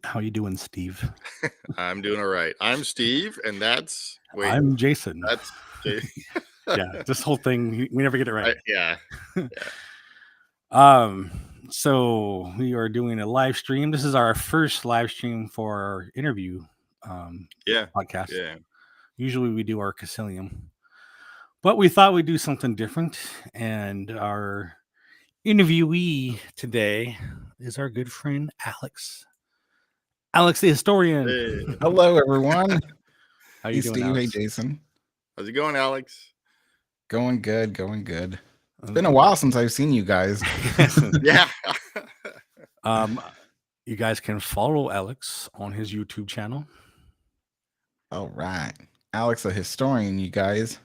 How you doing, Steve? I'm doing all right. I'm Steve, and I'm Jason. that's Jay. Yeah, this whole thing we never get it right. Yeah, yeah, Um, so we are doing a live stream. This is our first live stream for our interview um yeah, podcast. yeah. Usually we do our Casillium, but we thought we'd do something different. And our interviewee today is our good friend Alex. Alex the historian. Hey, Hello, everyone. How Hey, you doing, Steve. Hey, Alex? Jason. how's it going, Alex? Going good. Going good. It's been a while since I've seen you guys. Yeah, You guys can follow Alex on his YouTube channel. All right. Alex, the historian, you guys.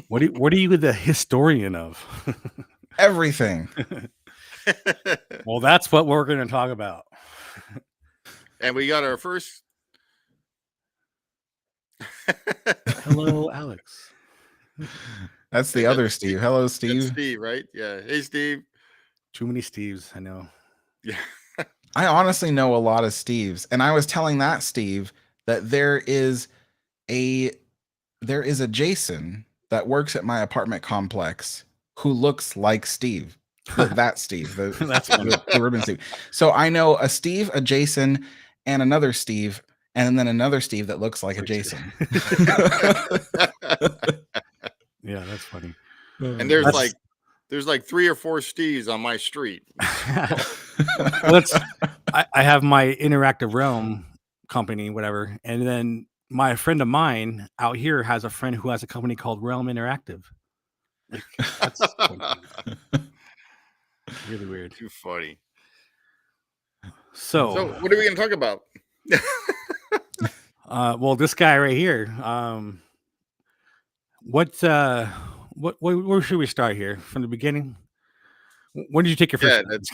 What are you the historian of? Everything. Well, that's what we're going to talk about. and we got our first. Hello, Alex. That's the other Steve. Hello, That's Steve. Steve, right? Yeah. Hey, Steve. Too many Steves, I know. Yeah. I honestly know a lot of Steves, and I was telling that Steve that there is a Jason that works at my apartment complex who looks like Steve. That Steve, That's funny. the ribbon Steve. So I know a Steve, a Jason, and another Steve, and then another Steve that looks like a Jason. Yeah, that's funny. And there's like 3 or 4 Steves on my street. Well, I have my interactive realm company, whatever, and then my friend of mine out here has a friend who has a company called Realm Interactive. Like, that's really weird. Too funny. So what are we going to talk about? well, this guy right here. Where should we start here? From the beginning? When did you take your first?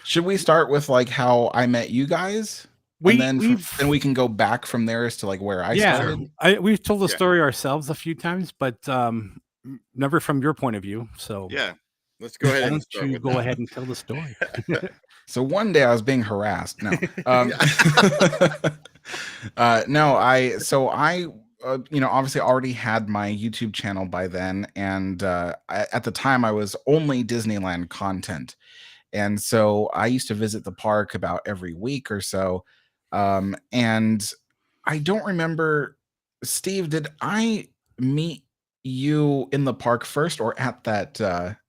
Should we start with like how I met you guys? Then we can go back from there as to like where I started. We've told the story ourselves a few times, but never from your point of view. So yeah, let's go ahead. Why don't you go ahead and tell the story? So one day I was being harassed. No, I obviously already had my YouTube channel by then, and at the time I was only Disneyland content, and so I used to visit the park about every week or so. And I don't remember, Steve, did I meet you in the park first or at that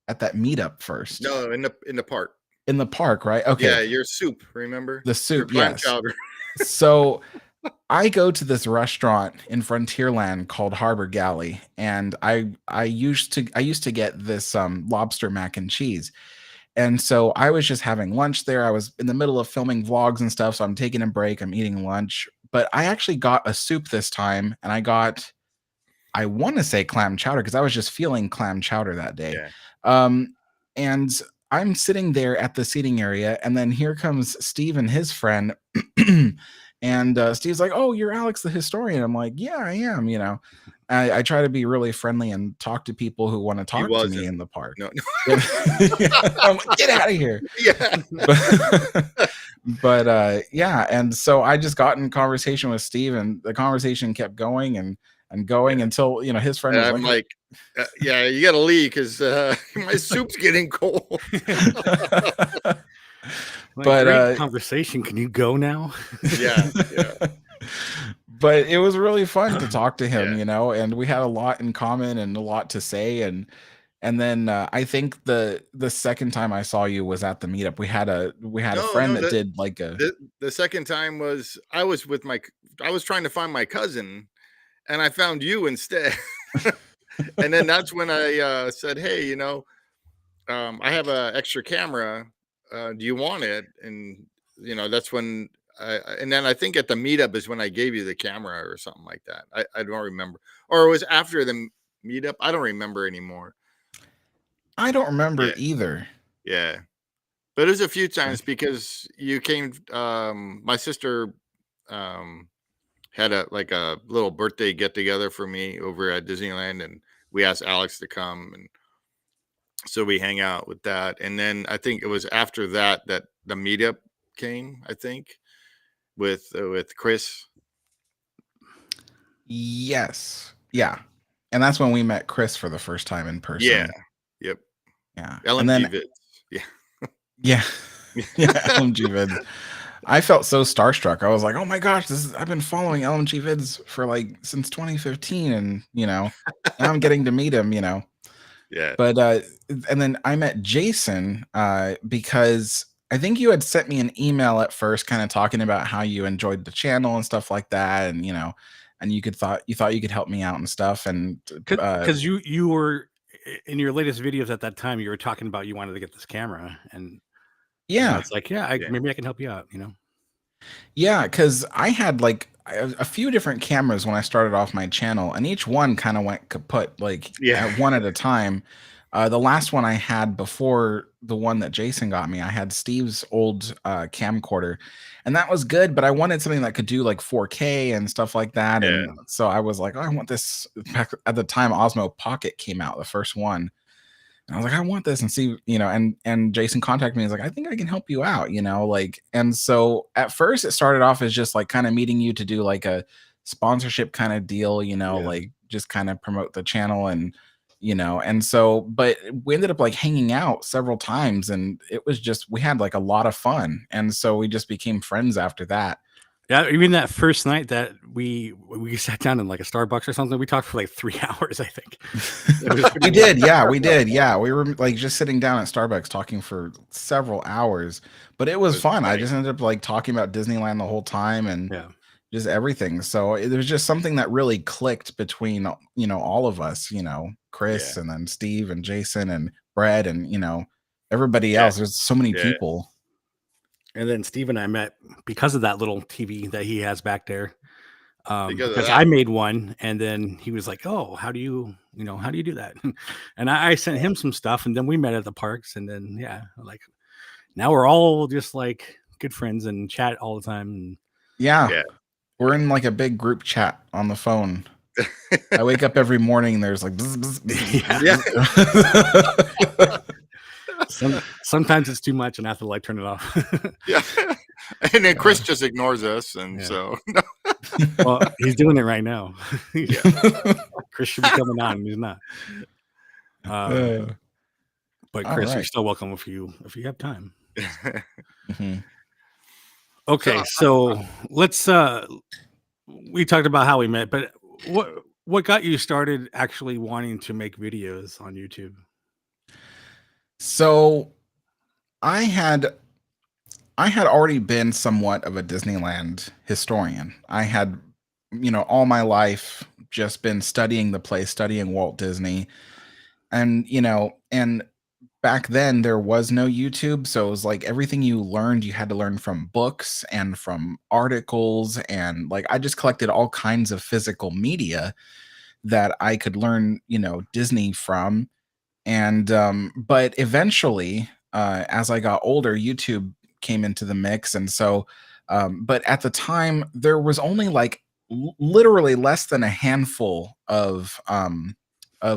meetup first? No, in the park. In the park, right? Okay. Yeah, your soup, remember? The soup, your yes. chowder. So I go to this restaurant in Frontierland called Harbor Galley, and I used to get this lobster mac and cheese. And so I was just having lunch there. I was in the middle of filming vlogs and stuff, so I'm taking a break, I'm eating lunch. But I actually got a soup this time, and I want to say clam chowder because I was just feeling clam chowder that day. Yeah. And I'm sitting there at the seating area, and then here comes Steve and his friend. And Steve's like, "Oh, you're Alex the historian." I'm like, "Yeah, I am." I try to be really friendly and talk to people who want to talk to me in the park. No. I'm like, get out of here. Yeah. But yeah, and so I just got in conversation with Steve, and the conversation kept going and going until his friend was I'm like, yeah, you gotta leave because my soup's getting cold. But great conversation. Can you go now? Yeah. But it was really fun to talk to him, and we had a lot in common and a lot to say. And then I think the second time I saw you was at the meetup. We had a friend that did like the second time was I was trying to find my cousin, and I found you instead. And then that's when I said, "Hey, I have an extra camera. Do you want it?" And that's when and then I think at the meetup is when I gave you the camera or something like that. I don't remember, or it was after the meetup. I don't remember anymore. I don't remember either. Yeah, but it was a few times because you came. My sister had a little birthday get together for me over at Disneyland, and we asked Alex to come, and so we hang out with that. And then I think it was after that the meetup came, I think, with Kris. Yes. Yeah. And that's when we met Kris for the first time in person. Yeah. Yep. Yeah. LMG And then Vids. Yeah. yeah. Yeah, LMG Vids. I felt so starstruck. I was like, "Oh my gosh, I've been following LMG Vids for like since 2015 and, now I'm getting to meet him, Yeah. But and then I met Jason because I think you had sent me an email at first kind of talking about how you enjoyed the channel and stuff like that and and you thought you could help me out and stuff and because you were in your latest videos at that time, you were talking about you wanted to get this camera, and it's like, maybe I can help you out, Yeah, because I had like a few different cameras when I started off my channel, and each one kind of went kaput, like at one at a time. The last one I had before the one that Jason got me, I had Steve's old camcorder, and that was good, but I wanted something that could do like 4K and stuff like that. Yeah. And so I was like, oh, I want this. Back at the time, Osmo Pocket came out, the first one. And I was like, I want this and see, and Jason contacted me. He's like, I think I can help you out, and so at first it started off as just like kind of meeting you to do like a sponsorship kind of deal, like just kind of promote the channel and, and so, but we ended up like hanging out several times and it was just, we had like a lot of fun. And so we just became friends after that. Yeah, even that first night that we sat down in like a Starbucks or something, we talked for like 3 hours, I think. We did. Yeah, we were like just sitting down at Starbucks talking for several hours, but it was fun. Funny. I just ended up like talking about Disneyland the whole time and just everything. So it was just something that really clicked between all of us, Kris and then Steve and Jason and Brett and everybody else. There's so many people. And then Steve and I met because of that little TV that he has back there. Because I made one, and then he was like, "Oh, how do you do that?" And I sent him some stuff, and then we met at the parks, and then like now we're all just like good friends and chat all the time. And yeah, we're in like a big group chat on the phone. I wake up every morning. There's like, bzz, bzz, bzz. Sometimes it's too much and I have to like turn it off. And then Kris just ignores us, and so well, he's doing it right now. Kris should be coming on, and he's not. But Kris, you're still welcome if you have time. Okay, so let's we talked about how we met, but what got you started actually wanting to make videos on YouTube? So I had already been somewhat of a Disneyland historian. I had, all my life just been studying the place, studying Walt Disney. And, and back then there was no YouTube. So it was like everything you learned, you had to learn from books and from articles. And like, I just collected all kinds of physical media that I could learn, Disney from. And but eventually as I got older, YouTube came into the mix. And so but at the time there was only like literally less than a handful of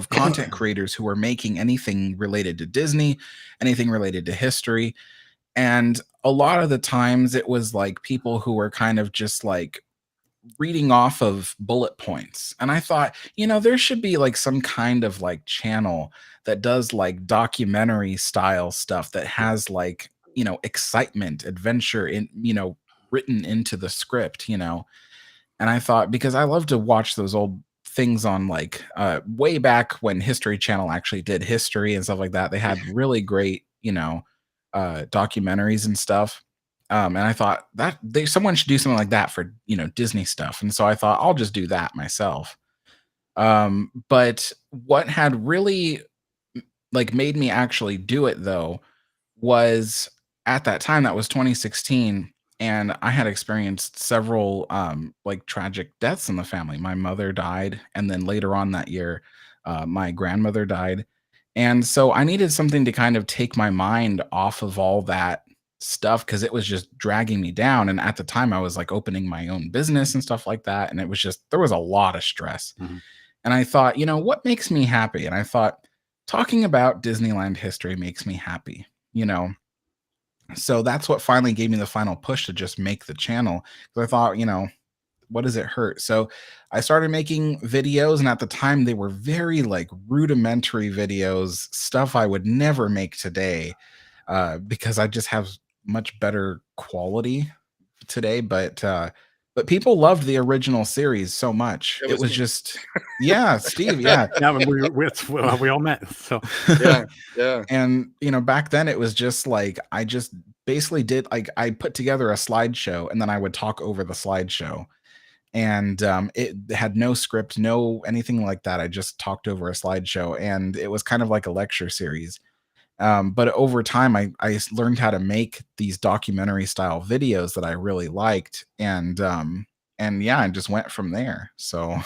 content creators who were making anything related to Disney, anything related to history. And a lot of the times it was like people who were kind of just like reading off of bullet points. And I thought, there should be like some kind of like channel that does like documentary style stuff that has like, excitement, adventure in, written into the script, And I thought, because I love to watch those old things on like way back when History Channel actually did history and stuff like that. They had really great, documentaries and stuff. And I thought that someone should do something like that for, Disney stuff. And so I thought I'll just do that myself. But what had really like made me actually do it though was at that time, that was 2016. And I had experienced several like tragic deaths in the family. My mother died. And then later on that year, my grandmother died. And so I needed something to kind of take my mind off of all that stuff because it was just dragging me down. And at the time I was like opening my own business and stuff like that. And it was just, there was a lot of stress. And I thought, what makes me happy? And I thought talking about Disneyland history makes me happy, So that's what finally gave me the final push to just make the channel, because I thought, what does it hurt? So I started making videos, and at the time they were very like rudimentary videos, stuff I would never make today, because I just have much better quality today. But people loved the original series so much. It It was was me. just, yeah, Steve, yeah. Yeah, we all met. So Yeah, yeah. And back then it was just like I just basically did like I put together a slideshow, and then I would talk over the slideshow. And it had no script, no anything like that. I just talked over a slideshow, and it was kind of like a lecture series. But over time, I learned how to make these documentary style videos that I really liked, and yeah, I just went from there. So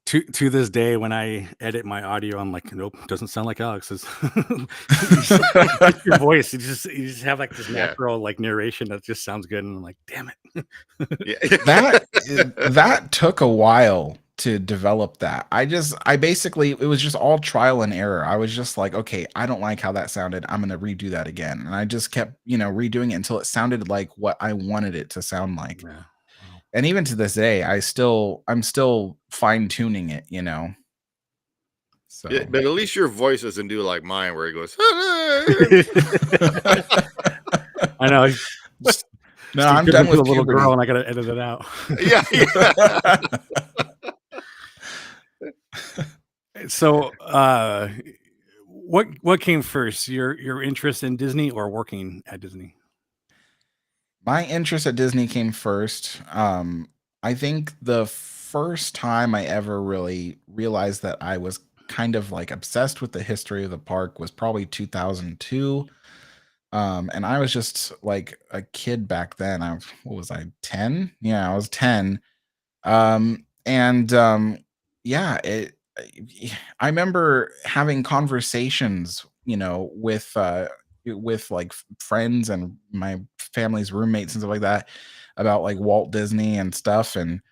to this day, when I edit my audio, I'm like, nope, doesn't sound like Alex's. Your voice, you just have like this Yeah. natural like narration that just sounds good, and I'm like, damn it. Yeah. that took a while to develop that. I basically, it was just all trial and error. I was just like, okay, I don't like how that sounded. I'm going to redo that again. And I just kept, redoing it until it sounded like what I wanted it to sound like. Yeah. Wow. And even to this day, I'm still fine tuning it, So Yeah, but at least your voice doesn't do like mine, where it goes. I know. no, I'm done with a little puberty. girl, and I gotta edit it out. Yeah. So, what came first? Your interest in Disney or working at Disney? My interest at Disney came first. I think the first time I ever really realized that I was kind of like obsessed with the history of the park was probably 2002. And I was just like a kid back then. What was I, 10? Yeah, I was 10. And yeah, I remember having conversations, with like friends and my family's roommates and stuff like that about like Walt Disney and stuff, and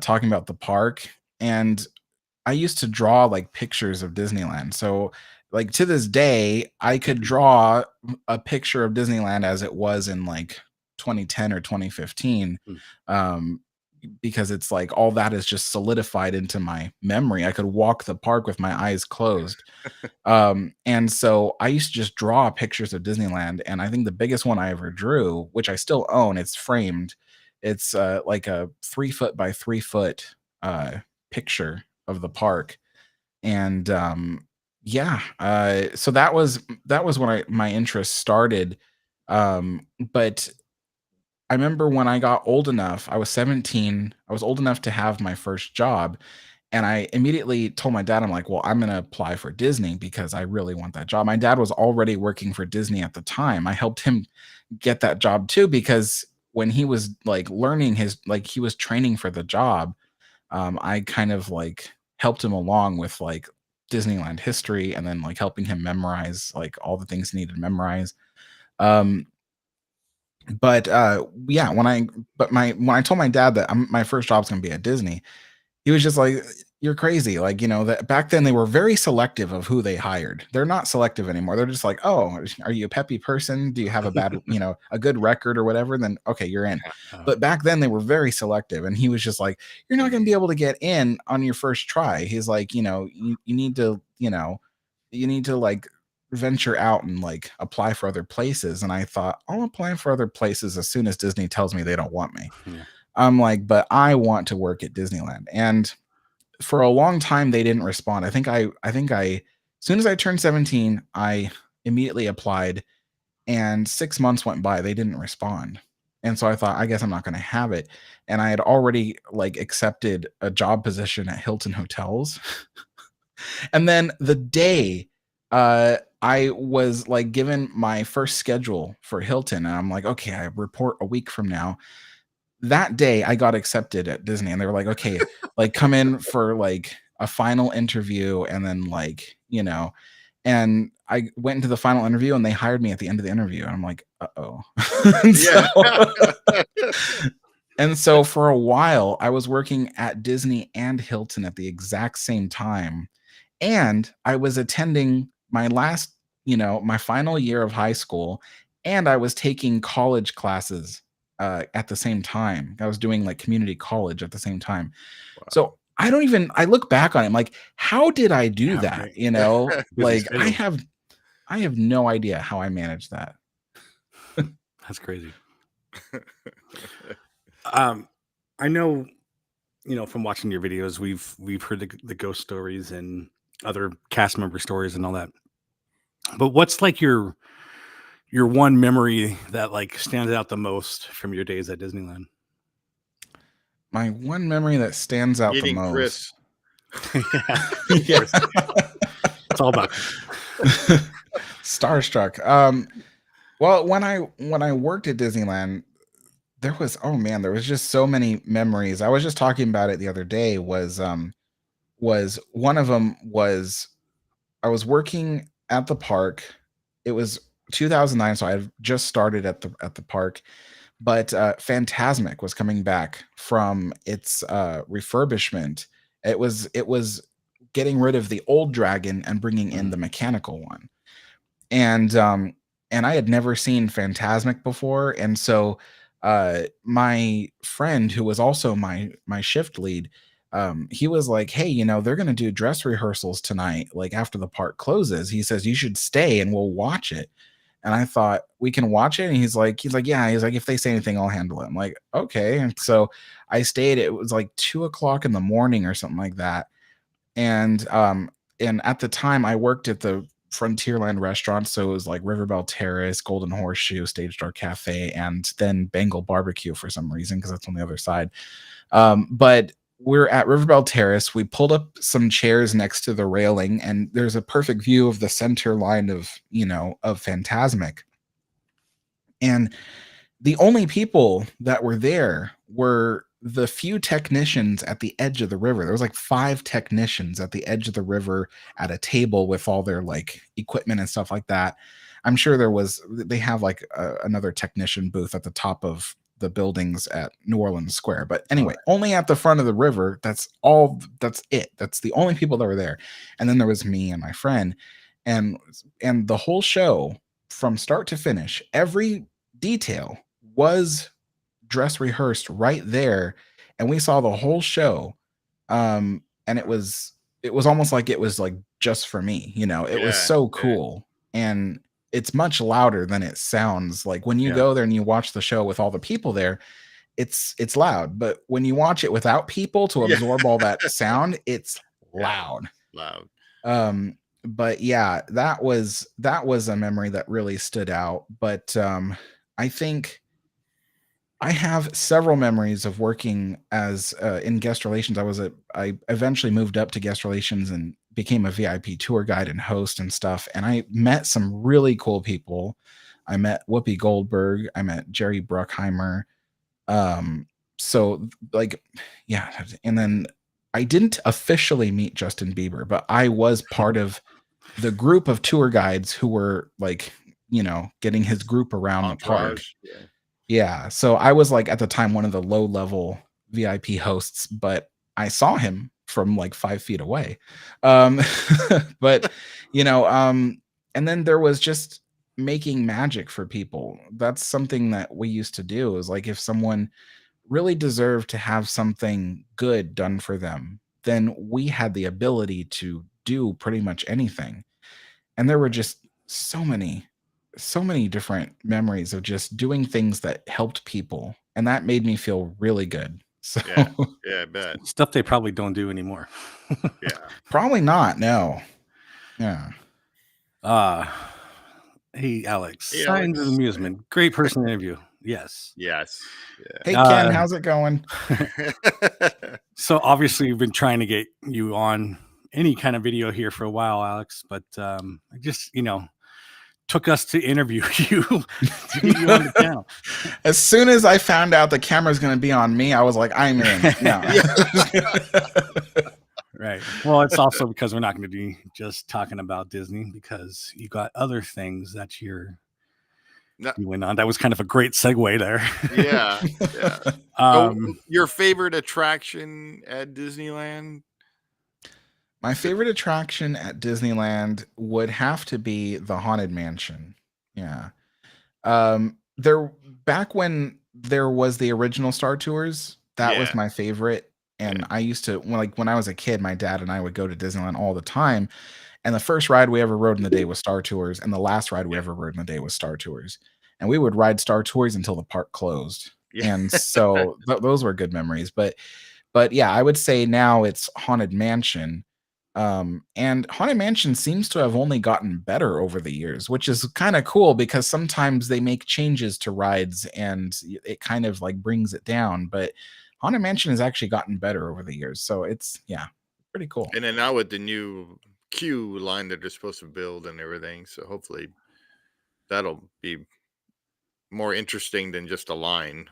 talking about the park. And I used to draw like pictures of Disneyland. So like to this day, I could draw a picture of Disneyland as it was in like 2010 or 2015. Because it's like all that is just solidified into my memory. I could walk the park with my eyes closed. And so I used to just draw pictures of Disneyland. And I think the biggest one I ever drew, which I still own, it's framed. It's like a 3 foot by 3 foot picture of the park. And yeah, so that was when my interest started. But I remember when I got old enough, I was 17, I was old enough to have my first job. And I immediately told my dad, I'm like, well, I'm going to apply for Disney because I really want that job. My dad was already working for Disney at the time. I helped him get that job too, because when he was like learning he was training for the job, I kind of like helped him along with like Disneyland history, and then like helping him memorize like all the things he needed to memorize. Um, but yeah, when I told my dad that my first job's gonna be at Disney, he was just like, "You're crazy!" Like, that back then they were very selective of who they hired. They're not selective anymore. They're just like, "Oh, are you a peppy person? Do you have a bad, a good record or whatever? Then okay, you're in." But back then they were very selective, and he was just like, "You're not going to be able to get in on your first try." He's like, you need to, like venture out and like apply for other places. And I thought, I'll apply for other places as soon as Disney tells me they don't want me. Yeah. I'm like, but I want to work at Disneyland. And for a long time they didn't respond. I think as soon as I turned 17, I immediately applied, and 6 months went by, they didn't respond. And so I thought, I guess I'm not going to have it. And I had already like accepted a job position at Hilton Hotels. And then the day I was like given my first schedule for Hilton, and I'm like, okay, I report a week from now. That day I got accepted at Disney, and they were like, okay, like come in for like a final interview, and then like, and I went into the final interview, and they hired me at the end of the interview. And I'm like, uh-oh. And so for a while I was working at Disney and Hilton at the exact same time. And I was attending my last, my final year of high school and I was taking college classes at the same time. I was doing like community college at the same time. Wow. So I look back on it, I'm like, how did I do Yeah, that? right. You know, Busy like I schedule. have no idea how I managed that. That's crazy. I know, from watching your videos, we've heard the ghost stories and other cast member stories and all that. But what's like your one memory that like stands out the most from your days at Disneyland? My one memory that stands out the Meeting most. Kris. Yeah, it's all about Starstruck. Well, when I worked at Disneyland, there was just so many memories. I was just talking about it the other day. Was one of them was I was working at the park. It was 2009, so I had just started at the park. But Phantasmic was coming back from its refurbishment. It was getting rid of the old dragon and bringing in the mechanical one. And I had never seen Phantasmic before, and so my friend, who was also my shift lead, he was like, "Hey, they're gonna do dress rehearsals tonight, like after the park closes." He says, "You should stay and we'll watch it." And I thought, "We can watch it?" And he's like, "Yeah." He's like, "If they say anything, I'll handle it." I'm like, "Okay." And so I stayed. It was like 2 o'clock in the morning or something like that. And at the time I worked at the Frontierland restaurant, so it was like Riverbell Terrace, Golden Horseshoe, Stage Door Cafe, and then Bengal Barbecue for some reason, because that's on the other side. But we're at Riverbell Terrace. We pulled up some chairs next to the railing, and there's a perfect view of the center line of Phantasmic. And the only people that were there were the few technicians at the edge of the river. There was like 5 technicians at the edge of the river at a table with all their like equipment and stuff like that. I'm sure they have like another technician booth at the top of the buildings at New Orleans Square. But anyway, only at the front of the river. That's it. That's the only people that were there. And then there was me and my friend, and the whole show from start to finish, every detail was dress rehearsed right there, and we saw the whole show. And it was almost like it was like just for me. It was so cool. And it's much louder than it sounds. Like when you go there and you watch the show with all the people there, it's loud, but when you watch it without people to absorb all that sound, it's loud. But yeah, that was a memory that really stood out. But I think I have several memories of working as in guest relations. I eventually moved up to guest relations and became a VIP tour guide and host and stuff. And I met some really cool people. I met Whoopi Goldberg. I met Jerry Bruckheimer. So like, yeah. And then I didn't officially meet Justin Bieber, but I was part of the group of tour guides who were like, getting his group around the park. Yeah. So I was like at the time one of the low level VIP hosts, but I saw him from like 5 feet away. But and then there was just making magic for people. That's something that we used to do, is like if someone really deserved to have something good done for them, then we had the ability to do pretty much anything. And there were just so many different memories of just doing things that helped people, and that made me feel really good. So Yeah, I bet. stuff they probably don't do anymore. Yeah. Probably not. No. Yeah. Hey Alex, Hey, Signs of Alex. Amusement, great person to interview. Yes. Yes. Hey Ken, how's it going? So obviously you've been trying to get you on any kind of video here for a while, Alex, but I just took us to interview you to get you on the channel. As soon as I found out the camera's going to be on me, I was like, I'm in. No. Right. Well, it's also because we're not going to be just talking about Disney, because you got other things that you went on. That was kind of a great segue there. Yeah. So your favorite attraction at Disneyland? My favorite attraction at Disneyland would have to be the Haunted Mansion. Yeah. There back when there was the original Star Tours, that was Yeah. my favorite. And I used to when I was a kid, my dad and I would go to Disneyland all the time. And the first ride we ever rode in the day was Star Tours, and the last ride we ever rode in the day was Star Tours. And we would ride Star Tours until the park closed. Yeah. And so those were good memories. But yeah, I would say now it's Haunted Mansion. And Haunted Mansion seems to have only gotten better over the years, which is kind of cool because sometimes they make changes to rides and it kind of like brings it down. But Haunted Mansion has actually gotten better over the years. So it's, pretty cool. And then now with the new queue line that they're supposed to build and everything, so hopefully that'll be more interesting than just a line.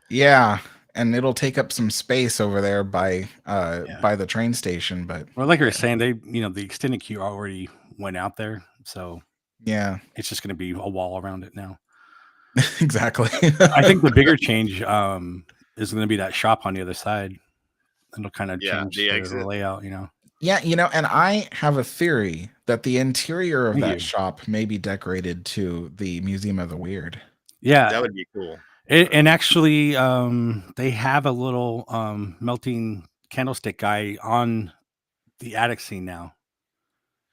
Yeah, and it'll take up some space over there by the train station. But well, like you were saying, they the extended queue already went out there, so yeah, it's just going to be a wall around it now. Exactly. I think the bigger change is going to be that shop on the other side. It'll kind of change the layout, Yeah, and I have a theory that the interior of that shop may be decorated to the Museum of the Weird. Yeah, that would be cool. And actually, they have a little melting candlestick guy on the attic scene now.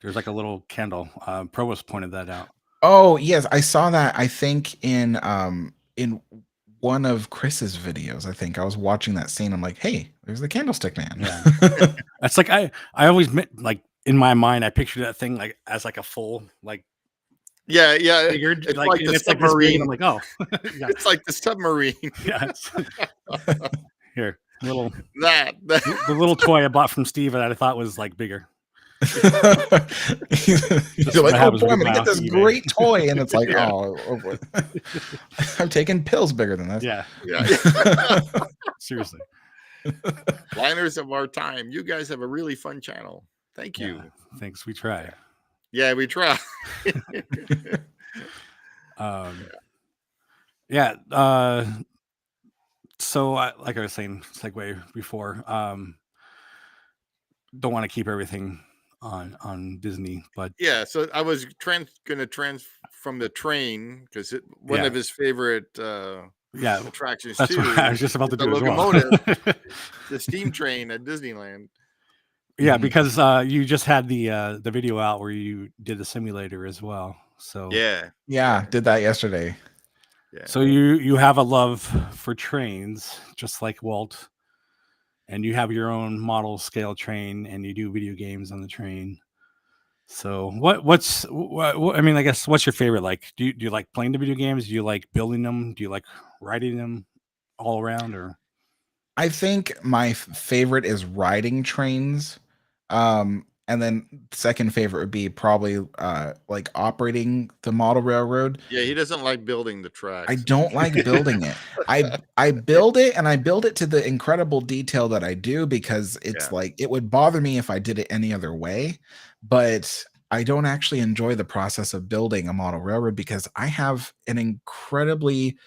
There's like a little candle. Provost pointed that out. Oh yes, I saw that. I think in one of Kris's videos. I think I was watching that scene. I'm like, hey, there's the candlestick man. Yeah, that's like I always like in my mind I pictured that thing like as like a full like. Yeah. Figured, it's like the submarine. I'm like, oh, yeah. It's like the submarine. Yeah. Here, little the little toy I bought from Steve that I thought was like bigger. You're like, oh boy, I'm gonna get this great toy, and it's like, oh boy. I'm taking pills bigger than this. Yeah. Seriously. Liners of our time. You guys have a really fun channel. Thank you. Thanks. We try. Yeah, we try. So like I was saying, segue before, don't want to keep everything on Disney, but yeah. So I was going to from the train because one of his favorite attractions. That's too, what I was just about to do. Locomotive, as well. the steam train at Disneyland. Yeah, because you just had the video out where you did the simulator as well. So yeah, did that yesterday. Yeah. So you have a love for trains, just like Walt, and you have your own model scale train, and you do video games on the train. So what's I mean, I guess what's your favorite? Like, do you like playing the video games? Do you like building them? Do you like riding them all around? Or I think my favorite is riding trains. And then second favorite would be probably like operating the model railroad. Yeah, he doesn't like building the tracks. I don't like building it. I build it, and I build it to the incredible detail that I do because it's like it would bother me if I did it any other way. But I don't actually enjoy the process of building a model railroad because I have an incredibly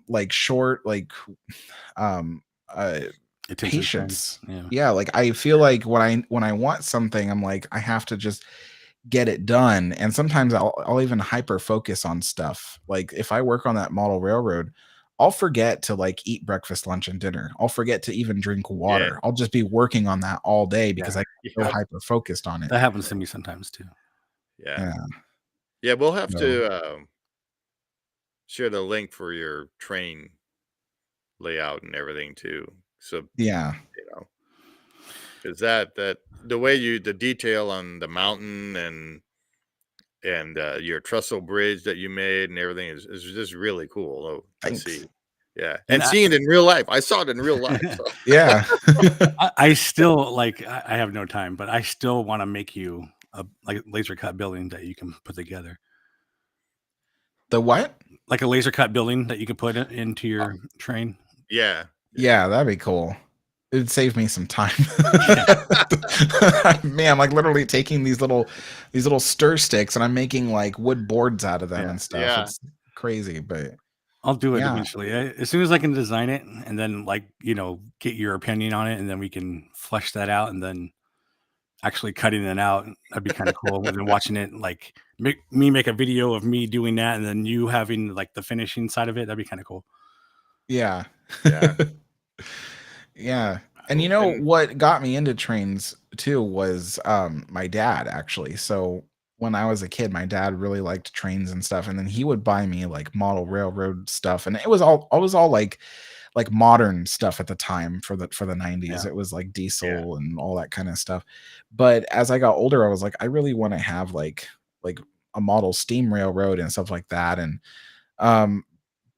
like short patience. Yeah, like I feel like when I want something, I'm like I have to just get it done. And sometimes I'll even hyper focus on stuff. Like if I work on that model railroad, I'll forget to like eat breakfast, lunch, and dinner. I'll forget to even drink water. I'll just be working on that all day because I'm so hyper focused on it. That happens to me sometimes too. Yeah. We'll have to share the link for your train layout and everything too. So because that the way the detail on the mountain and your trestle bridge that you made and everything is just really cool to see. Yeah, and seeing it in real life, I saw it in real life. So. Yeah, I still like. I have no time, but I still want to make you a like laser cut building that you can put together. The what? Like a laser cut building that you can put into your train. Yeah, that'd be cool. It would save me some time. Man, I'm like literally taking these little stir sticks and I'm making like wood boards out of them and stuff. Yeah. It's crazy, but I'll do it eventually. As soon as I can design it and then get your opinion on it and then we can flesh that out and then actually cutting it out. That'd be kind of cool. And then watching it like make a video of me doing that, and then you having like the finishing side of it. That'd be kind of cool. Yeah. Yeah. Yeah. And you know what got me into trains too was my dad, actually. So when I was a kid, my dad really liked trains and stuff, and then he would buy me like model railroad stuff, and it was all like modern stuff at the time for the 90s. Yeah. It was like diesel and all that kind of stuff. But as I got older, I was like, I really want to have like a model steam railroad and stuff like that. And um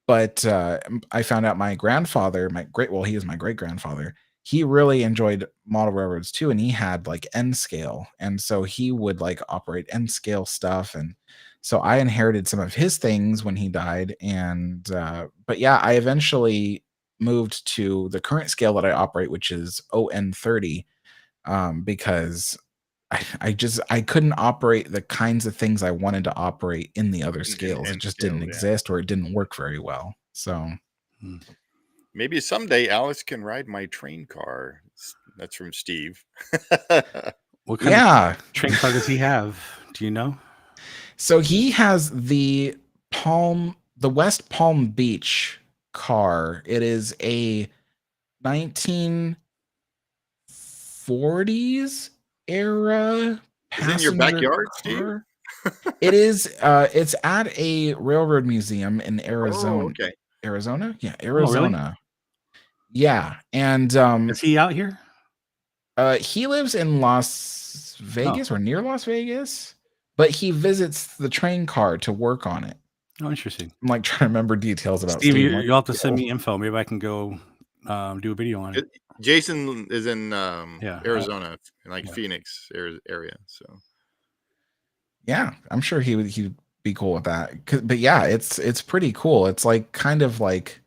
but I found out my grandfather, he was my great grandfather. He really enjoyed model railroads too, and he had like N scale, and so he would like operate N scale stuff, and so I inherited some of his things when he died. And but yeah, I eventually moved to the current scale that I operate, which is ON30, because I couldn't operate the kinds of things I wanted to operate in the other scales. It just didn't exist, or it didn't work very well. So maybe someday Alex can ride my train car. That's from Steve. What kind of train car does he have? Do you know? So he has the West Palm Beach car. It is a 1940s era. Is it in your backyard, car. Steve? It is. It's at a railroad museum in Arizona. Oh, okay. Arizona? Yeah, Arizona. Oh, really? Yeah. And is he out here? He lives in Las Vegas or near Las Vegas, but he visits the train car to work on it. Oh, interesting. I'm like trying to remember details about Steve. Steve. You'll have to send me info. Maybe I can go do a video on it. Jason is in Arizona, like Phoenix area. So yeah, I'm sure he'd be cool with that. But yeah, it's pretty cool. It's like kind of like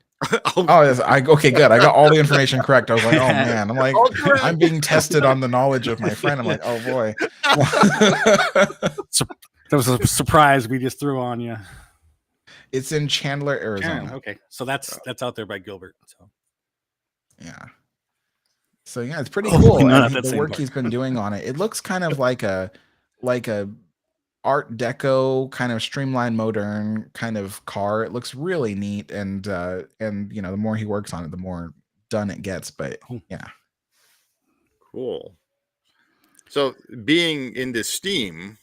okay, good. I got all the information correct. I was like, oh man, I'm like, I'm being tested on the knowledge of my friend. I'm like, oh boy. That was a surprise we just threw on you. It's in Chandler, Arizona. Okay, so that's out there by Gilbert. So yeah. So yeah, it's pretty cool. The work part. He's been doing on it. It looks kind of like a Art Deco kind of streamlined modern kind of car. It looks really neat, and you know, the more he works on it, the more done it gets. But yeah, cool. So being into steam,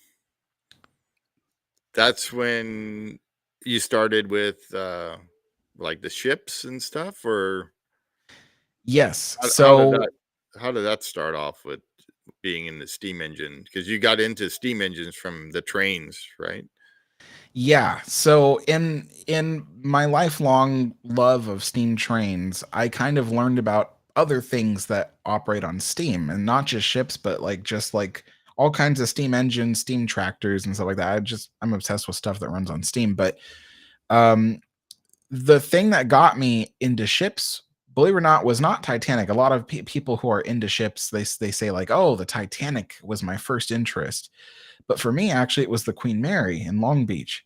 that's when you started with like the ships and stuff, or yes. How did that start off with being in the steam engine? Because you got into steam engines from the trains, right? Yeah. So in my lifelong love of steam trains, I kind of learned about other things that operate on steam, and not just ships, but like just like all kinds of steam engines, steam tractors, and stuff like that. I'm obsessed with stuff that runs on steam. But the thing that got me into ships, believe it or not, was not Titanic. A lot of people who are into ships, they say like, oh, the Titanic was my first interest. But for me, actually, it was the Queen Mary in Long Beach.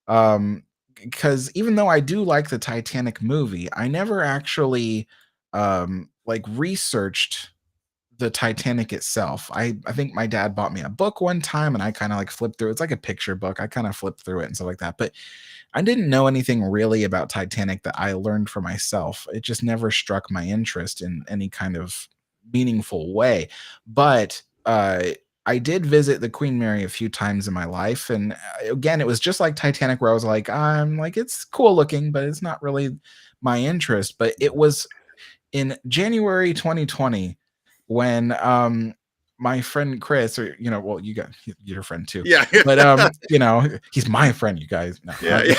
Because even though I do like the Titanic movie, I never actually like researched the Titanic itself. I think my dad bought me a book one time, and I kind of like flipped through. It's like a picture book. I kind of flipped through it and stuff like that. But I didn't know anything really about Titanic that I learned for myself. It just never struck my interest in any kind of meaningful way. But I did visit the Queen Mary a few times in my life, and again, it was just like Titanic, where I was like, it's cool looking, but it's not really my interest. But it was in January 2020 when my friend Kris, or you know, well, you're a friend too, yeah, but you know, he's my friend, you guys. No, yeah.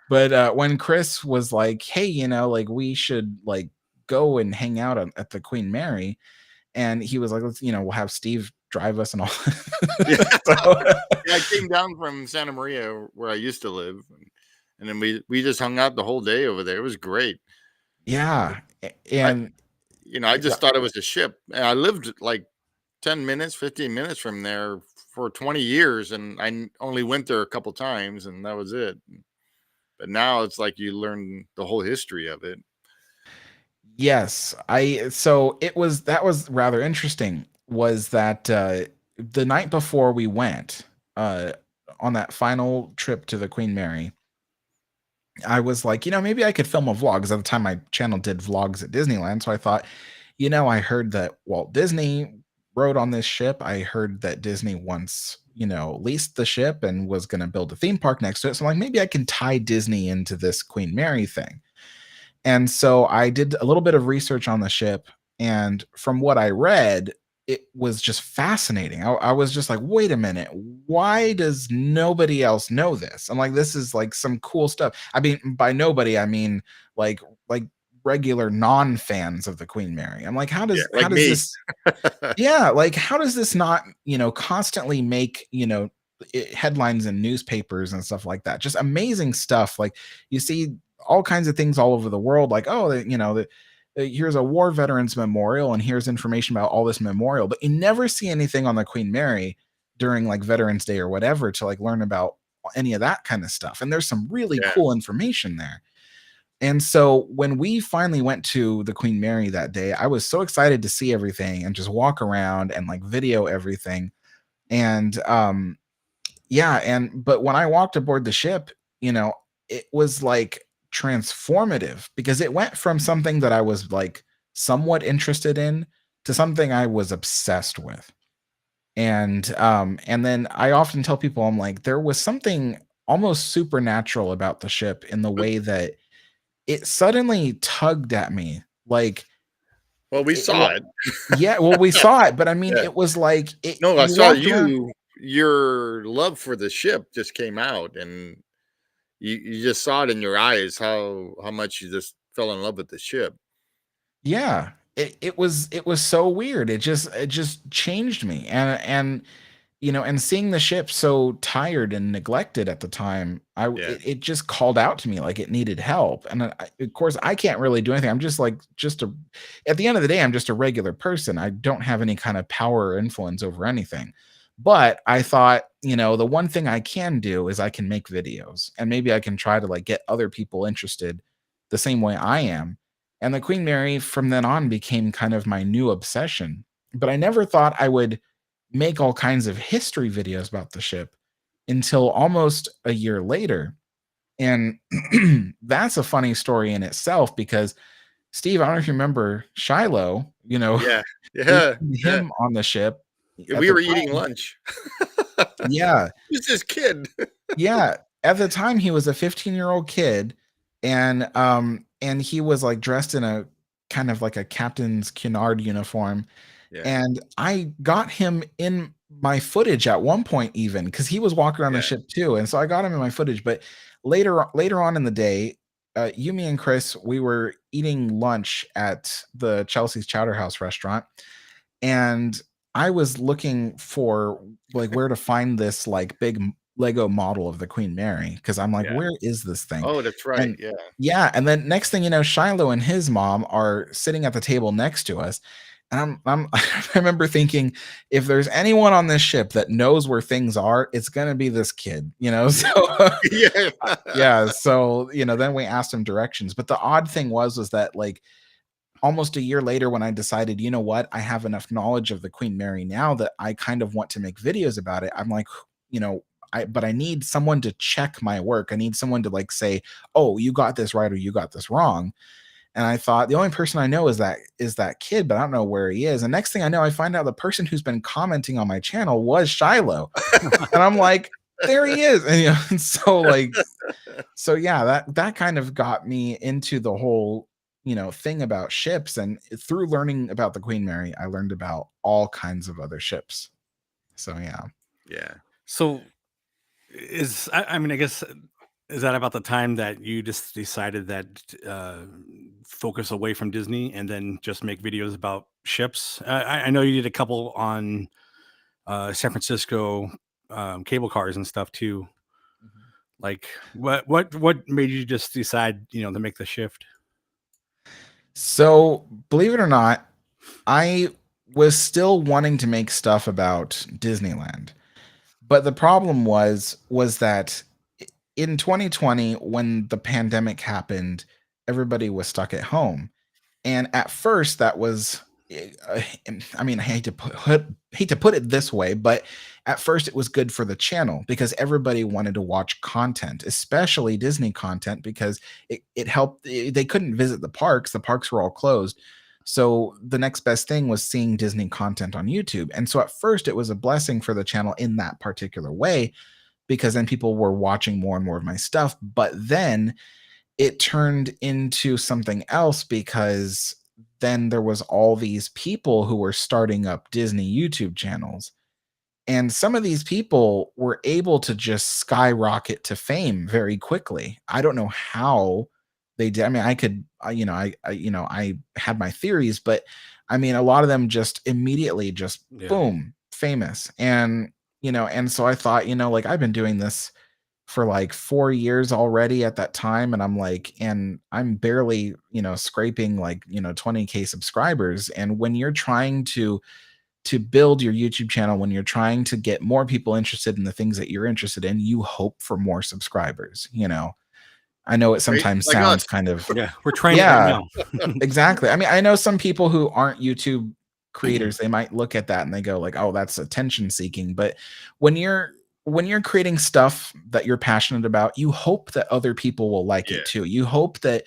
But when Kris was like, hey, you know, like we should like go and hang out at the Queen Mary. And he was like, let's, you know, we'll have Steve drive us and all. Yeah. I came down from Santa Maria, where I used to live, and then we just hung out the whole day over there. It was great. Yeah, and I just thought it was a ship. And I lived like 10 minutes, 15 minutes from there for 20 years, and I only went there a couple times, and that was it. But now it's like you learn the whole history of it. Yes, that was rather interesting, was that the night before we went, on that final trip to the Queen Mary, I was like, maybe I could film a vlog. Because at the time, my channel did vlogs at Disneyland. So I thought, I heard that Walt Disney rode on this ship. I heard that Disney once, leased the ship and was going to build a theme park next to it. So I'm like, maybe I can tie Disney into this Queen Mary thing. And so I did a little bit of research on the ship. And from what I read, it was just fascinating. I was just like, wait a minute, why does nobody else know this? I'm like, this is like some cool stuff. I mean, by nobody, I mean like regular non-fans of the Queen Mary. I'm like, how Yeah, does like me. this yeah, like how does this not, constantly make, headlines in newspapers and stuff like that? Just amazing stuff. Like you see all kinds of things all over the world, like, oh, here's a war veterans memorial and here's information about all this memorial, but you never see anything on the Queen Mary during like Veterans Day or whatever to like learn about any of that kind of stuff. And there's some really Yeah. cool information there. And so when we finally went to the Queen Mary that day, I was so excited to see everything and just walk around and like video everything. And yeah, but when I walked aboard the ship, it was like transformative because it went from something that I was like somewhat interested in to something I was obsessed with. And then I often tell people, I'm like, there was something almost supernatural about the ship in the way that it suddenly tugged at me. Like, Well, we saw it. Yeah, well, we saw it, but I mean, Yeah. it was like No, I you saw walked around. you. Your love for the ship just came out, and you just saw it in your eyes how much you just fell in love with the ship. Yeah, it was so weird. It just changed me, and seeing the ship so tired and neglected at the time, Yeah. it just called out to me like it needed help. And of course, I can't really do anything. I'm just like at the end of the day, I'm just a regular person. I don't have any kind of power or influence over anything. But I thought, the one thing I can do is I can make videos, and maybe I can try to like get other people interested the same way I am. And the Queen Mary from then on became kind of my new obsession. But I never thought I would make all kinds of history videos about the ship until almost a year later. And that's a funny story in itself because Steve, I don't know if you remember Shiloh, Yeah. we Yeah. found Yeah. him on the ship at We the were eating time. lunch. Yeah. Who's this kid? Yeah. At the time he was a 15-year-old kid, and he was like dressed in a kind of like a captain's Cunard uniform. Yeah. And I got him in my footage at one point even because he was walking around the Yeah. ship too. And so I got him in my footage. But later on in the day, you, me, and Kris, we were eating lunch at the Chelsea's Chowder House restaurant. And I was looking for like where to find this like big Lego model of the Queen Mary because I'm like, Yeah. where is this thing? Oh, that's right. And Yeah. yeah, and then next thing you know, Shiloh and his mom are sitting at the table next to us. And I remember thinking, if there's anyone on this ship that knows where things are, it's gonna be this kid, So Yeah. yeah, so then we asked him directions. But the odd thing was that like almost a year later, when I decided, you know what, I have enough knowledge of the Queen Mary now that I kind of want to make videos about it. I'm like, but I need someone to check my work. I need someone to like say, oh, you got this right or you got this wrong. And I thought the only person I know is that kid, but I don't know where he is. And next thing I know, I find out the person who's been commenting on my channel was Shiloh. And I'm like, there he is. And, and so yeah, that kind of got me into the whole, thing about ships. And through learning about the Queen Mary, I learned about all kinds of other ships. So yeah. Yeah. So I mean, I guess, is that about the time that you just decided that focus away from Disney and then just make videos about ships? I know you did a couple on San Francisco cable cars and stuff too. Like, what made you just decide, to make the shift? So believe it or not, I was still wanting to make stuff about Disneyland. But the problem was that in 2020, when the pandemic happened, everybody was stuck at home. And at first, that was I mean, I hate to put it this way, but at first it was good for the channel because everybody wanted to watch content, especially Disney content, because it helped. They couldn't visit the parks; the parks were all closed. So the next best thing was seeing Disney content on YouTube. And so at first it was a blessing for the channel in that particular way, because then people were watching more and more of my stuff. But then it turned into something else, because then there was all these people who were starting up Disney YouTube channels, and some of these people were able to just skyrocket to fame very quickly. I don't know how they did. I mean, I could, I had my theories, but I mean, a lot of them just immediately just boom, famous. And, and so I thought, like, I've been doing this for like 4 years already at that time. And I'm like, and I'm barely, scraping like, 20K subscribers. And when you're trying to build your YouTube channel, when you're trying to get more people interested in the things that you're interested in, you hope for more subscribers. I know it sometimes like sounds us. kind of, we're trying it right now. exactly. I mean, I know some people who aren't YouTube creators, they might look at that and they go like, oh, that's attention seeking. But when you're creating stuff that you're passionate about, you hope that other people will like it too. You hope that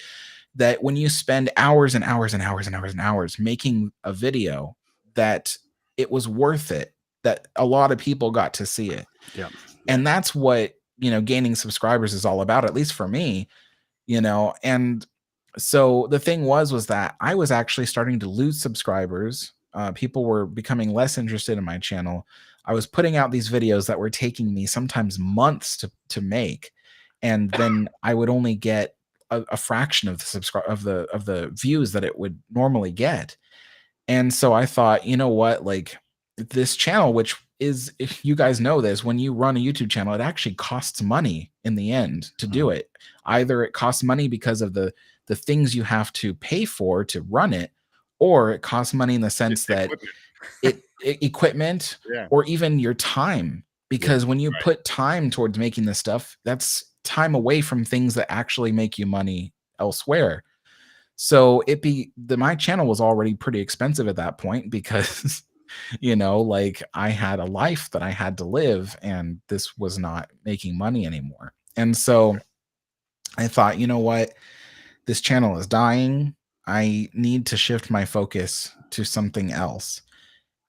when you spend hours and hours and hours and hours and hours making a video, that it was worth it, that a lot of people got to see it. And that's what, gaining subscribers is all about, at least for me, and so the thing was that I was actually starting to lose subscribers. People were becoming less interested in my channel. I was putting out these videos that were taking me sometimes months to make, and then I would only get a fraction of the views that it would normally get. And so I thought, you know what, like, this channel, which is, if you guys know this, when you run a YouTube channel, it actually costs money in the end to do it. Either it costs money because of the things you have to pay for to run it, or it costs money in the sense that equipment or even your time. Because when you put time towards making this stuff, that's time away from things that actually make you money elsewhere. So my channel was already pretty expensive at that point, because like, I had a life that I had to live, and this was not making money anymore. And so I thought, you know what, this channel is dying. I need to shift my focus to something else.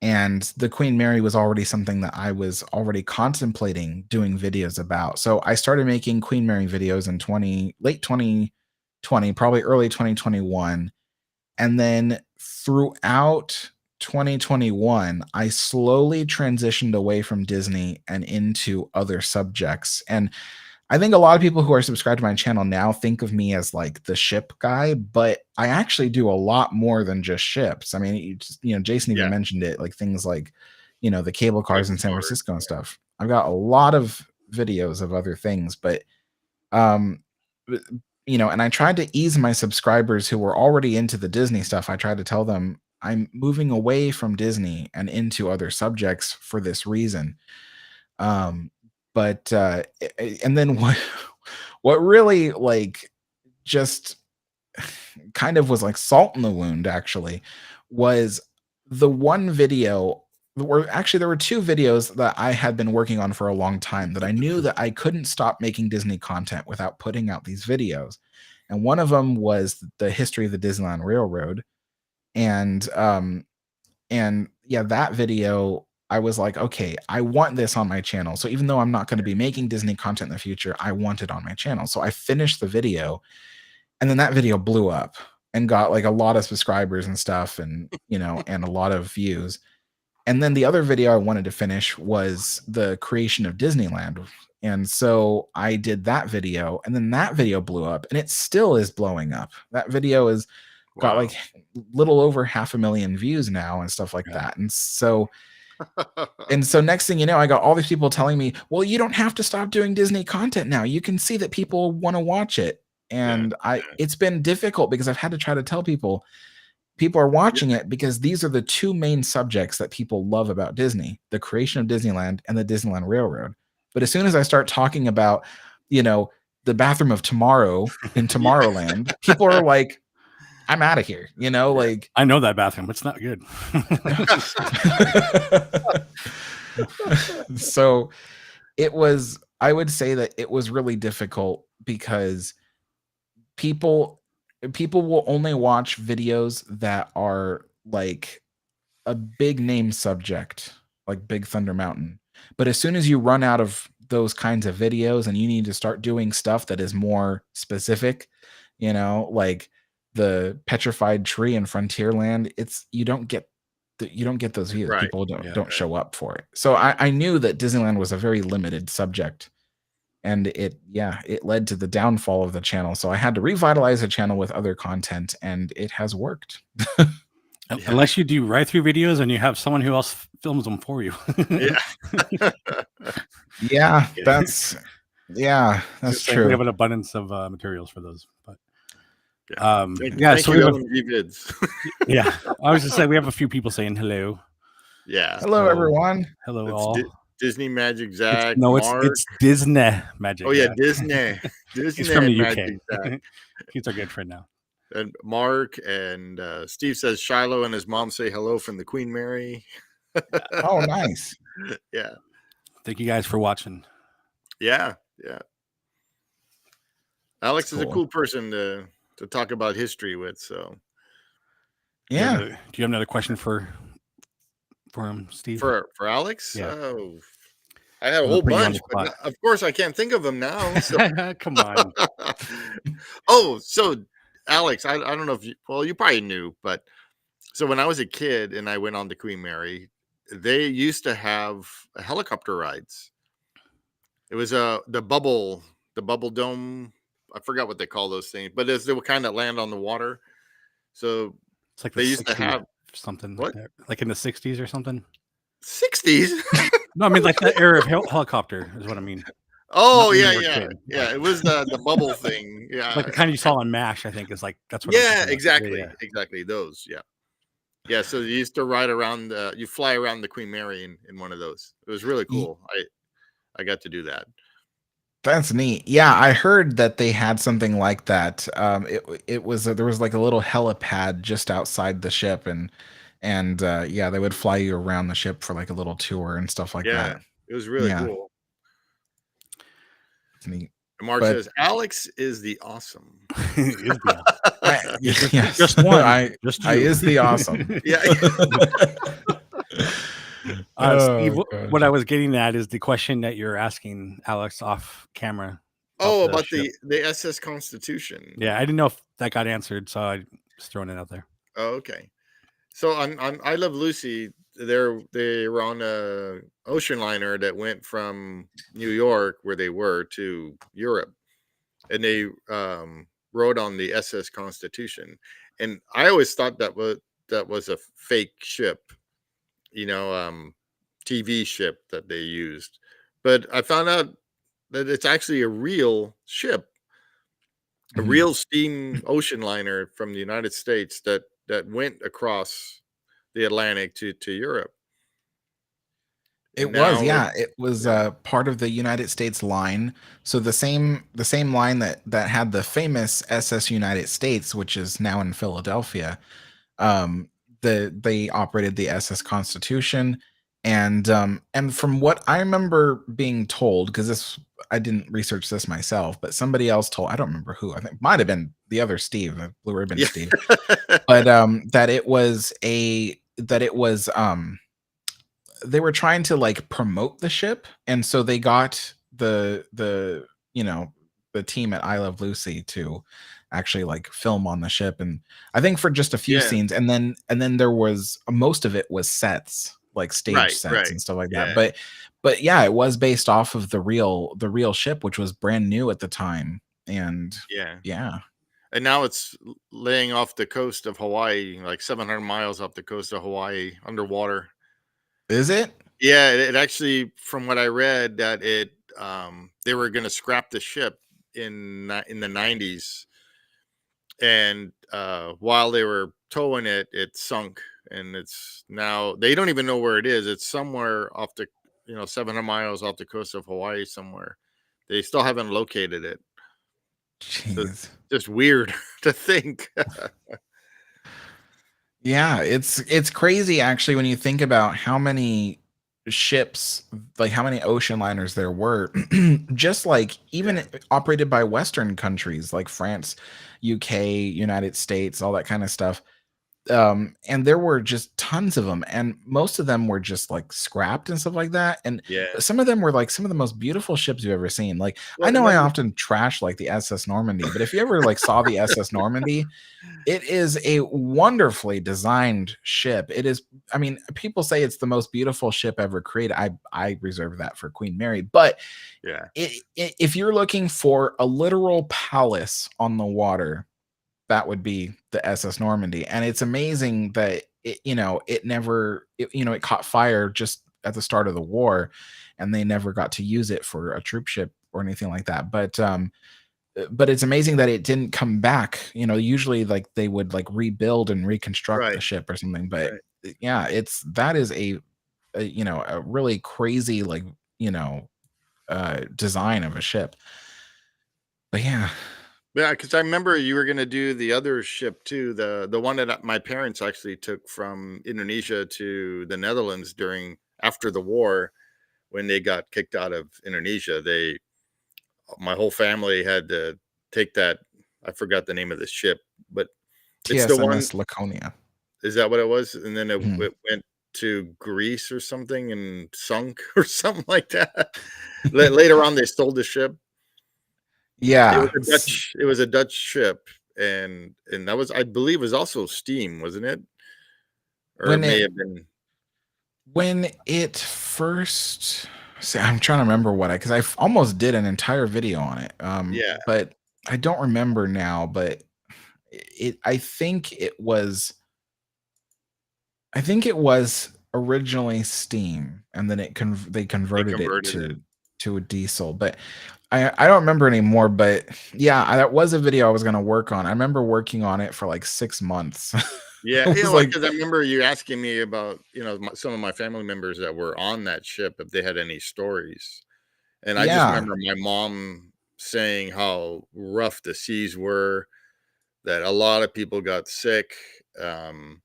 And the Queen Mary was already something that I was already contemplating doing videos about. So I started making Queen Mary videos in late 2020, probably early 2021. And then throughout 2021, I slowly transitioned away from Disney and into other subjects. And I think a lot of people who are subscribed to my channel now think of me as like the ship guy, but I actually do a lot more than just ships. I mean, Jason even mentioned it, like things like, the cable cars in San Francisco and stuff. I've got a lot of videos of other things, but, and I tried to ease my subscribers who were already into the Disney stuff. I tried to tell them I'm moving away from Disney and into other subjects for this reason. But and then what really, like, just kind of was like salt in the wound, actually, was the one video there were two videos that I had been working on for a long time, that I knew that I couldn't stop making Disney content without putting out these videos. And one of them was the history of the Disneyland Railroad. And yeah, that video, I was like, okay, I want this on my channel. So even though I'm not going to be making Disney content in the future, I want it on my channel. So I finished the video, and then that video blew up and got like a lot of subscribers and stuff, and and a lot of views. And then the other video I wanted to finish was the creation of Disneyland. And so I did that video, and then that video blew up, and it still is blowing up. That video is got like little over 500,000 views now and stuff like that. And so next thing you know, I got all these people telling me, well, you don't have to stop doing Disney content now. You can see that people want to watch it. And it's been difficult, because I've had to try to tell people are watching it because these are the two main subjects that people love about Disney: the creation of Disneyland and the Disneyland Railroad. But as soon as I start talking about, the bathroom of tomorrow in Tomorrowland, people are like, I'm out of here. You know, like I know that bathroom. It's not good. so it was, I would say that it was really difficult because people will only watch videos that are like a big name subject, like Big Thunder Mountain. But as soon as you run out of those kinds of videos and you need to start doing stuff that is more specific, you know, like the petrified tree in Frontierland, you don't get those views. Right. People don't Yeah. show up for it. So I knew that Disneyland was a very limited subject. And it led to the downfall of the channel. So I had to revitalize the channel with other content, and it has worked. Unless you do ride-through videos and you have someone who else films them for you. Yeah, that's true. We have an abundance of materials for those. But Thank so you, we have Vids. yeah, I was just saying we have a few people saying hello. Yeah. Hello, everyone. Hello, It's all. Disney Magic Zach. It's Disney Magic. Oh yeah, Zach. Disney. He's from the Magic UK. Zach. He's our good friend now. And Mark and Steve says Shiloh and his mom say hello from the Queen Mary. Oh, nice. Yeah. Thank you guys for watching. Yeah. Alex That's is a cool person to talk about history with. So yeah. Do you have another question for him, Steve? For Alex? Yeah. Oh, I had a whole bunch, but of course I can't think of them now. So. Come on. Oh, so Alex, I don't know if you probably knew, but so when I was a kid and I went on the Queen Mary, they used to have helicopter rides. It was the bubble dome. I forgot what they call those things, but they would kind of land on the water. So It's like they used to have something what? Like in the 60s or something. 60s? No, I mean like the era of helicopter is what I mean. Oh yeah. It was the bubble thing. Yeah, like the kind you saw on MASH. I think is like that's what. Yeah, exactly, exactly those. Yeah. So you used to ride around. You fly around the Queen Mary in one of those. It was really cool. I got to do that. That's neat. Yeah, I heard that they had something like that. It was there was like a little helipad just outside the ship, and they would fly you around the ship for like a little tour and stuff like that. It was really cool. It's neat. And Mark says Alex is the awesome. Yes. Just one. I is the awesome. Yeah. Steve, what I was getting at is the question that you're asking Alex off camera. About the SS Constitution. Yeah, I didn't know if that got answered, so I just throwing it out there. Oh, okay. So on I Love Lucy, they were on a ocean liner that went from New York, where they were, to Europe, and they rode on the SS Constitution, and I always thought that was a fake ship, TV ship that they used, but I found out that it's actually a real ship, a real steam ocean liner from the United States that went across the Atlantic to Europe. It was part of the United States line. So the same line that had the famous SS United States, which is now in Philadelphia. They operated the SS Constitution, and from what I remember being told, because I didn't research this myself, but somebody else told, I don't remember who, I think it might have been the other Steve, the Blue Ribbon Steve, but that it was they were trying to like promote the ship, and so they got the team at I Love Lucy to actually like film on the ship, and I think for just a few scenes, and then there was most of it was sets, like stage sets and stuff like that. But yeah, it was based off of the real ship, which was brand new at the time, and and now it's laying off the coast of Hawaii, like 700 miles off the coast of Hawaii, underwater. Is it? Yeah, it actually, from what I read, that they were going to scrap the ship in the 90s, and while they were towing it, it sunk, and it's now they don't even know where it is. It's somewhere off the 700 miles off the coast of Hawaii somewhere. They still haven't located it. Jeez. So just weird to think. Yeah, it's crazy actually when you think about how many ships, like how many ocean liners there were, just like even operated by Western countries like France, UK, United States, all that kind of stuff. And there were just tons of them, and most of them were just like scrapped and stuff like that. And Yeah. some of them were like some of the most beautiful ships you've ever seen. Like I Well, know and I then often trash like the SS Normandy, but if you ever like saw the SS Normandy, it is a wonderfully designed ship. It is, I mean, people say it's the most beautiful ship ever created. I reserve that for Queen Mary, but yeah, if you're looking for a literal palace on the water, that would be the SS Normandy. And it's amazing that it never, it caught fire just at the start of the war, and they never got to use it for a troop ship or anything like that. But it's amazing that it didn't come back. Usually like they would like rebuild and reconstruct the right, ship or something. But right. yeah, that is a really crazy like you know design of a ship. But yeah, Yeah, because I remember you were gonna do the other ship too, the one that my parents actually took from Indonesia to the Netherlands after the war when they got kicked out of Indonesia. My whole family had to take that. I forgot the name of the ship, but it's the one. TSMS Laconia. Is that what it was? And then Mhm. it went to Greece or something and sunk or something like that. Later on, they sold the ship. Yeah. It was a Dutch ship, and that was, I believe, was also steam, wasn't it? Or it When may it have been. when it first see, I'm trying to remember what because I almost did an entire video on it. Yeah. But I don't remember now, but I think it was originally steam, and then they They converted it converted it. to a diesel. But I don't remember anymore. But yeah, that was a video I was gonna work on. I remember working on it for like 6 months. Yeah, It was like, because I remember you asking me about, some of my family members that were on that ship, if they had any stories. And I just yeah, remember my mom saying how rough the seas were, that a lot of people got sick, and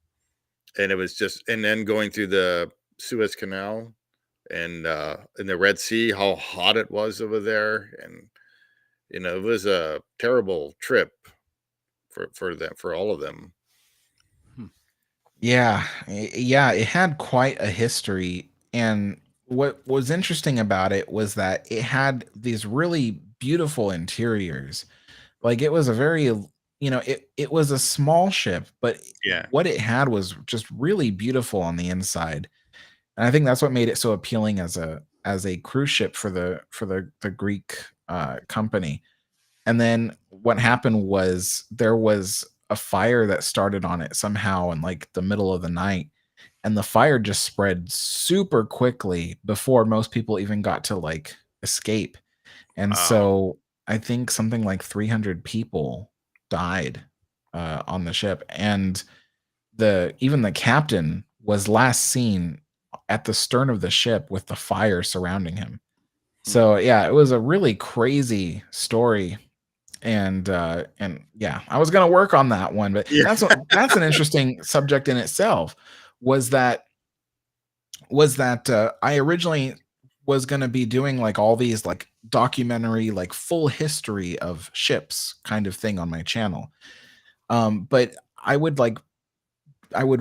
it was just, and then going through the Suez Canal and in the Red Sea, how hot it was over there, and it was a terrible trip for all of them. Hmm. yeah, it had quite a history. And what was interesting about it was that it had these really beautiful interiors. Like it was a very, it was a small ship, but Yeah. what it had was just really beautiful on the inside. And I think that's what made it so appealing as a cruise ship for the Greek company. And then what happened was there was a fire that started on it somehow in like the middle of the night, and the fire just spread super quickly before most people even got to like escape. And Wow. so I think something like 300 people died on the ship, and even the captain was last seen at the stern of the ship with the fire surrounding him. Hmm. So yeah, it was a really crazy story. And yeah, I was going to work on that one, but Yeah. that's an interesting subject in itself. Was that I originally was going to be doing like all these like documentary like full history of ships kind of thing on my channel. But I would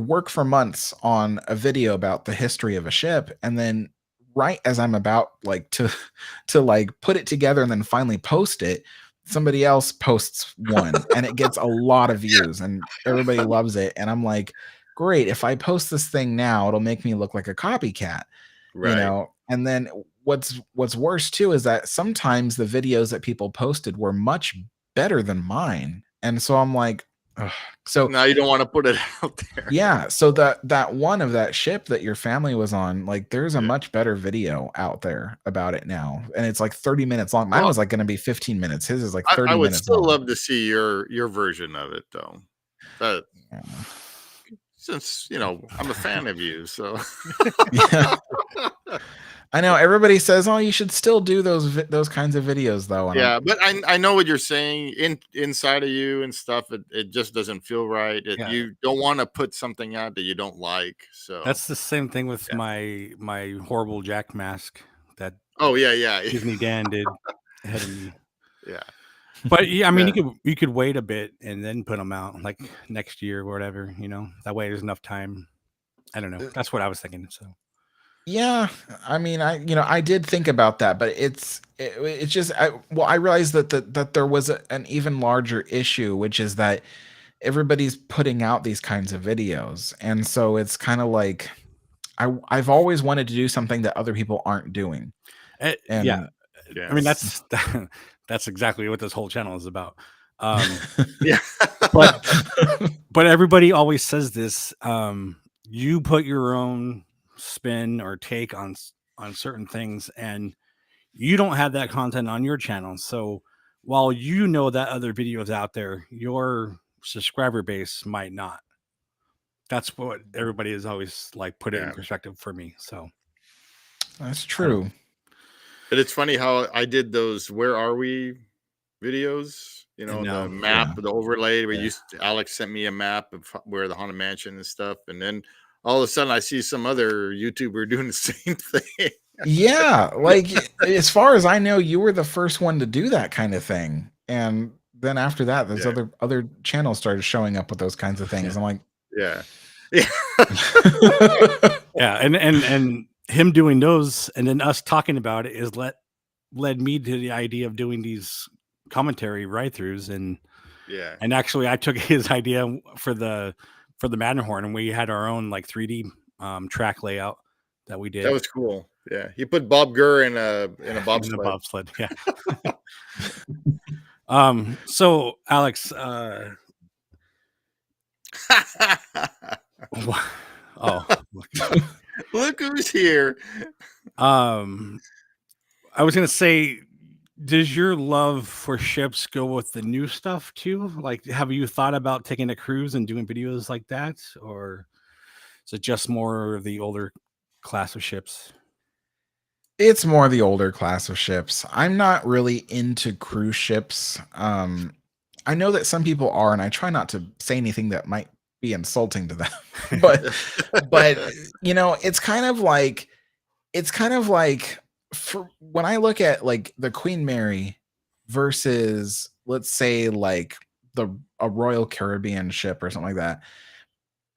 work for months on a video about the history of a ship, and then right as I'm about like to to like put it together and then finally post it, somebody else posts one and it gets a lot of views and everybody loves it, and I'm like, great, if I post this thing now, it'll make me look like a copycat, Right. and then what's worse too is that sometimes the videos that people posted were much better than mine, and so I'm like, ugh. So Now you don't want to put it out there. yeah, so that one of that ship that your family was on, like there's a Yeah. much better video out there about it now, and it's like 30 minutes long. Mine Well, was like gonna be 15 minutes. His is like I 30 would minutes still long. love to see your version of it though. But Yeah. since I'm a fan of you, so Yeah. I know everybody says, "Oh, you should still do those kinds of videos, though." And Yeah, but I know what you're saying. Inside of you and stuff, it just doesn't feel right. Yeah. You don't want to put something out that you don't like. So That's the same thing with my horrible Jack mask that oh yeah. Disney Dan did ahead of me. Yeah. But yeah, I mean, Yeah. you could wait a bit and then put them out like next year or whatever. That way there's enough time. I don't know. That's what I was thinking. So yeah, I mean, I did think about that, but it's just I realized that there was an even larger issue, which is that everybody's putting out these kinds of videos, and so it's kind of like I've always wanted to do something that other people aren't doing. yeah, And I mean that's exactly what this whole channel is about. Yeah. But everybody always says this. You put your own spin or take on certain things, and you don't have that content on your channel. So while you know that other videos out there, your subscriber base might not. That's what everybody is always like put it in perspective for me. So that's true. But it's funny how I did those "Where Are We" videos. The map, the overlay. Alex sent me a map of where the Haunted Mansion and stuff, and then all of a sudden I see some other YouTuber doing the same thing. Yeah, like as far as I know, you were the first one to do that kind of thing, and then after that, there's other channels started showing up with those kinds of things. I'm like, yeah, yeah, and him doing those, and then us talking about it is led me to the idea of doing these commentary write-throughs, and actually I took his idea for the Matterhorn, and we had our own like 3D track layout that we did. That was cool. Yeah, he put Bob Gurr in a bobsled. In a bobsled, yeah. So Alex, look who's here. I was gonna say, does your love for ships go with the new stuff too? Like, have you thought about taking a cruise and doing videos like that, or is it just more the older class of ships? it's more the older class of ships. I'm not really into cruise ships. I know that some people are, and I try not to say anything that might be insulting to them. but it's kind of like for when I look at like the Queen Mary versus, let's say, like a Royal Caribbean ship or something like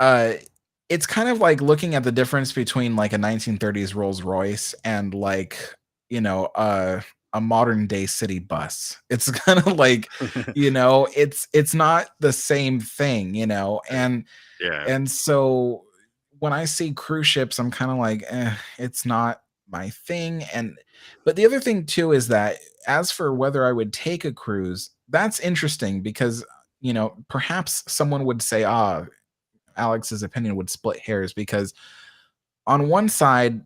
that. It's kind of like looking at the difference between like a 1930s Rolls Royce and like, a modern day city bus. It's kind of like, it's not the same thing, and so when I see cruise ships, I'm kind of like, it's not my thing. But the other thing too is that as for whether I would take a cruise, that's interesting because, perhaps someone would say, Alex's opinion would split hairs, because on one side,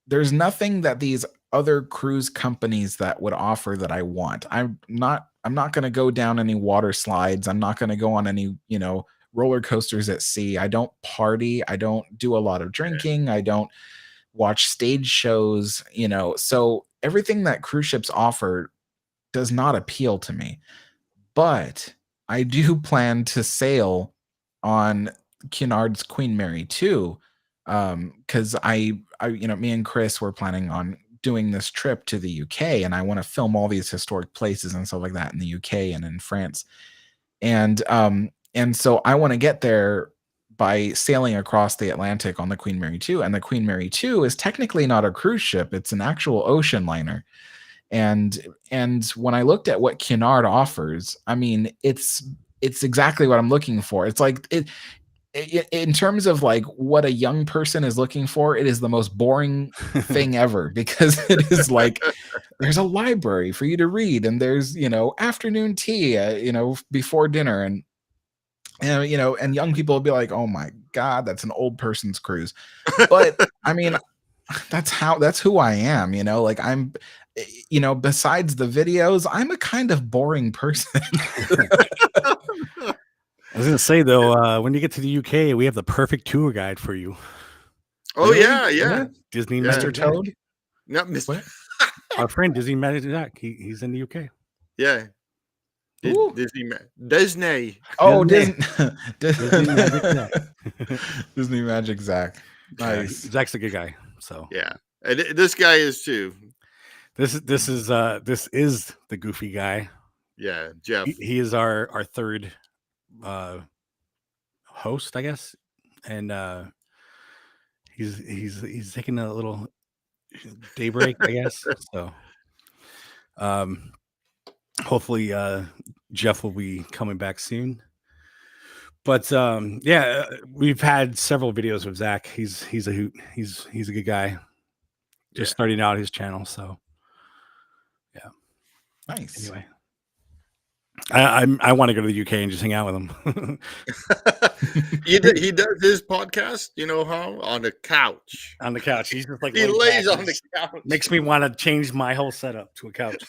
there's nothing that these other cruise companies that would offer that I want. I'm not going to go down any water slides. I'm not going to go on any, roller coasters at sea. I don't party. I don't do a lot of drinking. I don't watch stage shows, so everything that cruise ships offer does not appeal to me. But I do plan to sail on Cunard's Queen Mary 2, because I me and Kris were planning on doing this trip to the UK, and I want to film all these historic places and stuff like that in the UK and in France, and so I want to get there by sailing across the Atlantic on the Queen Mary 2, and the Queen Mary 2 is technically not a cruise ship; it's an actual ocean liner. And when I looked at what Cunard offers, I mean, it's exactly what I'm looking for. It's like in terms of like what a young person is looking for, it is the most boring thing ever, because it is like there's a library for you to read, and there's afternoon tea before dinner, and and young people will be like, oh my god, that's an old person's cruise. But I mean, that's who I am, like I'm, besides the videos, I'm a kind of boring person. I was gonna say though, when you get to the UK, we have the perfect tour guide for you. Oh yeah. Disney Mr. Toad. Not Mr. What? Our friend Disney Magic Zach. He's in the UK. Yeah. Ooh. Disney. Oh, Disney. Disney. Disney Magic Zach. Disney Magic Zach. Nice. Zach's a good guy. So Yeah. And this guy is too. this is the goofy guy. Yeah, Jeff. He is our third host, I guess, and he's taking a little day break, I guess. So hopefully Jeff will be coming back soon. But yeah, we've had several videos with Zach. He's a hoot. He's a good guy. Just starting out his channel. So yeah. Nice. Anyway. I want to go to the UK and just hang out with him. He does his podcast, you know how? On the couch. On the couch. He's just like He lays on the couch. Makes me want to change my whole setup to a couch.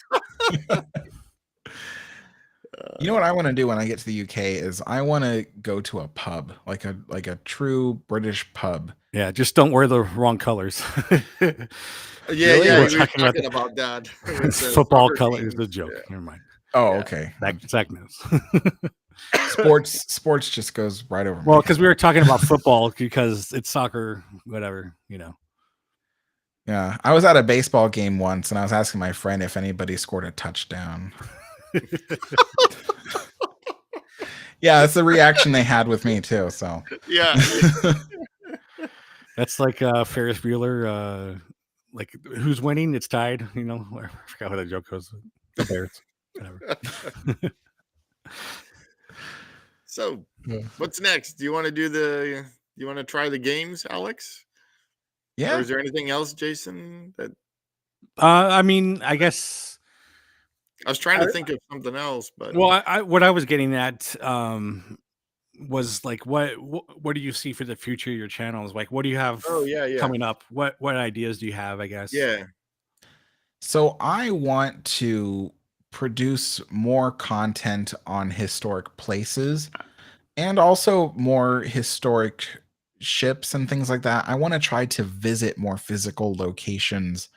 You know what I want to do when I get to the UK is I want to go to a pub, like a true British pub. Yeah, just don't wear the wrong colors. Yeah, Really? yeah, We're we were talking about talking about that. Football color is the joke. Yeah. Never mind. Oh, Yeah. okay. Zach knows. Sports just goes right over. Well, my because head. we were talking about football because it's soccer, whatever, you know. Yeah, I was at a baseball game once, and I was asking my friend if anybody scored a touchdown. Yeah, that's the reaction they had with me too. So Yeah. That's like Ferris Bueller. Like who's winning? It's tied. You know, I forgot how that joke goes. The Bears, whatever. So, Yeah. what's next? Do you want to do you want to try the games, Alex? Or yeah, is there anything else, Jason? That I mean, I guess. I was trying to think of something else, but Well, what I was getting at was like, what do you see for the future of your channels? Like, what do you have yeah. coming up? What ideas do you have? I guess. Yeah. so I want to produce more content on historic places and also more historic ships and things like that. I want to try to visit more physical locations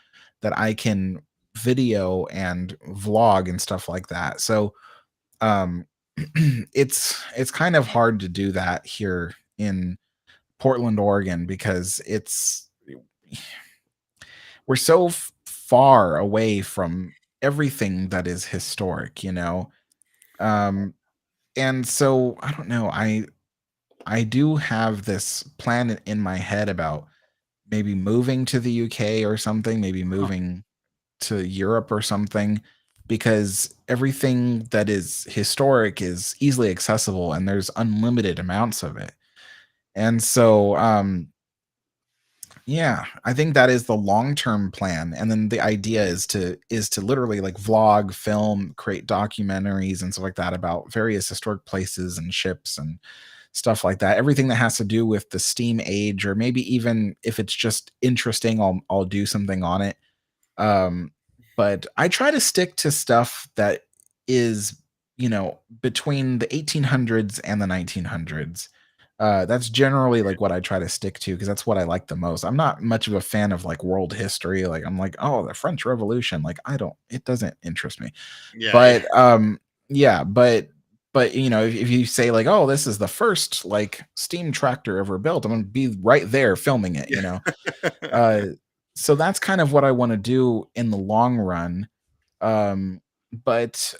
that I can video and vlog and stuff like that. So it's kind of hard to do that here in Portland, Oregon, because we're so far away from everything that is historic, you know. And so I don't know. I do have this plan in my head about maybe moving to the UK or something, maybe moving to Europe or something, because everything that is historic is easily accessible and there's unlimited amounts of it. And so yeah, I think that is the long-term plan. And then the idea is to literally like vlog, film, create documentaries and stuff like that about various historic places and ships and stuff like that. Everything that has to do with the steam age, or maybe even if it's just interesting, I'll do something on it. But I try to stick to stuff that is, you know, between the 1800s and the 1900s. That's generally like what I try to stick to because that's what I like the most. I'm not much of a fan of like world history. Like I'm like, oh, the French Revolution. Like it doesn't interest me. Yeah. But yeah, but you know, if you say like, oh, this is the first like steam tractor ever built, I'm gonna be right there filming it, you know. So that's kind of what I want to do in the long run. But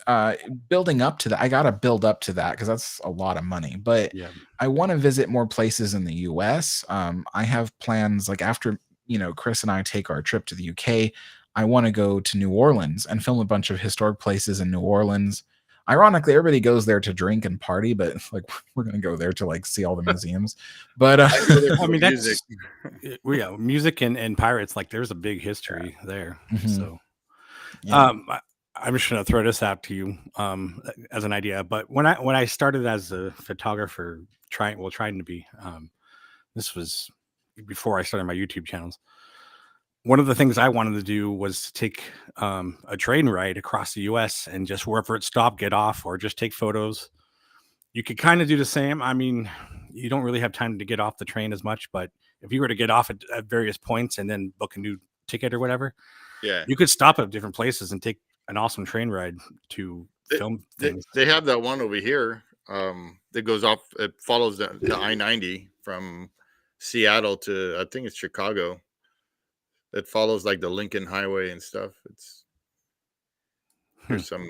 building up to that, I gotta build up to that because that's a lot of money. But Yeah. I want to visit more places in the US. I have plans like after, you know, Kris and I take our trip to the UK, I want to go to New Orleans and film a bunch of historic places in New Orleans. Ironically, everybody goes there to drink and party, but like we're gonna go there to like see all the museums. But I mean, that's yeah, music and pirates. Like, there's a big history there. Mhm. So, Yeah. I'm just gonna throw this out to you as an idea. But when I started as a photographer, trying to be, this was before I started my YouTube channels. One of the things I wanted to do was to take a train ride across the U.S. and just wherever it stopped, get off or just take photos. You could kind of do the same. I mean, you don't really have time to get off the train as much, but if you were to get off at various points and then book a new ticket or whatever, Yeah. you could stop at different places and take an awesome train ride to film things. They have that one over here that goes off. It follows the I-90 from Seattle to, I think it's Chicago. It follows like the Lincoln Highway and stuff. There's some,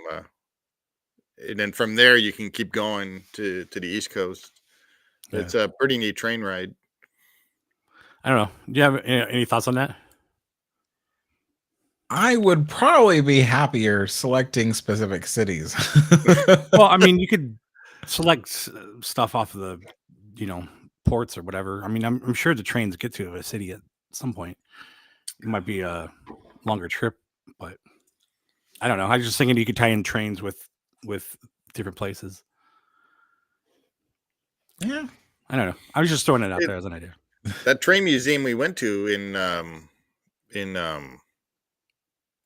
and then from there you can keep going to the East Coast. Yeah. It's a pretty neat train ride. I don't know. Do you have any thoughts on that? I would probably be happier selecting specific cities. Well, I mean, you could select stuff off of the, ports or whatever. I mean, I'm sure the trains get to a city at some point. It might be a longer trip, but I don't know. I was just thinking you could tie in trains with different places. Yeah, I don't know. I was just throwing it out there as an idea. That train museum we went to in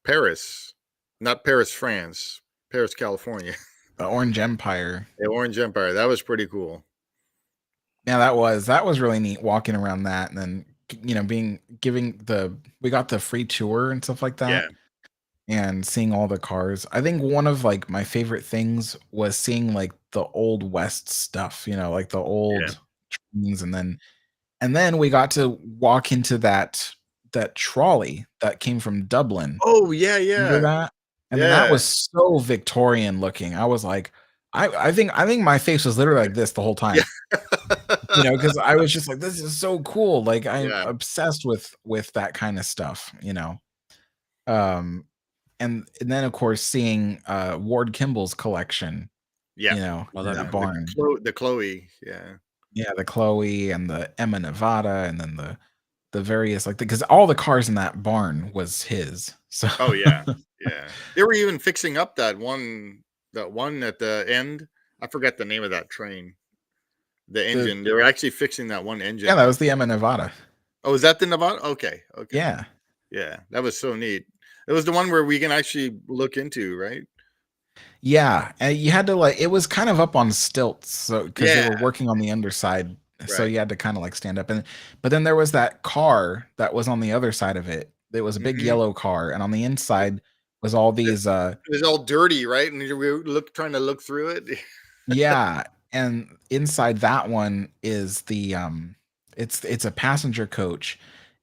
Paris, not Paris, France, Paris, California. the Orange Empire. The Orange Empire. That was pretty cool. Yeah, that was really neat walking around that, and then we got the free tour and stuff like that. Yeah. And seeing all the cars. I think one of like my favorite things was seeing like the old West stuff, like the old trains, and then we got to walk into that trolley that came from Dublin. Oh yeah, Remember yeah. that? And then that was so Victorian looking. I was like, I think my face was literally like this the whole time. Because I was just like, this is so cool. Like I'm obsessed with that kind of stuff, and then of course seeing Ward Kimball's collection, in that barn. The Chloe, yeah. Yeah, the Chloe and the Emma Nevada, and then the various because all the cars in that barn was his. So oh yeah. Yeah. They were even fixing up that one at the end. I forgot the name of that train. The engine. They were actually fixing that one engine. Yeah, that was the Emma Nevada. Oh, is that the Nevada? Okay. Yeah. Yeah, that was so neat. It was the one where we can actually look into, right? Yeah, and you had to it was kind of up on stilts, so because they were working on the underside, so you had to kind of stand up, but then there was that car that was on the other side of it. It was a big yellow car, and on the inside was all these. It was all dirty, right? And we were trying to look through it. Yeah, and inside that one is the it's a passenger coach,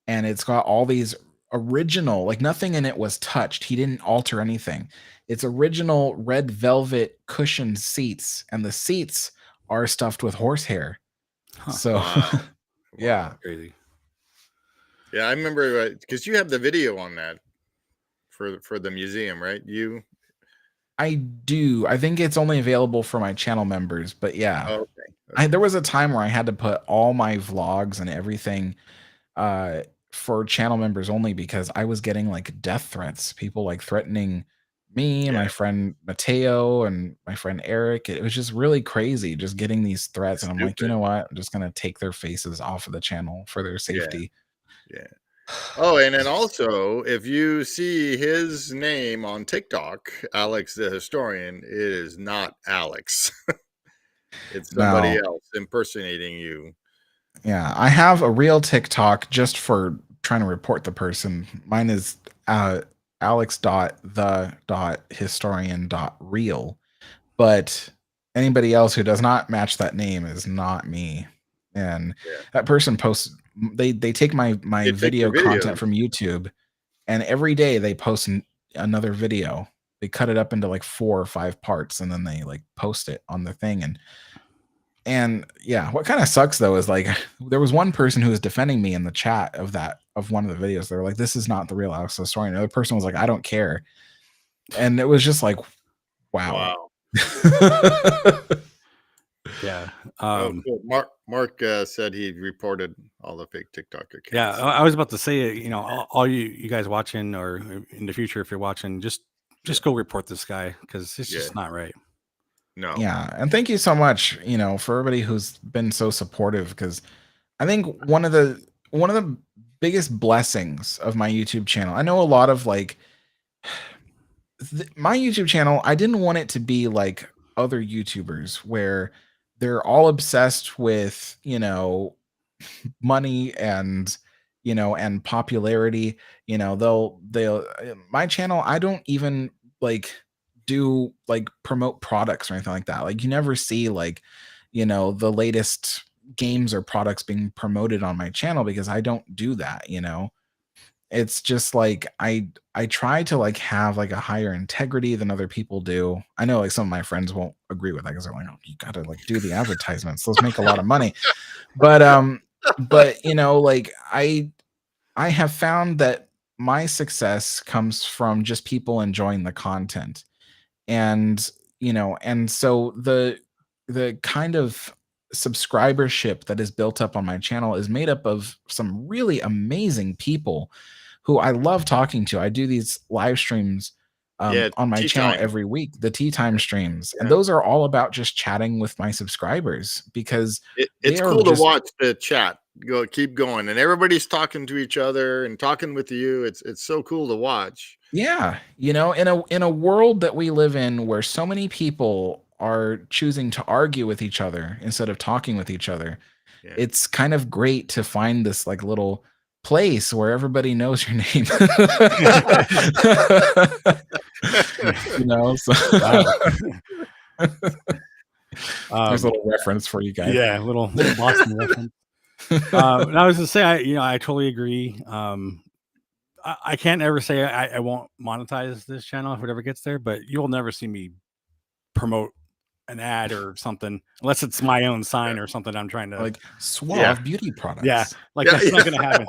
and it's got all these original, nothing in it was touched. He didn't alter anything. It's original red velvet cushioned seats, and the seats are stuffed with horsehair. Huh. So wow. Yeah, crazy. Yeah, I remember because you have the video on that for the museum, right? I do. I think it's only available for my channel members, but yeah. Oh, okay. There was a time where I had to put all my vlogs and everything for channel members only, because I was getting death threats, people threatening me and my friend Mateo and my friend Eric. It was just really crazy just getting these threats. And I'm like, you know what? I'm just going to take their faces off of the channel for their safety. Yeah. Oh, and then also, if you see his name on TikTok, Alex the Historian, it is not Alex. It's somebody else impersonating you. Yeah, I have a real TikTok just for trying to report the person. Mine is alex.the.historian.real. But anybody else who does not match that name is not me. And that person posts, they take my video content from YouTube, and every day they post another video. They cut it up into 4 or 5 parts, and then they post it on the thing. And yeah, what kind of sucks though is there was one person who was defending me in the chat of one of the videos. They were like, "This is not the real Alex the Historian." Another person was like, "I don't care," and it was just wow. Yeah. Cool. Mark said he reported all the fake TikTok accounts. Yeah, I was about to say, all you guys watching, or in the future if you're watching, just go report this guy, because it's just not right. No. Yeah, and thank you so much, for everybody who's been so supportive, because I think one of the biggest blessings of my YouTube channel, I know a lot of my YouTube channel, I didn't want it to be like other YouTubers where they're all obsessed with, money and and popularity. They'll my channel, I don't even like do like promote products or anything like that. Like you never see like, the latest games or products being promoted on my channel because I don't do that. It's just like I try to like have like a higher integrity than other people do. I know like some of my friends won't agree with that because they're like, oh, you gotta like do the advertisements. Let's make a lot of money. But like I have found that my success comes from just people enjoying the content. And and so the kind of subscribership that is built up on my channel is made up of some really amazing people who I love talking to. I do these live streams Yeah, on my tea channel time. every week, the tea time streams, and Yeah. those are all about just chatting with my subscribers because It's they are cool to just watch the chat keep going, and everybody's talking to each other and talking with you. It's so cool to watch. Yeah, in a world that we live in where so many people are choosing to argue with each other instead of talking with each other, Yeah. it's kind of great to find this like little place where everybody knows your name. So there's a little reference for you guys. Yeah, little Boston reference. And I was gonna say, I totally agree. I can't ever say I won't monetize this channel if it ever gets there, but you'll never see me promote an ad or something unless it's my own sign or something I'm trying to like Suave beauty products. Yeah, like that's not gonna happen.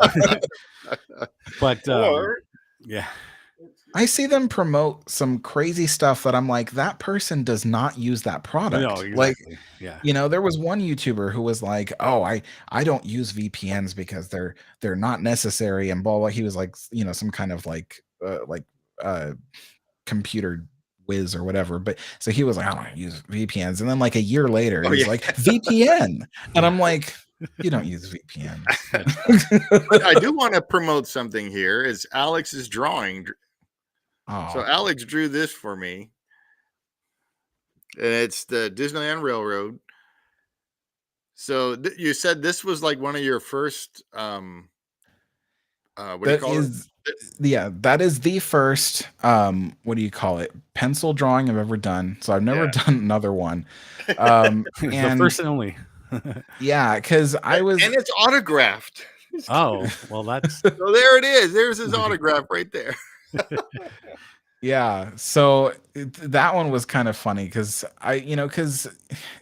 But yeah. I see them promote some crazy stuff that I'm like, that person does not use that product. No, exactly. Like, yeah. There was one YouTuber who was like, "Oh, I don't use VPNs because they're not necessary," and blah blah. He was like, some kind of like computer whiz or whatever. But so he was like, "I don't use VPNs," and then like a year later, he's like, "VPN," and I'm like, "You don't use VPN." I do want to promote something here. Is Alex's drawing. So Alex drew this for me, and it's the Disneyland Railroad. So you said this was like one of your first what do you call it? Yeah, that is the first what do you call it, pencil drawing I've ever done. So I've never done another one. And the first and only. Yeah, because I was, and it's autographed. Oh, well, that's so there it is. There's his autograph right there. Yeah, so that one was kind of funny because because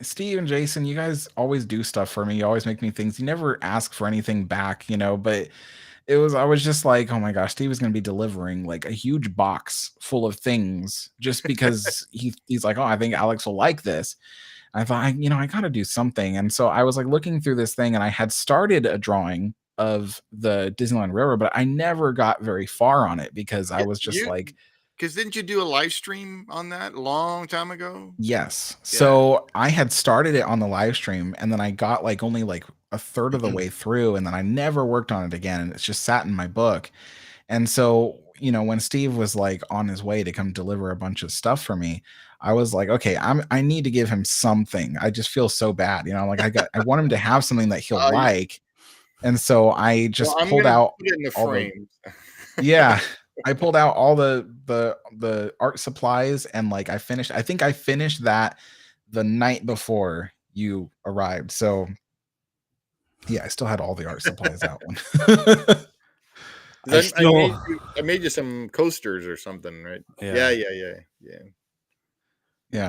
Steve and Jason, you guys always do stuff for me. You always make me things. You never ask for anything back, but I was just like, oh my gosh, Steve is going to be delivering like a huge box full of things just because he's like, oh, I think Alex will like this. I thought, I got to do something. And so I was like looking through this thing and I had started a drawing of the Disneyland Railroad, but I never got very far on it because I was just like, because didn't you do a live stream on that a long time ago? Yes. Yeah. So I had started it on the live stream and then I got like only like a third of the way through and then I never worked on it again. And it's just sat in my book. And so, when Steve was like on his way to come deliver a bunch of stuff for me, I was like, okay, I need to give him something. I just feel so bad. Like I want him to have something that he'll like. And so I just pulled out all yeah. I pulled out all the art supplies and like I think I finished that the night before you arrived. So yeah, I still had all the art supplies out. I made you some coasters or something, right? Yeah.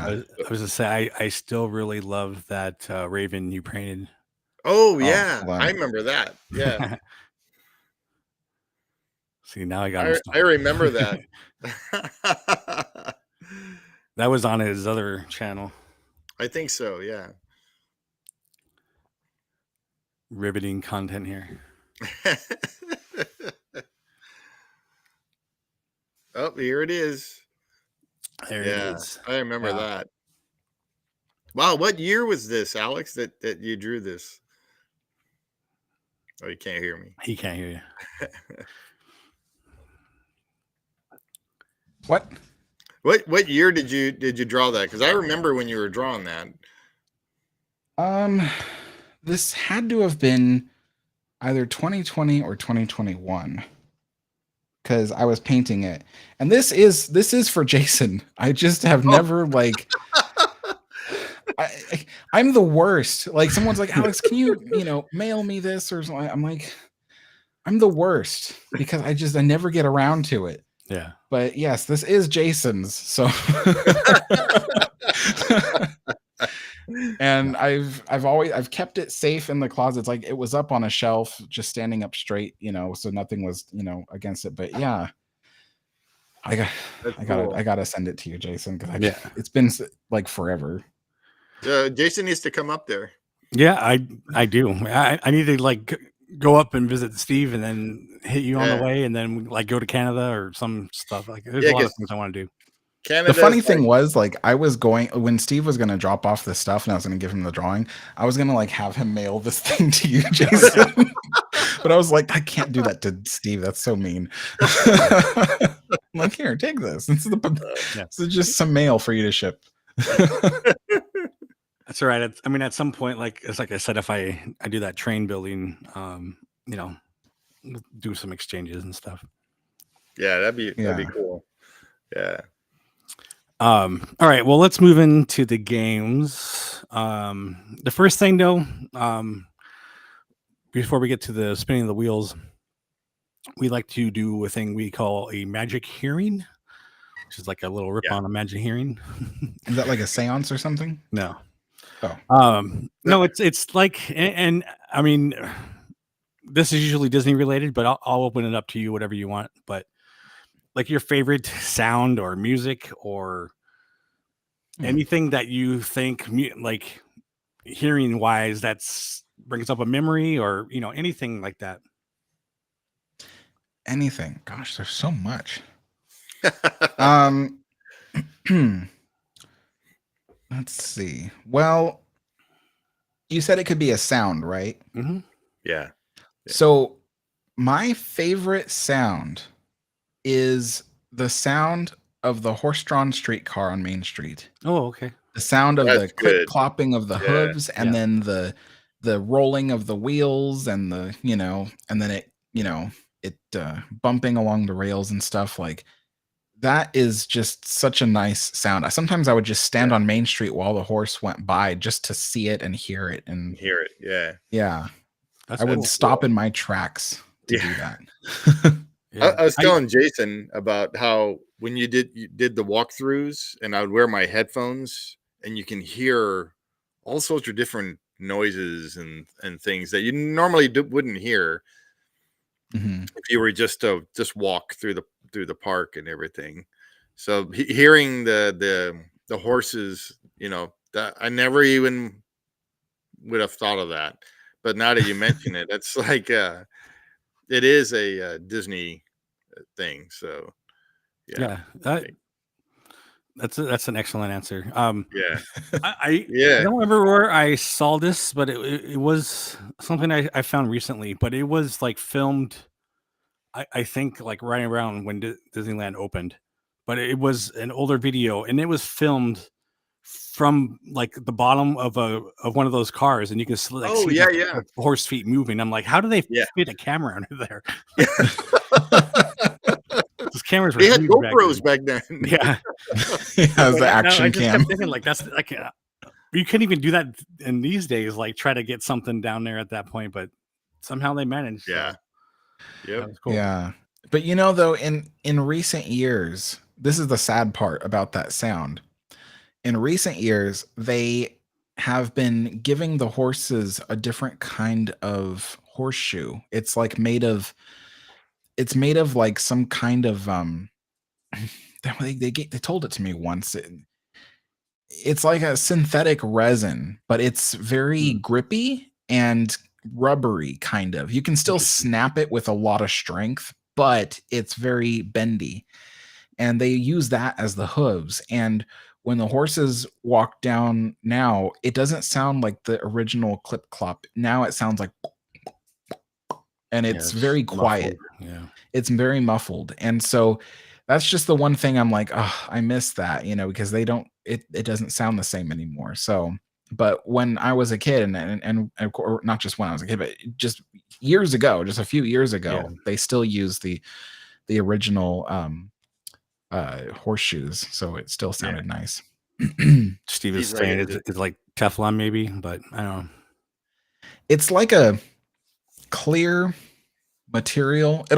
I was gonna say I still really love that Raven you painted. Oh yeah, I remember that. Yeah. See, now I got. I remember that. That was on his other channel. I think so. Yeah. Riveting content here. Oh, here it is. There it is. I remember that. Wow, what year was this, Alex, that you drew this? Oh, you can't hear me. He can't hear you. What year did you draw that? Because I remember when you were drawing that. This had to have been either 2020 or 2021 because I was painting it. And this is for Jason. I just have never like I'm the worst. Like someone's like, Alex, can you mail me this or something? I'm like, I'm the worst because I never get around to it. Yeah. But yes, this is Jason's. So and I've kept it safe in the closets. Like it was up on a shelf, just standing up straight, so nothing was, against it. But yeah, I gotta send it to you, Jason, because it's been like forever. Jason needs to come up there. Yeah, I do. I need to like go up and visit Steve and then hit you on the way and then like go to Canada or some stuff. Like there's a lot of things I want to do. The funny thing was, like, I was going when Steve was going to drop off the stuff and I was going to give him the drawing. I was going to like have him mail this thing to you, Jason. But I was like, I can't do that to Steve. That's so mean. I'm like, here, take this. This is just some mail for you to ship. That's all right. I mean, at some point, like it's like I said, if I do that train building, do some exchanges and stuff. Yeah, that'd be cool. Yeah. All right. Well, let's move into the games. The first thing, though, before we get to the spinning of the wheels, we like to do a thing we call a magic hearing, which is like a little rip on a magic hearing. Is that like a seance or something? No. Oh. No, it's like, and I mean, this is usually Disney related, but I'll open it up to you, whatever you want. But like your favorite sound or music or anything that you think like hearing wise, that's brings up a memory or, anything like that. Anything. Gosh, there's so much. Let's see. Well, you said it could be a sound, right? Mm-hmm. Yeah. So my favorite sound is the sound of the horse-drawn streetcar on Main Street. Oh, okay. The sound of the clip-clopping of the hooves and then the rolling of the wheels and the, and then it bumping along the rails and stuff. Like that is just such a nice sound. Sometimes I would just stand on Main Street while the horse went by just to see it and hear it. Yeah. I would stop in my tracks to do that. I was telling Jason about how when you did the walkthroughs and I would wear my headphones and you can hear all sorts of different noises and things that you normally wouldn't hear if you were just to walk through the park and everything. So hearing the horses, that I never even would have thought of that. But now that you mention it, it's like it is a Disney thing. So that's an excellent answer. I don't remember where I saw this, but it was something I found recently. But it was like filmed, I think, like right around when Disneyland opened. But it was an older video, and it was filmed from like the bottom of one of those cars, and you can see the horse feet moving. I'm like, how do they fit a camera under there? Those cameras were had GoPros back then. Yeah, the action cam. Kept thinking, like that's like you can't even do that in these days. Like try to get something down there at that point, but somehow they managed. Yeah, cool. Yeah, but though in recent years, this is the sad part about that sound. In recent years, they have been giving the horses a different kind of horseshoe. It's like made of like some kind of they told it to me once. It's like a synthetic resin, but it's very grippy and rubbery kind of. You can still snap it with a lot of strength, but it's very bendy. And they use that as the hooves. And when the horses walk down now, it doesn't sound like the original clip clop. Now it sounds like, and it's very quiet. Yeah. It's very muffled. And so that's just the one thing I'm like, oh, I miss that, because they don't, it doesn't sound the same anymore. So, but when I was a kid and or not just when I was a kid, but just years ago, just a few years ago, Yeah. they still use the original horseshoes, so it still sounded nice. Steve is He's not saying gonna it's like Teflon, maybe, but I don't know. It's like a clear material. It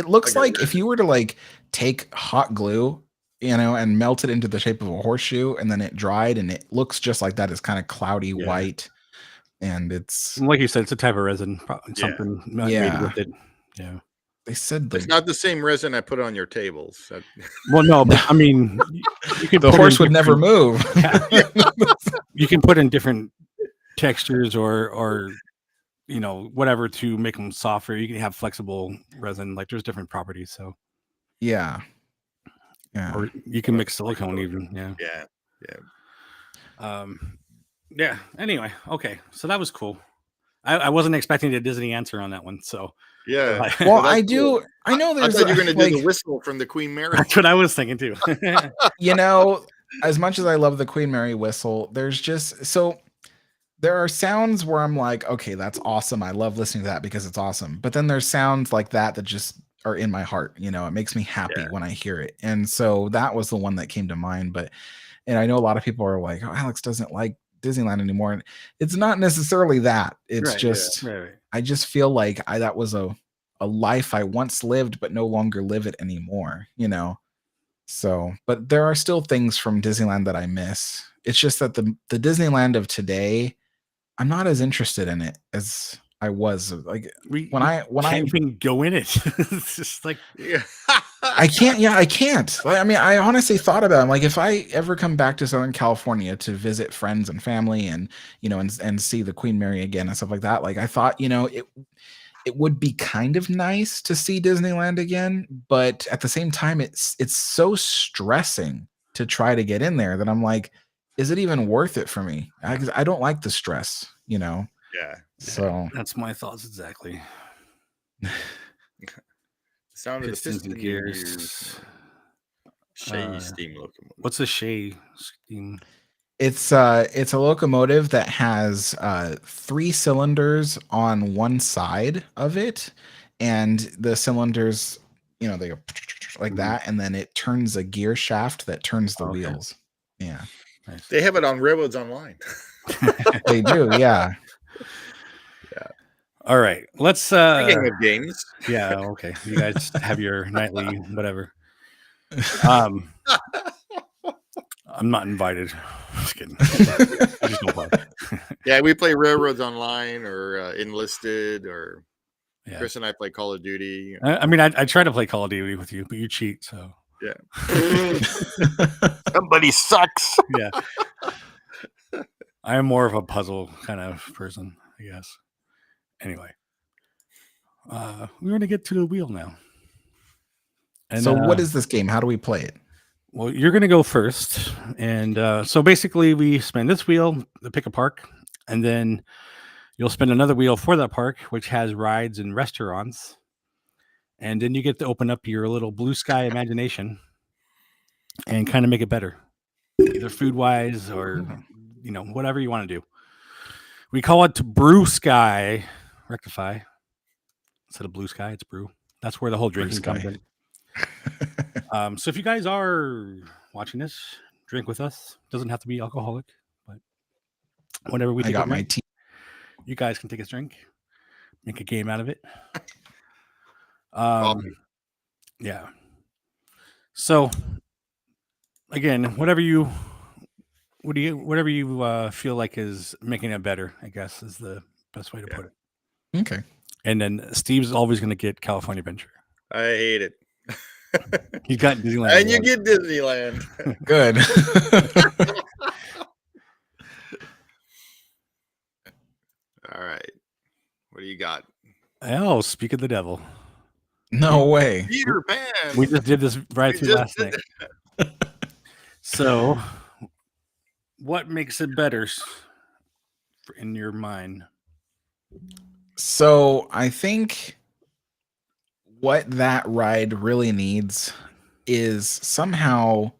looks Like a like if you were to like take hot glue, and melt it into the shape of a horseshoe, and then it dried, and it looks just like that. It's kind of cloudy white, and it's like you said, it's a type of resin, probably Yeah. something made with it. Yeah. They said It's not the same resin I put on your tables. Well, no, but I mean, you can the put horse in would never different- move. Yeah. You can put in different textures or whatever to make them softer. You can have flexible resin, like there's different properties. So Yeah. or you can mix silicone even. Yeah. Yeah. Anyway, okay, so that was cool. I wasn't expecting a Disney answer on that one, so Yeah. Well, that's I do. cool. I know I there's thought you were going to do like, the whistle from the Queen Mary. that's what I was thinking too. as much as I love the Queen Mary whistle, there's just there are sounds where I'm like, okay, that's awesome. I love listening to that because it's awesome. But then there's sounds like that just are in my heart. It makes me happy when I hear it. And so that was the one that came to mind. And I know a lot of people are like, oh, Alex doesn't like Disneyland anymore. And it's not necessarily that. It's just, right. I just feel like that was a life I once lived, but no longer live it anymore, So, but there are still things from Disneyland that I miss. It's just that the Disneyland of today, I'm not as interested in it as I was. Like when I can't even go in it. It's just like I can't. Yeah, I can't. I mean, I honestly thought about it. I'm like, if I ever come back to Southern California to visit friends and family, and and see the Queen Mary again and stuff like that, like I thought, it would be kind of nice to see Disneyland again, but at the same time, it's so stressing to try to get in there that I'm like, is it even worth it for me? Because I don't like the stress, Yeah. So that's my thoughts exactly. Sound of the Pistons and piston gears. Shea steam locomotive. What's a Shea steam? It's a locomotive that has 3 cylinders on one side of it, and the cylinders, they go like that, and then it turns a gear shaft that turns the wheels. Yeah, nice. They have it on Railroads Online. They do, yeah. All right, let's Speaking of games. Yeah, okay. You guys have your nightly whatever. I'm not invited. Just kidding. Just no fun. Yeah, we play Railroads Online or Enlisted, or Kris and I play Call of Duty. I mean, I try to play Call of Duty with you, but you cheat. So yeah, somebody sucks. Yeah, I am more of a puzzle kind of person, I guess. Anyway, we're going to get to the wheel now. And so what is this game? How do we play it? Well, you're going to go first. And so basically we spin this wheel to pick a park, and then you'll spin another wheel for that park, which has rides and restaurants. And then you get to open up your little blue sky imagination and kind of make it better, either food wise or, whatever you want to do. We call it BrewSky Rectify. Instead of blue sky, it's brew. That's where the whole drinking comes in. So if you guys are watching this, drink with us. Doesn't have to be alcoholic, but whenever we take a drink, you guys can take a drink, make a game out of it. Yeah. So again, whatever you feel like is making it better, I guess is the best way to put it. Okay. And then Steve's always going to get California Adventure. I hate it. You got Disneyland. And you get Disneyland. Good. All right. What do you got? Oh, speak of the devil. No way. Peter Pan. We just did this right through last night. So, what makes it better in your mind? So, I think what that ride really needs is somehow,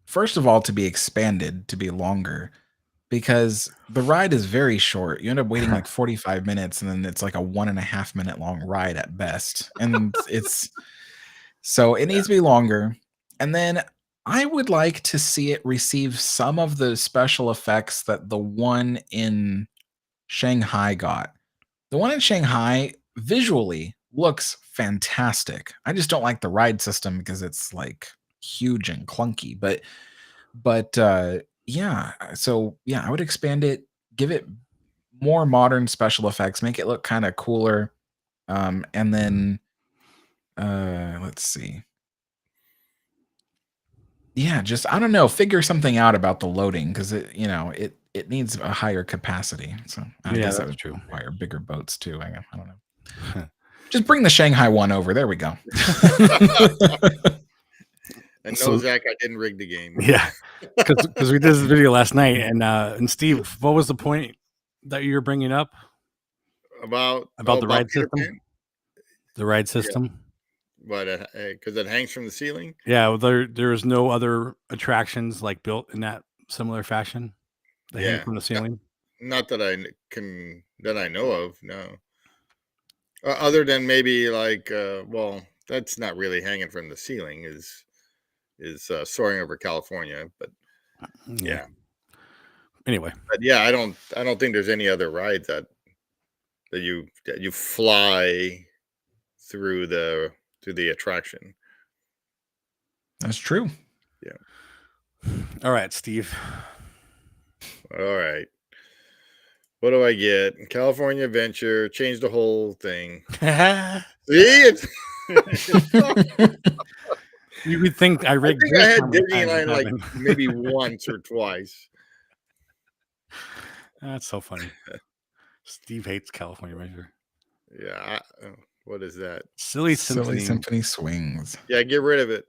first of all, to be expanded, to be longer. because the ride is very short. You end up waiting like 45 minutes, and then it's like a 1.5 minute long ride at best. And so it needs to be longer. And then I would like to see it receive some of the special effects that the one in Shanghai got. The one in Shanghai visually looks fantastic. I just don't like the ride system because it's like huge and clunky. But yeah, so yeah, I would expand it, give it more modern special effects, make it look kind of cooler. And then let's see. Yeah, just I don't know, figure something out about the loading because it needs a higher capacity. So I guess that that's would true. require bigger boats too. I don't know. Just bring the Shanghai one over. There we go. And So- no, Zach, I didn't rig the game. Yeah, because we did this video last night, and Steve, what was the point that you were bringing up About the ride Peter system? Pan? The ride system. But because it hangs from the ceiling. Yeah, well, there is no other attractions like built in that similar fashion. They hang Yeah. from the ceiling. Not that I know of. No. Other than maybe like, well, that's not really hanging from the ceiling. Is soaring over California, but yeah. Anyway, But yeah, I don't think there's any other rides that you fly through the attraction. That's true. all right, Steve. All right. What do I get? California Adventure, change the whole thing. See, You would think I rigged. I had this how many times Disneyland it like happened. maybe once or twice. That's so funny. Steve hates California Adventure. Yeah. What is that? Silly Silly Symphony. Symphony Swings. Yeah, get rid of it.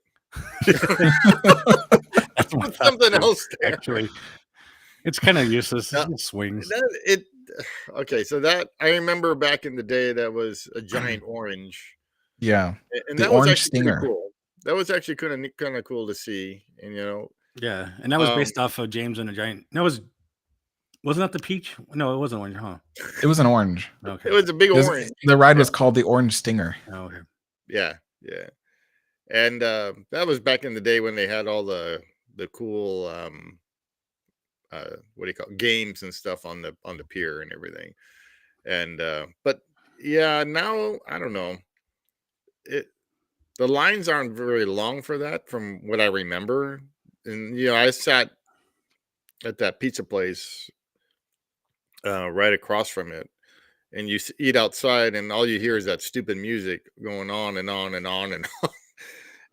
That's what Put something else there. actually. It's kind of useless. No, It swings. Okay, so that I remember back in the day that was a giant orange. Yeah. And The that was orange actually pretty stinger. cool. That was actually kind of cool to see. And Yeah, and that was based off of James and the Giant. No, wasn't that the peach? No, it wasn't orange, huh? It was an orange. Okay. it was a big orange. The ride was called the Orange Stinger. Oh, okay. Yeah. And that was back in the day when they had all the cool what do you call it? Games and stuff on the pier and everything. And but yeah, now I don't know. The lines aren't very long for that from what I remember. And I sat at that pizza place right across from it, and you eat outside, and all you hear is that stupid music going on and on and on and on.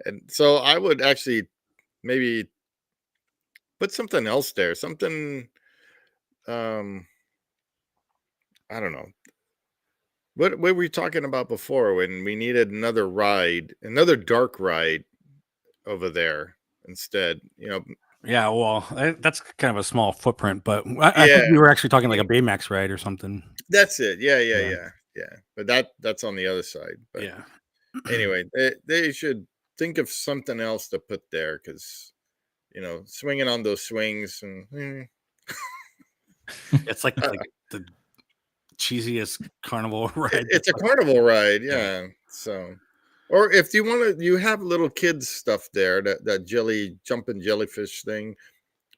And so I would actually maybe put something else there, something I don't know. What were we talking about before when we needed another dark ride over there instead? Yeah, well, that's kind of a small footprint, but I think we were actually talking like a Baymax ride or something. That's it. Yeah. But that's on the other side. But Yeah. anyway, they should think of something else to put there because swinging on those swings and It's like the cheesiest carnival ride. it's a carnival ride, yeah. So, or if you want to, you have little kids stuff there, that jumping jellyfish thing.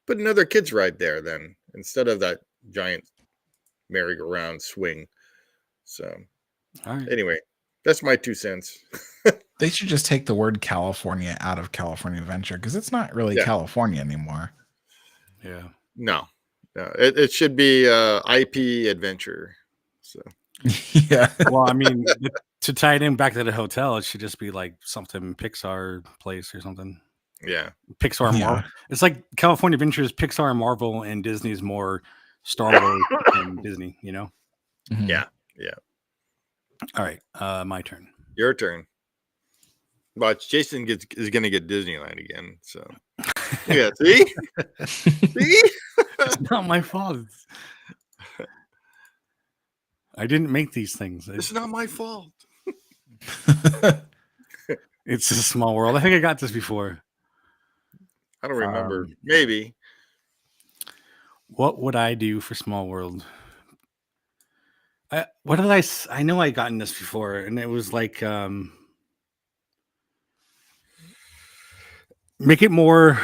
Put another kids ride there then instead of that giant merry-go-round swing. So, All right. anyway, that's my 2 cents. They should just take the word California out of California Adventure because it's not really California anymore. Yeah. No, it should be IP Adventure. So, yeah. Well, I mean, to tie it in back to the hotel, it should just be like something Pixar place or something. Yeah. Pixar and Marvel. It's like California Adventures, Pixar and Marvel, and Disney's more Star Wars and Disney, Mhm. Yeah. All right. My turn. Your turn. But Jason is going to get Disneyland again. So, yeah. See? See? It's not my fault. I didn't make these things. It's not my fault. It's a small world. I think I got this before. I don't remember. Maybe. What would I do for Small World? What did I know I gotten this before, and it was like make it more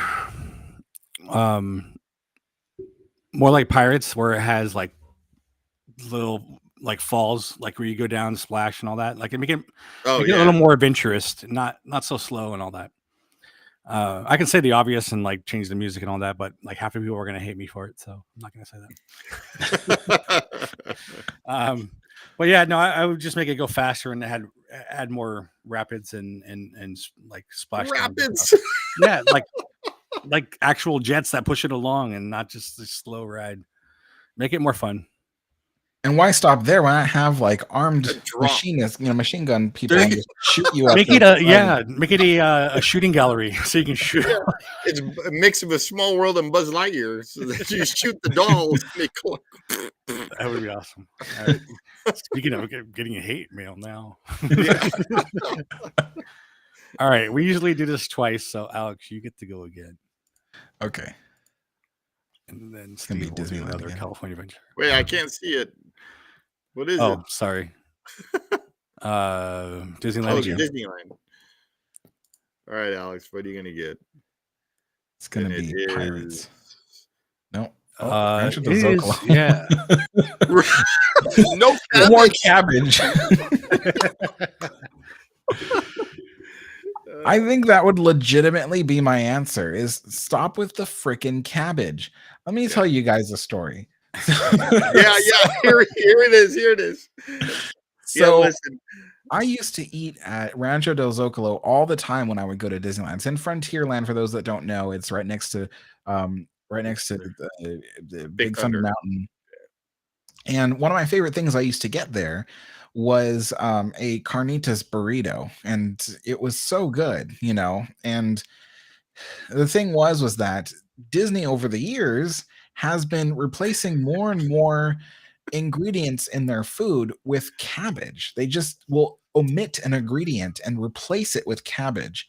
more like Pirates, where it has like little like falls, like where you go down, splash, and all that. Like make it Oh make it a yeah. little more adventurous, not so slow and all that. I can say the obvious and like change the music and all that, but like half of people are gonna hate me for it, so I'm not gonna say that. But yeah, no, I would just make it go faster and add more rapids and like splash downs and Rapids. stuff. Yeah, like actual jets that push it along and not just this slow ride. Make it more fun. And why stop there? Why not have like armed drop. machinists, machine gun people, and just shoot you up? Make it make it a shooting gallery so you can shoot. Yeah. It's a mix of a Small World and Buzz Lightyear. So that you shoot the dolls. And they go. That would be awesome. All right. Speaking of getting a hate mail now. Yeah. All right, we usually do this twice, so Alex, you get to go again, Okay. and then gonna be Steve will do Disneyland another again. California Adventure. Wait, I can't see it. What is it? Oh, sorry. Disneyland Oh, again. Disneyland. All right, Alex, what are you gonna get? It's gonna And be it Pirates. is- No. Oh, Rancho It del is, Zocalo. yeah. No More cabbage. cabbage. I think that would legitimately be my answer, is stop with the freaking cabbage. Let me tell you guys a story. Yeah. Here it is. So listen. I used to eat at Rancho del Zocalo all the time when I would go to Disneyland. It's in Frontierland. For those that don't know, it's right next to the Big Thunder Mountain. And one of my favorite things I used to get there was a carnitas burrito, and it was so good, And the thing was that Disney over the years has been replacing more and more ingredients in their food with cabbage. They just will omit an ingredient and replace it with cabbage.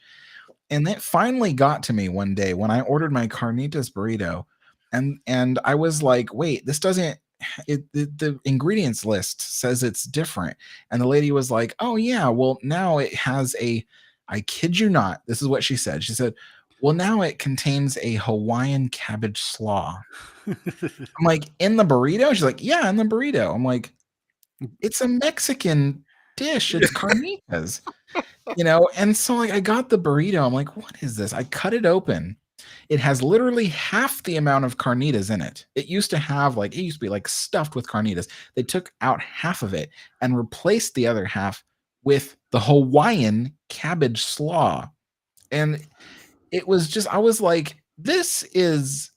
And that finally got to me one day when I ordered my carnitas burrito, and I was like, wait, this doesn't the ingredients list says it's different. And the lady was like, oh yeah, well now it has I kid you not, this is what she said. She said, well, now it contains a Hawaiian cabbage slaw. I'm like, in the burrito? She's like, yeah, in the burrito. I'm like, it's a Mexican dish. It's carnitas, And so like I got the burrito. I'm like, what is this? I cut it open. It has literally half the amount of carnitas in it. It used to be like stuffed with carnitas. They took out half of it and replaced the other half with the Hawaiian cabbage slaw. And it was just, I was like, this is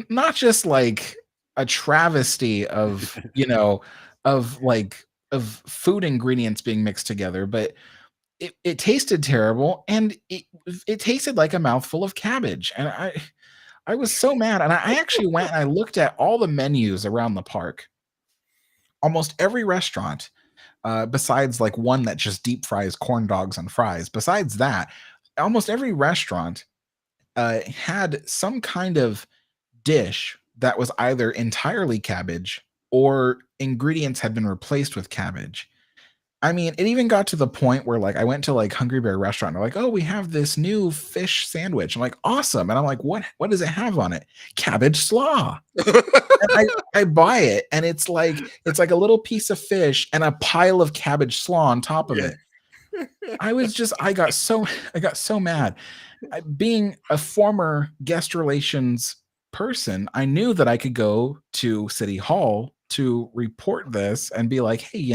not just like a travesty of, of food ingredients being mixed together, but it tasted terrible, and it tasted like a mouthful of cabbage. And I was so mad. And I actually went and I looked at all the menus around the park. Almost every restaurant, besides like one that just deep fries corn dogs and fries, besides that, almost every restaurant had some kind of dish that was either entirely cabbage or ingredients had been replaced with cabbage. I mean, it even got to the point where like I went to like Hungry Bear restaurant. They're like, oh, we have this new fish sandwich. I'm like, awesome. And I'm like, what does it have on it? Cabbage slaw. And I buy it, and it's like a little piece of fish and a pile of cabbage slaw on top of it. I got so mad. Being a former guest relations person, I knew that I could go to City Hall to report this and be like, hey,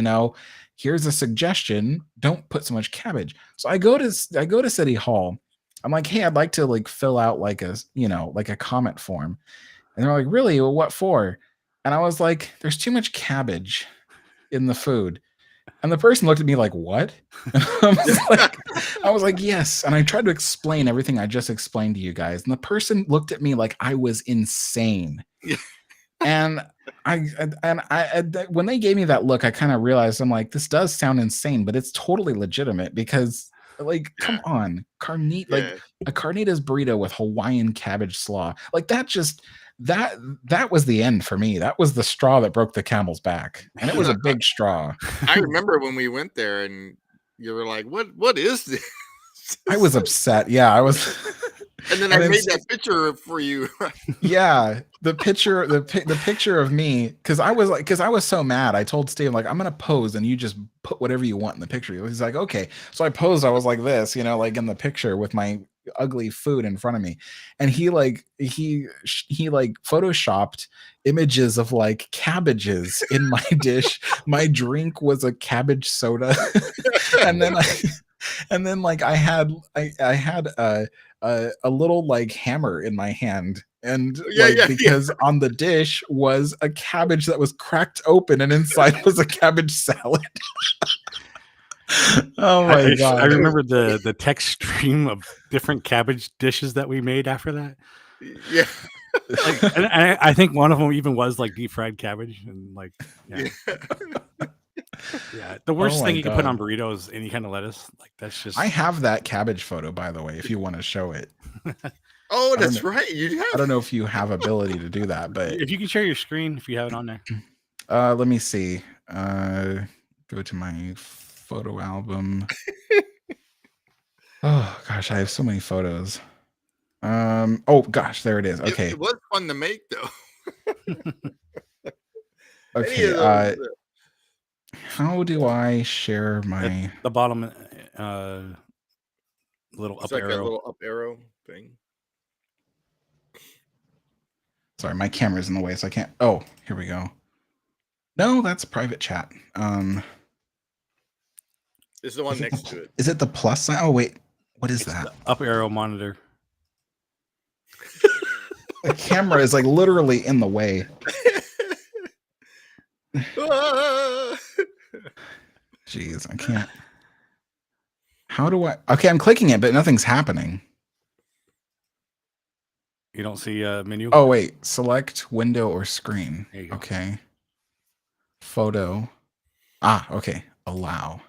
here's a suggestion. Don't put so much cabbage. So I go to City Hall. I'm like, hey, I'd like to like fill out like a comment form. And they're like, really? Well, what for? And I was like, there's too much cabbage in the food. And the person looked at me like, what? I was like, yes. And I tried to explain everything I just explained to you guys. And the person looked at me like I was insane. And when they gave me that look, I kind of realized, I'm like, this does sound insane, but it's totally legitimate because like, come on, like a carnitas burrito with Hawaiian cabbage slaw. Like that that was the end for me. That was the straw that broke the camel's back, and it was a big straw. I remember when we went there, and you were like, "What is this?" I was upset. Yeah, I was. And then I made that picture for you. Yeah, the picture of me, because I was so mad. I told Steve, like, I'm gonna pose and you just put whatever you want in the picture. He's like, okay. So I posed. I was like this, like in the picture with my ugly food in front of me, and he photoshopped images of like cabbages in my dish. My drink was a cabbage soda, and then I had a little like hammer in my hand, and because on the dish was a cabbage that was cracked open, and inside was a cabbage salad. Oh my god! I remember the text stream of different cabbage dishes that we made after that. Yeah. I think one of them even was like deep fried cabbage, and like yeah. The worst thing you can put on burritos, any kind of lettuce. Like that's just. I have that cabbage photo, by the way, if you want to show it. Oh, that's right. I don't know if you have ability to do that, but if you can share your screen, if you have it on there. Let me see. Go to my photo album. Oh gosh, I have so many photos. Oh gosh, there it is. Okay. It was fun to make though. Okay. How do I share my at the bottom little it's up like arrow? A little up arrow thing. Sorry, my camera's in the way, so I can't. Oh, here we go. No, that's private chat. It's the one next to it. Is it the plus sign? Oh wait, what is that? The up arrow monitor. The camera is like literally in the way. Jeez, I can't. How do I? Okay, I'm clicking it, but nothing's happening. You don't see a menu? Oh wait, select window or screen. There you go. Okay. Photo. Okay. Allow.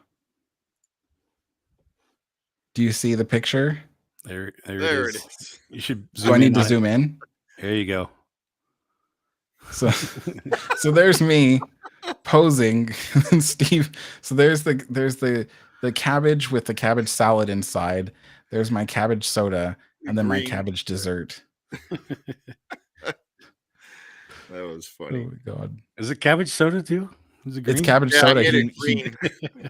Do you see the picture? There it is. You should zoom in. Do I need to zoom in? There you go. So there's me posing, and Steve. So there's the cabbage with the cabbage salad inside. There's my cabbage soda, and then my cabbage dessert. That was funny. Oh my god! Is it cabbage soda too? Is it green? It's cabbage soda. I made it green.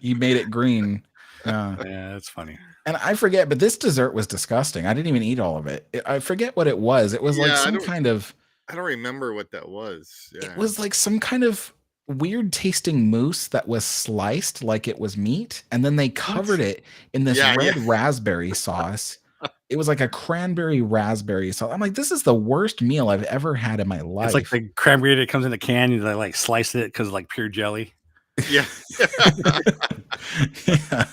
He made it green. Yeah, that's funny. And I forget, but this dessert was disgusting. I didn't even eat all of it. I forget what it was. It was like some kind of. I don't remember what that was. Yeah. It was like some kind of weird tasting mousse that was sliced like it was meat, and then they covered it in this red raspberry sauce. It was like a cranberry raspberry sauce. I'm like, this is the worst meal I've ever had in my life. It's like the cranberry that comes in a can, and they like slice it because like pure jelly. Yeah. Yeah.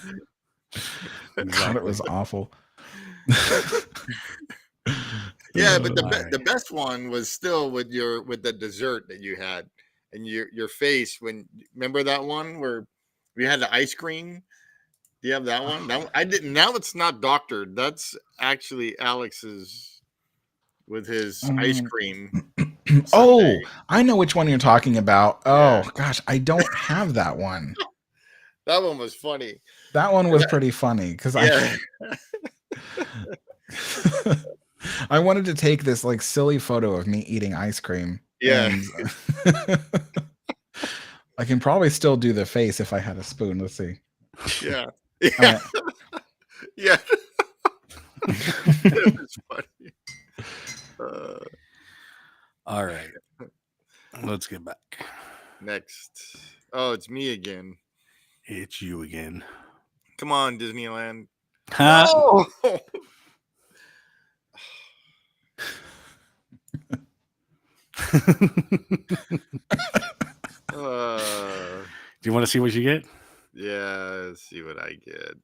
God, it was awful. Yeah, but the best one was still with the dessert that you had, and your face when remember that one where we had the ice cream. Do you have that one? That one, I didn't. Now it's not doctored. That's actually Alex's with his ice cream. Oh, I know which one you're talking about. Oh gosh, I don't have that one. That one was funny. That one was pretty funny because I wanted to take this like silly photo of me eating ice cream. Yeah. And, I can probably still do the face if I had a spoon. Let's see. Yeah. Yeah. Yeah. That was funny. All right. Let's get back. Next. Oh, it's me again. It's you again. Come on, Disneyland. No! Do you want to see what you get? Yeah, let's see what I get.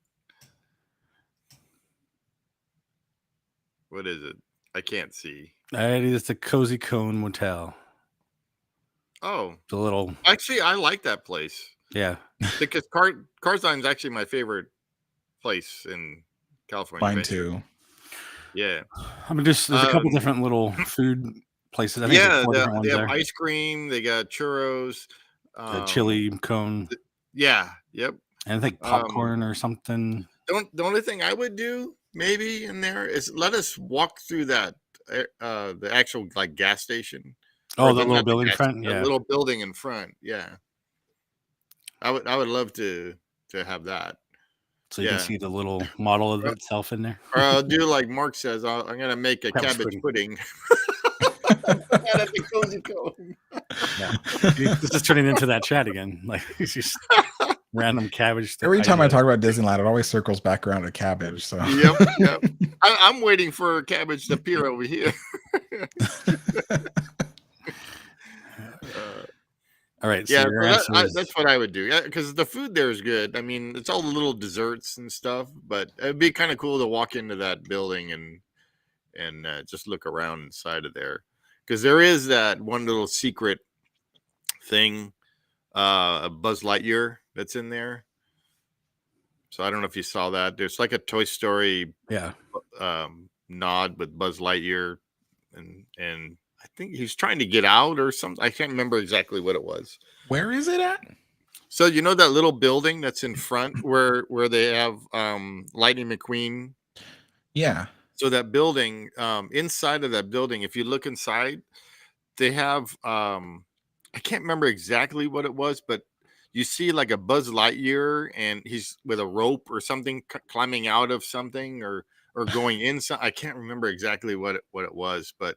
What is it? I can't see. It is the Cozy Cone Motel. Oh, the little. Actually, I like that place. Yeah, because Carsine is actually my favorite place in California. Mine too. Yeah, I mean, there's a couple different little food places. I think there's Yeah, 4 different they ones have there. ice cream. They got churros. The chili cone, Yeah. Yep. and I think popcorn or something. The only thing I would do maybe in there is let us walk through that the actual like gas station. Oh, Or the little not building gas front? station, the Yeah. little building in front. Yeah. I would love to have that. So you can Yeah. see the little model of Or itself in there. or I'll do like Mark says, I'm gonna make a Cabbage cabbage pudding. pudding. Out at the cozy cone. Yeah. This is turning into that chat again. Like it's just random cabbage. Every time I ideas. talk about Disneyland, it always circles back around to cabbage. So Yep. I'm waiting for cabbage to appear over here. All right. So Yeah, your so answer is that's what I would do. Yeah, because the food there is good. I mean, it's all the little desserts and stuff, but it'd be kind of cool to walk into that building and just look around inside of there, because there is that one little secret thing, a Buzz Lightyear that's in there. So I don't know if you saw that. There's like a Toy Story yeah. nod with Buzz Lightyear, and I think he's trying to get out or something. I can't remember exactly what it was. where is it at? So you know that little building that's in front where they have Lightning McQueen. Yeah. So that building, inside of that building, if you look inside, they have I can't remember exactly what it was, but you see like a Buzz Lightyear, and he's with a rope or something climbing out of something or going inside. I can't remember exactly what it was, but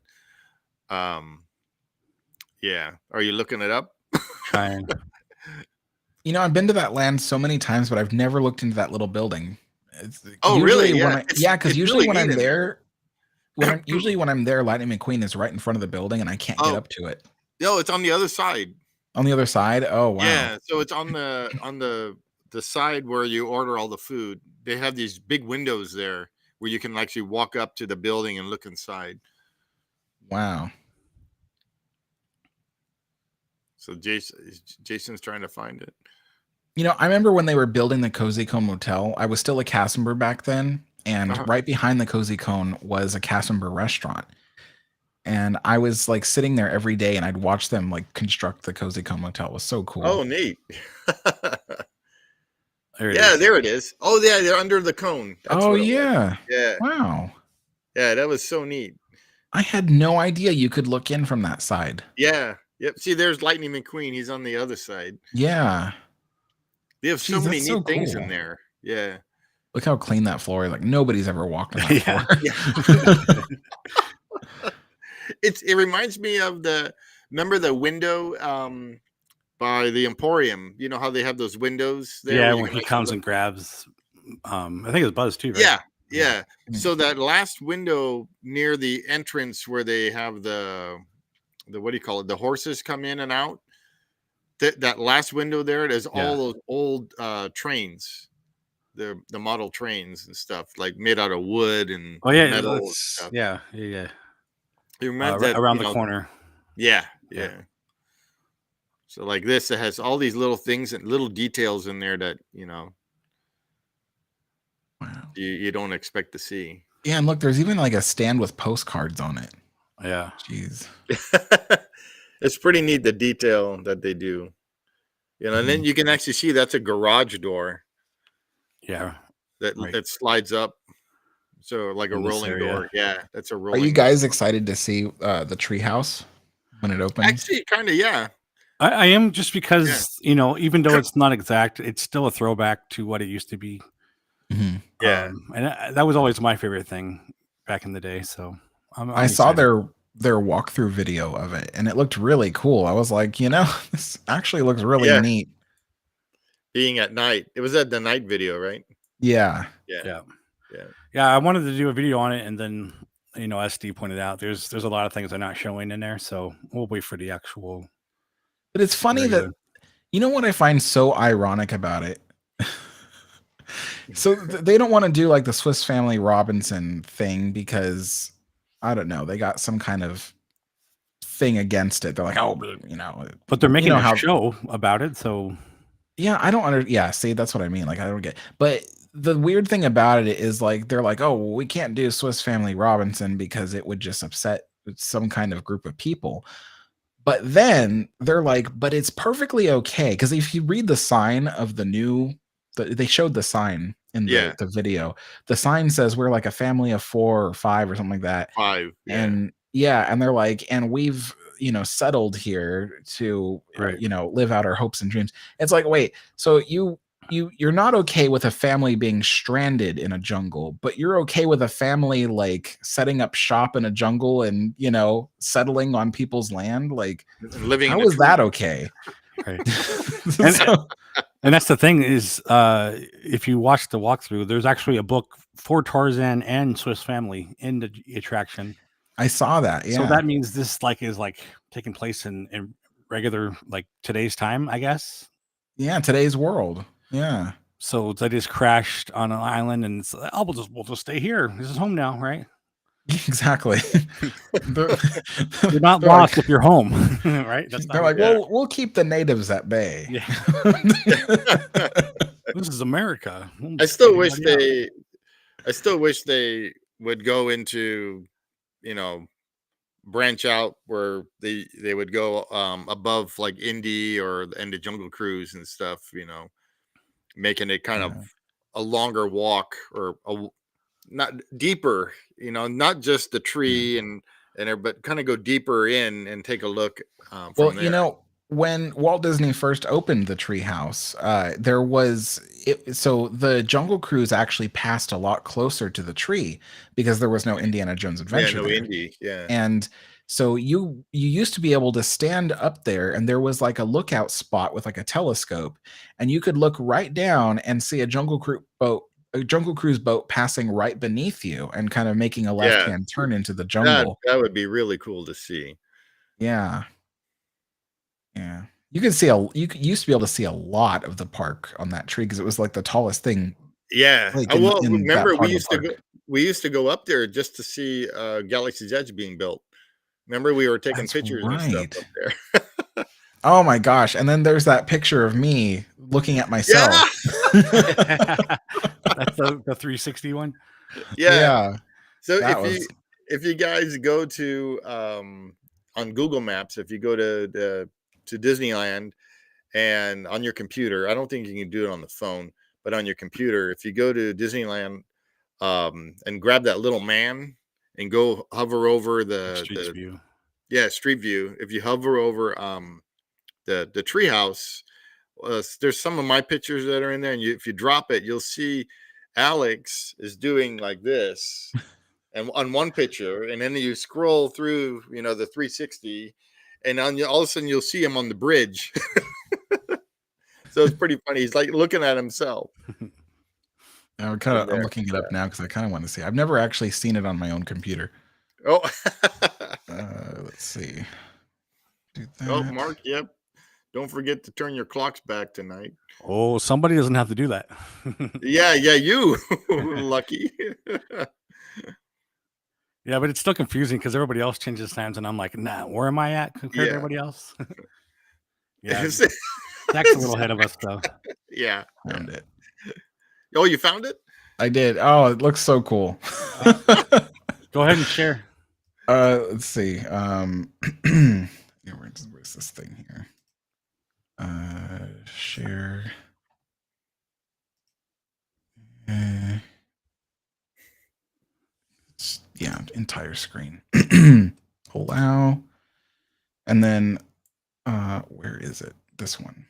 yeah. Are you looking it up? Trying. You know, I've been to that land so many times, but I've never looked into that little building. Oh, really? Yeah. Because it's usually really when I'm neat in there, when I'm there, Lightning McQueen is right in front of the building, and I can't get Oh. up to it. No, it's on the other side. On the other side? Oh wow. Yeah, so it's on the side where you order all the food. They have these big windows there where you can actually walk up to the building and look inside. Wow. So Jason's trying to find it. You know, I remember when they were building the Cozy Cone Motel, I was still a cast member back then, and right behind the Cozy Cone was a cast member restaurant. And I was like sitting there every day, and I'd watch them like construct the Cozy Cone Motel. It was so cool. Oh, neat. There there it is. Oh, yeah, they're under the cone. That's oh what it was. yeah. Yeah. Wow. Yeah, that was so neat. I had no idea you could look in from that side. Yeah. Yep. See, there's Lightning McQueen. He's on the other side. Yeah. They have so Jeez, many that's neat so things cool. in there. Yeah. Look how clean that floor is. Like nobody's ever walked on that Yeah. floor. It reminds me of remember the window by the Emporium. You know how they have those windows there? Yeah, where you when can he actually comes look? and grabs I think it was Buzz too, right? Yeah. Mm-hmm. So that last window near the entrance where they have the what do you call it? The horses come in and out. That last window there, it has all those old trains. The model trains and stuff, like made out of wood and metal and stuff. yeah. You remember that Around the corner. Yeah. Yeah. So like this, it has all these little things and little details in there that Wow. you don't expect to see. Yeah, and look, there's even like a stand with postcards on it. Yeah. Jeez. It's pretty neat, the detail that they do. And then you can actually see that's a garage door. Yeah. That slides up. So like a rolling door. Yeah, that's a rolling Are you door. guys excited to see the treehouse when it opens? Actually, kind of, yeah. I am, just because, even though it's not exact, it's still a throwback to what it used to be. Mm-hmm. Yeah. And that was always my favorite thing back in the day. So I saw their walkthrough video of it, and it looked really cool. I was like, this actually looks really neat. Being at night. It was at the night video, right? Yeah. Yeah. I wanted to do a video on it, and then as Steve pointed out, there's a lot of things they're not showing in there, so we'll wait for the actual. But it's funny that what I find so ironic about it. So they don't want to do like the Swiss Family Robinson thing because I don't know, they got some kind of thing against it. They're like, but they're making a show about it, so yeah, I don't see, that's what I mean. Like I don't get, but the weird thing about it is like they're like, oh, well, we can't do Swiss Family Robinson because it would just upset some kind of group of people. But then they're like, but it's perfectly okay, because if you read the sign of they showed the sign in the video. The sign says we're like a family of 4 or 5 or something like that. 5, and they're like, and we've settled here to live out our hopes and dreams. It's like, wait, so you're not okay with a family being stranded in a jungle, but you're okay with a family like setting up shop in a jungle and settling on people's land? Like, living. How is that okay? Right. And that's the thing is, if you watch the walkthrough, there's actually a book for Tarzan and Swiss Family in the attraction. I saw that. Yeah. So that means this is taking place in regular today's time, I guess. Yeah, today's world. Yeah. So they just crashed on an island, and it's, we'll just stay here. This is home now, right? Exactly. You're not lost if you're home, right? They're like, well, we'll keep the natives at bay. Yeah. This is America. I still wish they would go into, branch out where they would go above like Indy or the Jungle Cruise and stuff, making it kind of a longer walk or not deeper, not just the tree but kind of go deeper in and take a look. Well, there. When Walt Disney first opened the treehouse, there was so the Jungle Cruise actually passed a lot closer to the tree because there was no Indiana Jones Adventure. Yeah, no Indy. Yeah. And so you used to be able to stand up there, and there was like a lookout spot with like a telescope, and you could look right down and see a Jungle Cruise boat passing right beneath you and kind of making a left-hand turn into the jungle. That would be really cool to see. Yeah. Yeah. You used to be able to see a lot of the park on that tree because it was like the tallest thing. Yeah. Remember we used to go up there just to see Galaxy's Edge being built. Remember we were taking pictures and stuff up there. Oh my gosh. And then there's that picture of me looking at myself. Yeah. That's the 360 one. Yeah. So if you guys go to on Google Maps, if you go to Disneyland and on your computer, I don't think you can do it on the phone, but on your computer, if you go to Disneyland and grab that little man and go hover over the Street View. Yeah, Street View. If you hover over the treehouse, there's some of my pictures that are in there, and if you drop it, you'll see Alex is doing like this, and on one picture, and then you scroll through, the 360, and all of a sudden you'll see him on the bridge. So it's pretty funny. He's like looking at himself. I'm looking it up now because I kind of want to see. I've never actually seen it on my own computer. Oh, let's see. Oh, Mark, yep. Don't forget to turn your clocks back tonight. Oh, somebody doesn't have to do that. Yeah, you lucky. Yeah, but it's still confusing because everybody else changes times, and I'm like, nah, where am I at compared to everybody else? Yeah, Zach's a little ahead of us, though. Yeah, found it. Oh, you found it? I did. Oh, it looks so cool. Go ahead and share. Let's see. Where's this thing here? Share. Yeah, entire screen. Allow. And then where is it? This one.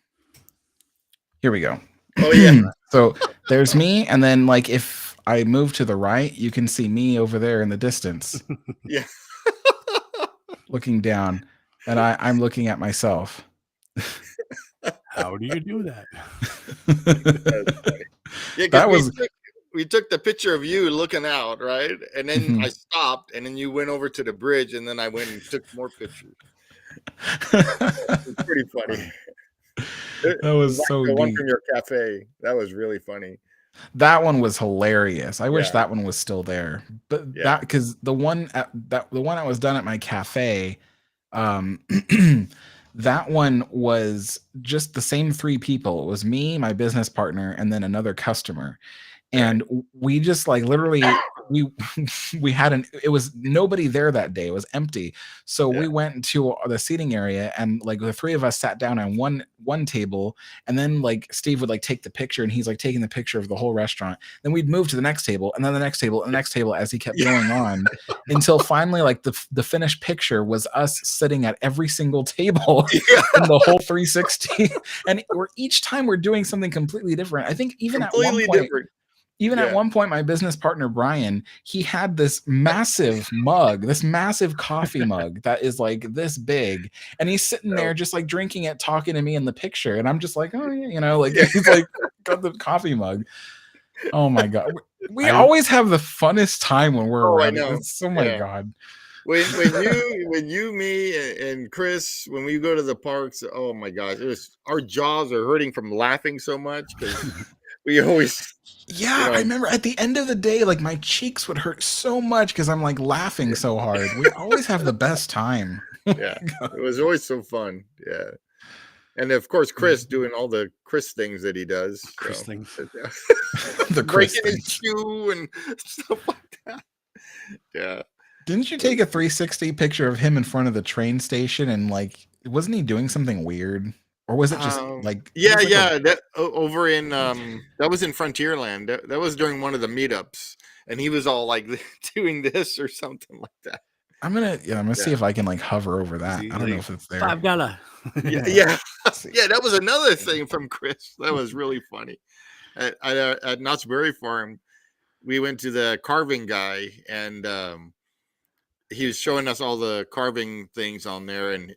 Here we go. Oh yeah. So there's me, and then like if I move to the right, you can see me over there in the distance. Yeah. Looking down, and I'm looking at myself. How do you do that? Yeah, that was. We took the picture of you looking out, right? And then I stopped, and then you went over to the bridge, and then I went and took more pictures. It's pretty funny. That was so the one from your cafe. That was really funny. That one was hilarious. I wish that one was still there, but that because the one that was done at my cafe, that one was just the same 3 people. It was me, my business partner, and then another customer. And we just like literally we had it was nobody there that day. It was empty. So we went to the seating area, and like the three of us sat down on one table, and then like Steve would like take the picture, and he's like taking the picture of the whole restaurant. Then we'd move to the next table, and then the next table, and the next table, as he kept going on until finally like the finished picture was us sitting at every single table in the whole 360. And each time we're doing something completely different. I think even completely at one point, different. at one point, my business partner Brian, he had this massive mug, this massive coffee mug that is like this big, and he's sitting there just like drinking it, talking to me in the picture, and I'm just like, oh yeah, you know, like he's like got the coffee mug. Oh my god, we always have the funnest time when we're around. It's, oh my god. When you, me, and Kris, when we go to the parks, oh my gosh, our jaws are hurting from laughing so much because we always. Yeah, you know, I remember at the end of the day, like my cheeks would hurt so much because I'm like laughing so hard. We always have the best time. Yeah, it was always so fun. Yeah, and of course, Kris doing all the Kris things that he does. Kris things, the breaking his shoe and stuff like that. Yeah. Didn't you take a 360 picture of him in front of the train station and like wasn't he doing something weird? Or was it just like that over in that was in Frontierland. That was during one of the meetups, and he was all like doing this or something like that. I'm gonna see if I can like hover over that. I don't know if it's there. I've got a yeah. That was another thing from Kris. That was really funny. At Knott's Berry Farm, we went to the carving guy, and he was showing us all the carving things on there, and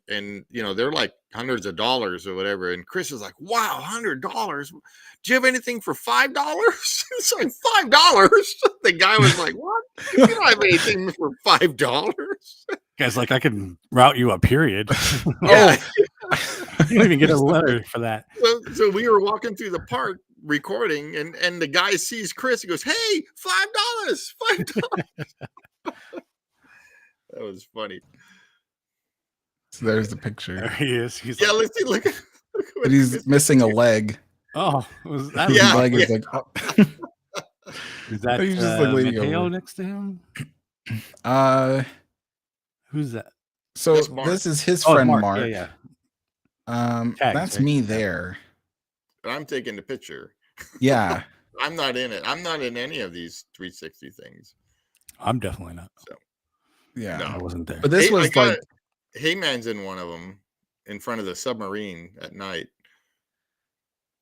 you know, they're like hundreds of dollars or whatever. And Kris is like, wow, $100. Do you have anything for $5? It's like $5. The guy was like, what? You don't have anything for $5? Guy's like, I can route you a period. Yeah. You don't even get a letter for that. So we were walking through the park recording, and the guy sees Kris. He goes, hey, $5. That was funny. So there's the picture. There he is. He's let's see. Look but he's missing a leg. Oh, was that leg is like, oh. Is that he's just like Mateo next to him? Who's that? So this is his friend Mark. Yeah. That's right? Me there. I'm taking the picture. Yeah. I'm not in it. I'm not in any of these 360 things. I'm definitely not. So yeah, no, I wasn't there. But this was like Heyman's in one of them in front of the submarine at night.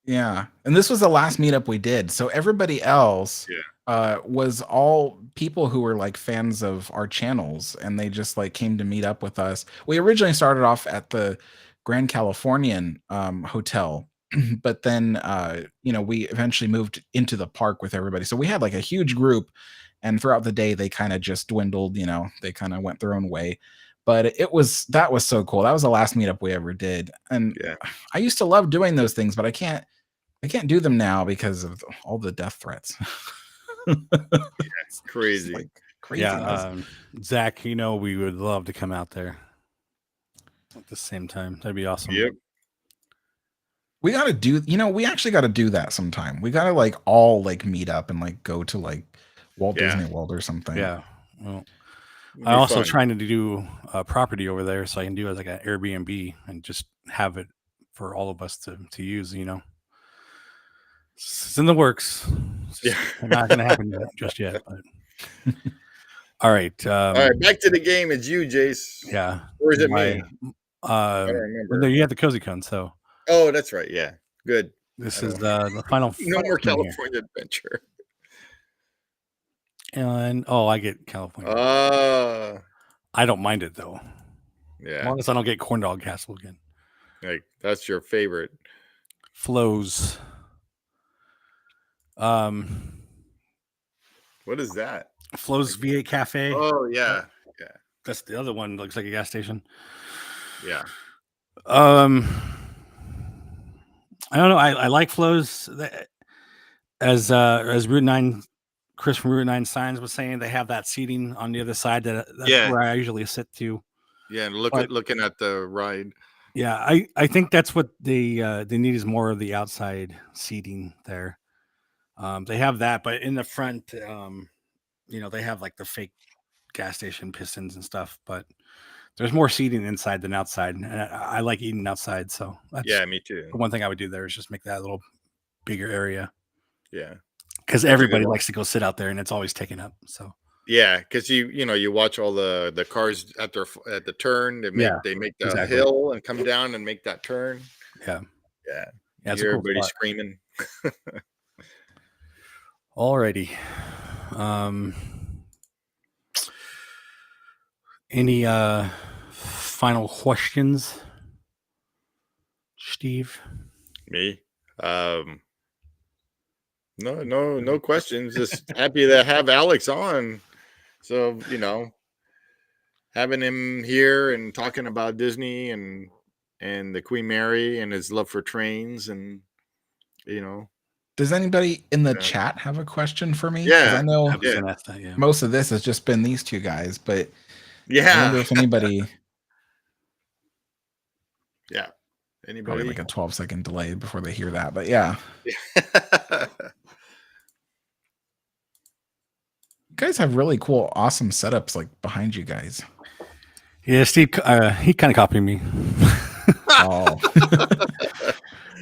Yeah, and this was the last meetup we did. So everybody else was all people who were like fans of our channels, and they just like came to meet up with us. We originally started off at the Grand Californian hotel, but then you know, we eventually moved into the park with everybody. So we had like a huge group, and throughout the day they kind of just dwindled. You know, they kind of went their own way. But that was so cool. That was the last meetup we ever did, and I used to love doing those things, but I can't do them now because of all the death threats. It's crazy. Like crazy. Yeah, Zach, you know, we would love to come out there at the same time. That'd be awesome. Yep. We got to do, you know, we actually got to do that sometime. We got to like all like meet up and like go to like Walt Disney World or something. Yeah. Well, I'm also trying to do a property over there, so I can do it like an Airbnb and just have it for all of us to use, you know. It's in the works. It's not going to happen just yet. But. All right. All right. Back to the game. It's you, Jace. Yeah. Or is it me? I don't remember. No, you have the Cozy Con. So. Oh, that's right. Yeah. Good. This is the final. No more California Adventure. And I get California. I don't mind it though. Yeah. As long as I don't get Corn Dog Castle again. Like that's your favorite. Flows. What is that? Flows V8 Cafe. Oh yeah. Yeah. That's the other one. Looks like a gas station. Yeah. I don't know. I like Flows. As Route 9, Kris from Route 9 Signs was saying, they have that seating on the other side. That's where I usually sit to. Yeah, looking at the ride. Yeah, I think that's what they need is more of the outside seating there. They have that, but in the front, they have like the fake gas station pistons and stuff, but there's more seating inside than outside, and I like eating outside, so that's me too. the one thing I would do there is just make that a little bigger area. Yeah, because everybody likes to go sit out there, and it's always taken up. So yeah, because you watch all the cars at the turn. They make the hill and come down and make that turn. Yeah. You hear everybody screaming. Alrighty. Any final questions, Steve? Me? No questions. Just happy to have Alex on. So, having him here and talking about Disney and the Queen Mary and his love for trains and, Does anybody in the chat have a question for me? Yeah. I know that, most of this has just been these two guys, but yeah. I wonder if anybody... Yeah. Probably like a 12-second delay before they hear that, but yeah. You guys have really cool, awesome setups like behind you guys. Yeah, Steve, he kind of copied me. Oh.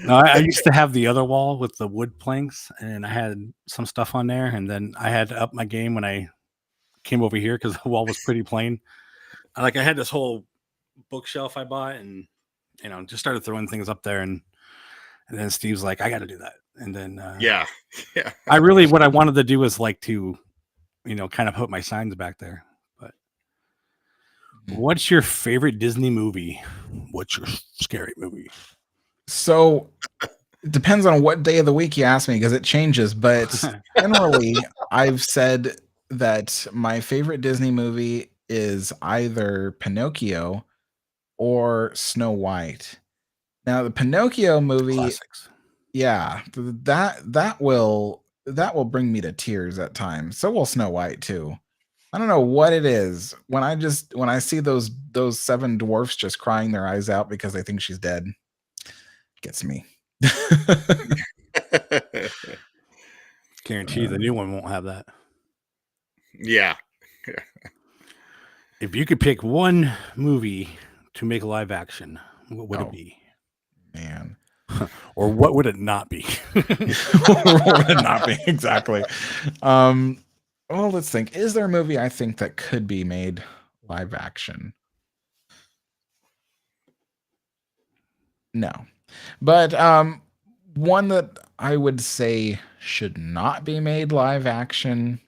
No, I used to have the other wall with the wood planks, and I had some stuff on there, and then I had to up my game when I came over here because the wall was pretty plain. I had this whole bookshelf I bought, and just started throwing things up there, and then Steve's like, I got to do that, and then yeah. what I wanted to do was to kind of put my signs back there. But what's your favorite Disney movie? What's your scary movie? So it depends on what day of the week you ask me, because it changes, but generally I've said that my favorite Disney movie is either Pinocchio or Snow White. Now the Pinocchio movie, classics. Yeah, that will bring me to tears at times. So will Snow White too. I don't know what it is when I see those 7 dwarfs just crying their eyes out because they think she's dead. Gets me. Guarantee the new one won't have that. Yeah. If you could pick one movie to make live action, what would it be? Man. Or what would it not be? What would it not be? Exactly. Well, let's think. Is there a movie I think that could be made live action? No. But one that I would say should not be made live action.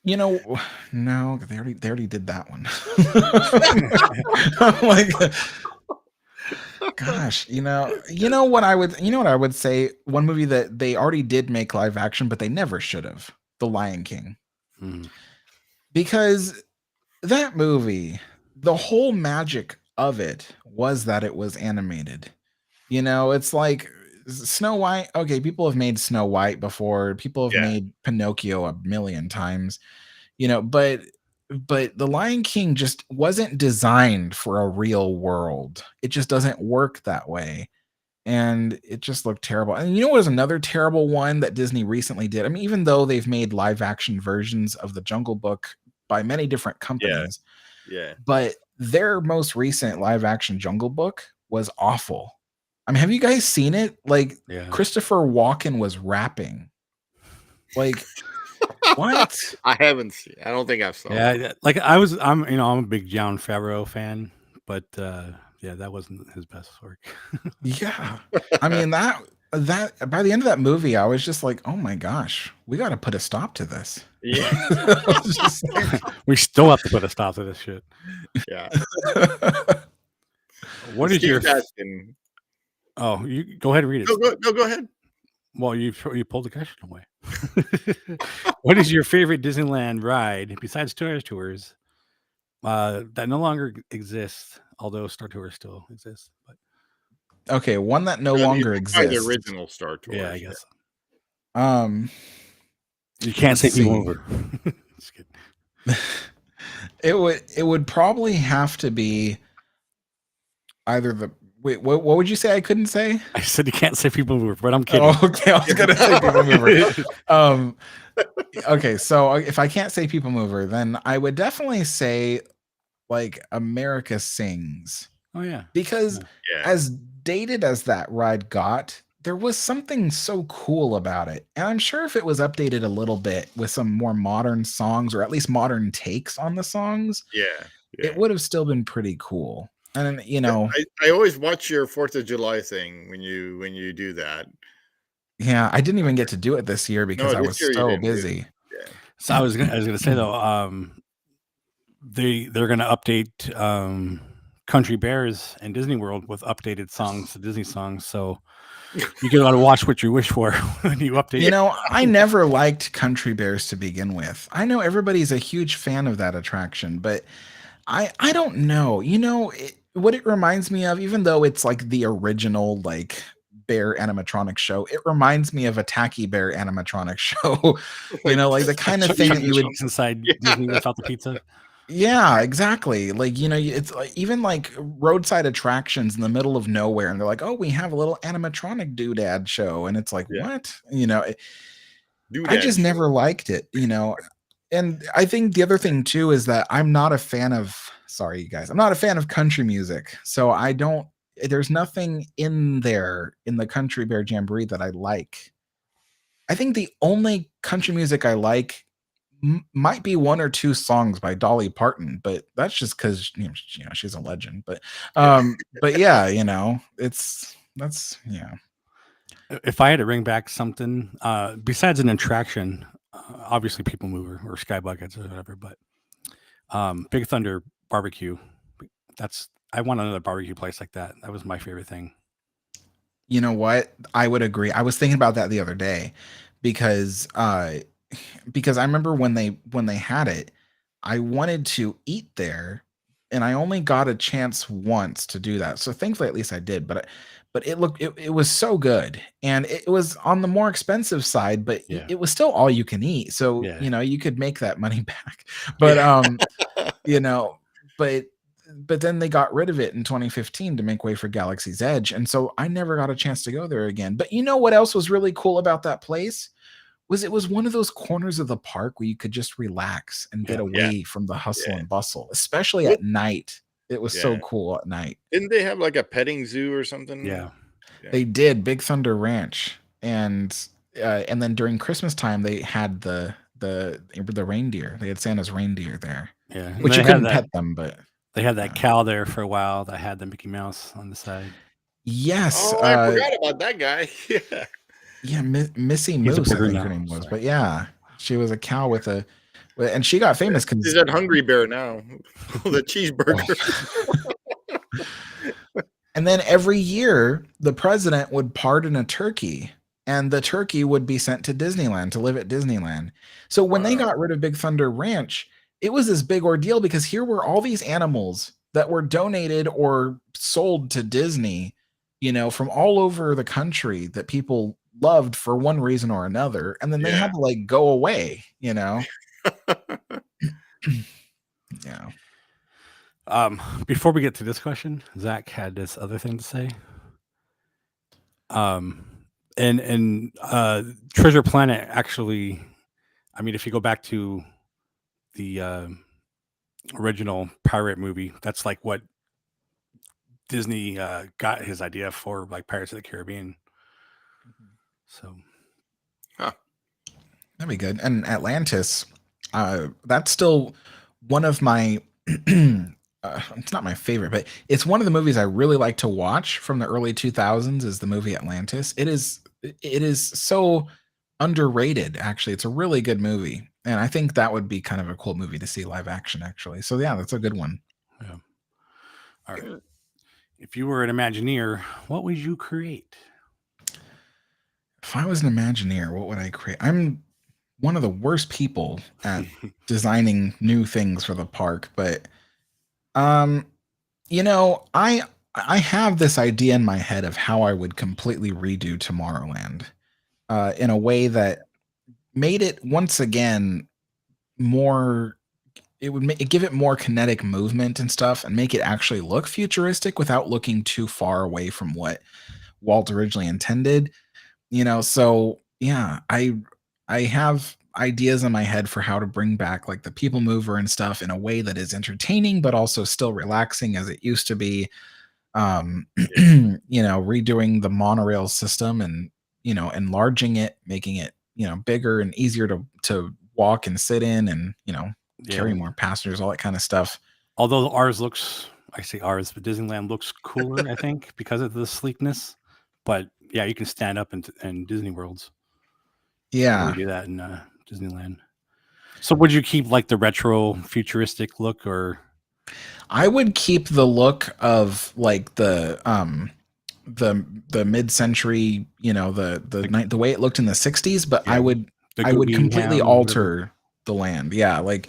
No, they already did that one. I'm like, gosh, what I would say, one movie that they already did make live action, but they never should have. The Lion King. Because that movie, the whole magic of it was that it was animated. It's like Snow White. Okay, people have made Snow White before. People have made Pinocchio a million times. But The Lion King just wasn't designed for a real world. It just doesn't work that way. And it just looked terrible. And what was another terrible one that Disney recently did? I mean, even though they've made live action versions of The Jungle Book by many different companies. Yeah. But their most recent live action Jungle Book was awful. I mean, have you guys seen it? Christopher Walken was rapping. What? I haven't seen. I don't think I've saw. Yeah, I'm a big Jon Favreau fan, but that wasn't his best work. Yeah, I mean that by the end of that movie, I was just like, oh my gosh, we got to put a stop to this. Yeah, we still have to put a stop to this shit. Yeah. What is your? Oh, you go ahead and read it. No, go ahead. Well, you pulled the question away. What is your favorite Disneyland ride besides Tours that no longer exists? Although Star Tours still exists, but okay, one that no longer exists. The original Star Tours. Yeah, I guess. You can't take me over. Just kidding. It would probably have to be either Wait, what would you say I couldn't say? I said you can't say People Mover, but I'm kidding. Oh, okay. I was gonna say People Mover. Okay, so if I can't say People Mover, then I would definitely say like America Sings. Oh yeah. Because Yeah. as dated as that ride got, there was something so cool about it. And I'm sure if it was updated a little bit with some more modern songs, or at least modern takes on the songs, Yeah. it would have still been pretty cool. And you know, I always watch your 4th of July thing when you do that. yeah, I didn't even get to do it this year because I was so busy. Yeah. So I was gonna say though, they're gonna update Country Bears and Disney World with updated songs, the Disney songs. So you got to watch what you wish for when you update. You know, I never liked Country Bears to begin with. I know everybody's a huge fan of that attraction, but I don't know. You know, what it reminds me of, even though it's like the original like bear animatronic show, it reminds me of a Tacky Bear animatronic show. You know, like the kind of thing that you would inside Disney without the pizza. Yeah, exactly. Like, you know, it's like even like roadside attractions in the middle of nowhere, and they're like, "Oh, we have a little animatronic doodad show," and it's like, what? You know, I just never liked it. You know, and I think the other thing too is that I'm not a fan of. Sorry, you guys, I'm not a fan of country music, so I don't. There's nothing in there in the Country Bear Jamboree that I like. I think the only country music I like might be one or two songs by Dolly Parton, but that's just because you know she's a legend. But yeah, you know, that's yeah. If I had to bring back something besides an attraction, obviously People Mover or Sky Buckets or whatever, but Big Thunder Barbecue. I want another barbecue place like that. That was my favorite thing. You know what? I would agree. I was thinking about that the other day because I remember when they had it, I wanted to eat there, and I only got a chance once to do that. So thankfully, at least I did. But it was so good, and it was on the more expensive side, but it was still all you can eat. So you know you could make that money back. But you know, but then they got rid of it in 2015 to make way for Galaxy's Edge, and so I never got a chance to go there again. But you know what else was really cool about that place? It was one of those corners of the park where you could just relax and get away from the hustle and bustle, especially at night. It was so cool at night. Didn't they have like a petting zoo or something? Yeah. They did, Big Thunder Ranch, and then during Christmas time they had the reindeer. They had Santa's reindeer there. Yeah, which you couldn't pet them, but they had that cow there for a while that had the Mickey Mouse on the side. Yes. Oh, I forgot about that guy. Yeah. Yeah, Missy Moose, I think her name was. But yeah, she was a cow with and she got famous because she's at Hungry Bear now. The cheeseburger. And then every year, the president would pardon a turkey, and the turkey would be sent to Disneyland to live at Disneyland. So when they got rid of Big Thunder Ranch, it was this big ordeal because here were all these animals that were donated or sold to Disney, you know, from all over the country that people loved for one reason or another, and then they had to like go away, you know. Yeah. Before we get to this question, Zach had this other thing to say. And Treasure Planet actually, I mean, if you go back to the original pirate movie, that's like what Disney got his idea for, like Pirates of the Caribbean. So, that'd be good. And Atlantis, that's still one of my. It's not my favorite, but it's one of the movies I really like to watch from the early 2000s. Is the movie Atlantis? It is so underrated. Actually, it's a really good movie, and I think that would be kind of a cool movie to see live action. Actually, so yeah, that's a good one. Yeah. All right. If you were an Imagineer, what would you create? If I was an Imagineer, what would I create? I'm one of the worst people at designing new things for the park, but you know, I have this idea in my head of how I would completely redo Tomorrowland in a way that made it once again more it would give it more kinetic movement and stuff, and make it actually look futuristic without looking too far away from what Walt originally intended. So yeah, I have ideas in my head for how to bring back like the people mover and stuff in a way that is entertaining but also still relaxing as it used to be. Redoing the monorail system and enlarging it, making it bigger and easier to walk and sit in, and carry more passengers, all that kind of stuff. Although ours looks, I say ours, but Disneyland looks cooler, I think, because of the sleekness. But yeah, you can stand up in Disney Worlds. Yeah, really do that in Disneyland. So would you keep like the retro futuristic look, or? I would keep the look of like the mid-century, the way it looked in the 60s, but I would completely alter the land. Yeah, like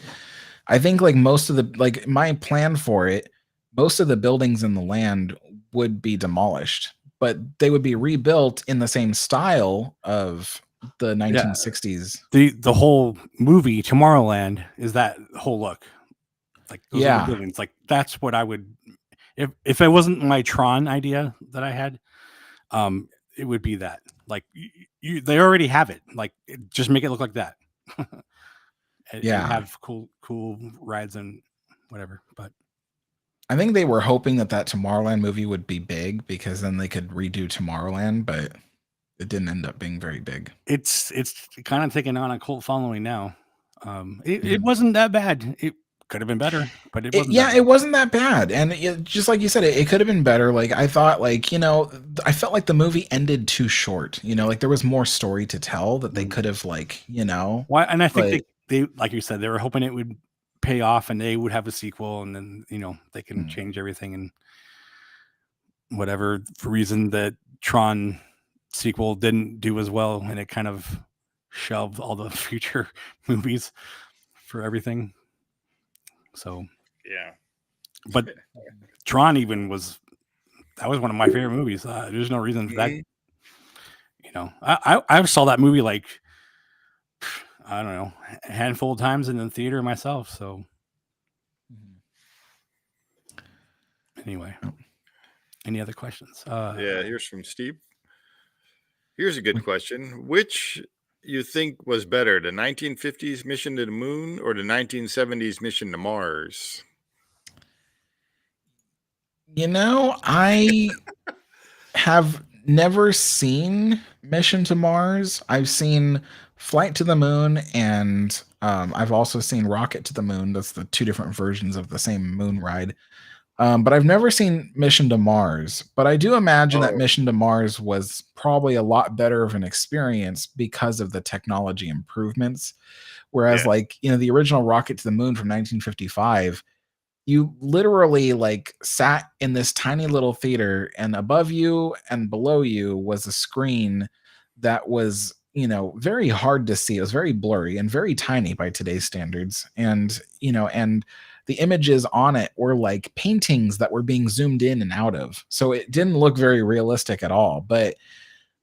I think like most of the like my plan for it, most of the buildings in the land would be demolished, but they would be rebuilt in the same style of the 1960s. The whole movie Tomorrowland is that whole look. Like those are the buildings. Like that's what I would, if it wasn't my Tron idea that I had, it would be that. Like they already have it. Like just make it look like that. and have cool rides and whatever. But I think they were hoping that Tomorrowland movie would be big because then they could redo Tomorrowland, but it didn't end up being very big. It's kind of taking on a cult following now. It wasn't that bad. It could have been better, but it wasn't. It wasn't that bad, and just like you said, it could have been better. Like I thought, like I felt like the movie ended too short. Like there was more story to tell that they could have, like Well, and I think they like you said, they were hoping it would pay off and they would have a sequel, and then they can change everything and whatever reason that Tron sequel didn't do as well, and it kind of shelved all the future movies for everything. So yeah, but Tron even was one of my favorite movies. There's no reason that I saw that movie like I don't know a handful of times in the theater myself. So anyway, any other questions? Here's from Steve. Here's a good question. Which you think was better, the 1950s Mission to the Moon or the 1970s Mission to Mars? I have never seen Mission to Mars. I've seen Flight to the Moon, and I've also seen Rocket to the Moon. That's the two different versions of the same moon ride. But I've never seen Mission to Mars. But I do imagine that Mission to Mars was probably a lot better of an experience because of the technology improvements. Whereas, the original Rocket to the Moon from 1955, you literally like sat in this tiny little theater, and above you and below you was a screen that was, very hard to see. It was very blurry and very tiny by today's standards. And, and the images on it were like paintings that were being zoomed in and out of. So it didn't look very realistic at all. But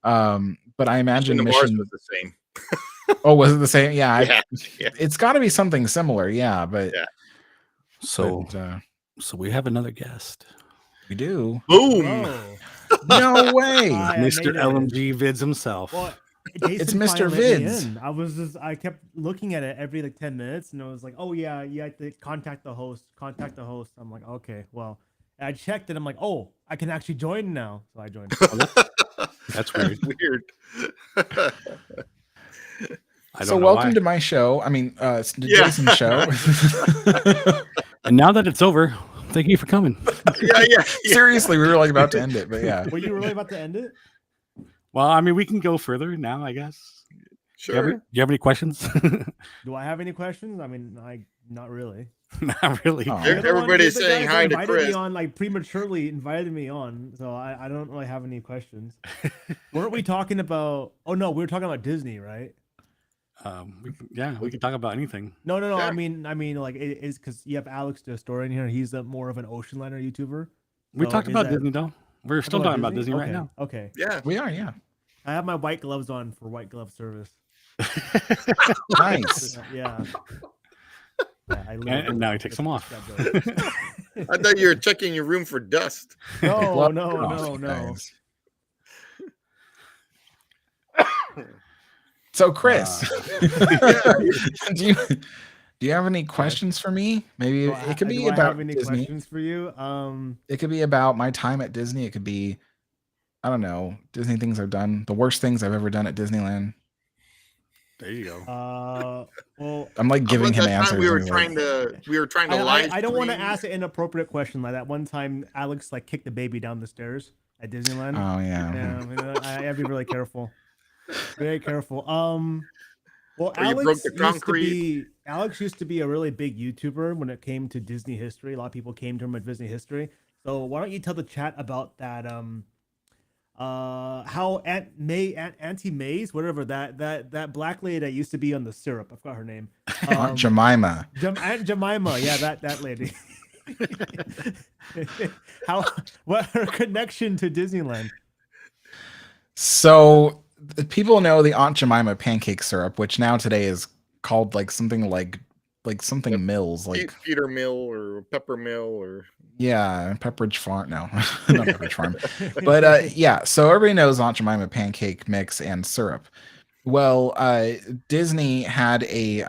I imagine Mission was the same. Oh, was it the same? Yeah. It's got to be something similar. Yeah. But so we have another guest. We do. Boom. No way. Mr. LMG Vids himself. Well, it's Mr. Vids. I kept looking at it every 10 minutes, and I was like, oh yeah, you have to contact the host. I'm like, okay, well, and I checked it. I'm like, oh, I can actually join now. So I joined. That's weird. So welcome to my show. I mean, Jason's show. And now that it's over, thank you for coming. Yeah. Seriously, we were like about to end it, but yeah. Were you really about to end it? Well, I mean, we can go further now, I guess. Sure. Do you have any questions? Do I have any questions? I mean, not really. Not really. Oh. Everybody's saying hi to Kris. Me on, prematurely invited me on, so I don't really have any questions. Weren't we talking about? Oh no, we were talking about Disney, right? We can talk about anything. No. Yeah. I mean, like it is because you have Alex Destor in here. He's more of an ocean liner YouTuber. We talked about Disney though. We're still talking about Disney right now. Okay. Yeah, we are. Yeah. I have my white gloves on for white glove service. Nice. Yeah. Yeah, I literally And now he takes them off. that joke. I thought you were checking your room for dust. No, Love no, coffee, no. guys. So, Chris, do you have any questions for me? Maybe it could be do I about have any Disney. questions for you? It could be about my time at Disney. It could be, I don't know, Disney things I've done, the worst things I've ever done at Disneyland. There you go. Well, I'm like giving him that time answers. we were and he's like, trying to live. I don't want to stream. ask an inappropriate question like that. One time, Alex like kicked the baby down the stairs at Disneyland. oh yeah. Yeah, I have to be really careful. Very careful. Well, Or you broke the Alex used to be a really big YouTuber when it came to Disney history. A lot of people came to him with Disney history. So why don't you tell the chat about that? How Auntie Mays, whatever that black lady that used to be on the syrup. I forgot her name. Aunt Jemima. Aunt Jemima. Yeah, that lady. What her connection to Disneyland? So people know the Aunt Jemima pancake syrup, which now today is called like something like something Mills, like Peter Mill or Pepper Mill or Pepperidge Farm. No, not Pepperidge Farm. But yeah, so everybody knows Aunt Jemima pancake mix and syrup. Well, Disney had a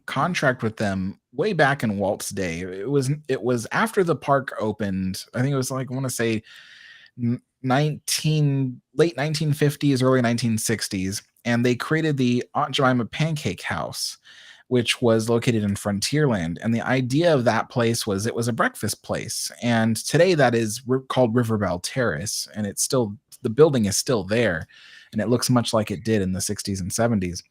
contract with them way back in Walt's day. It was after the park opened. I think it was like, I want to say late 1950s, early 1960s, and they created the Aunt Jemima Pancake House, which was located in Frontierland. And the idea of that place was it was a breakfast place. And today that is called Riverbell Terrace, and it's still, the building is still there, and it looks much like it did in the 60s and 70s.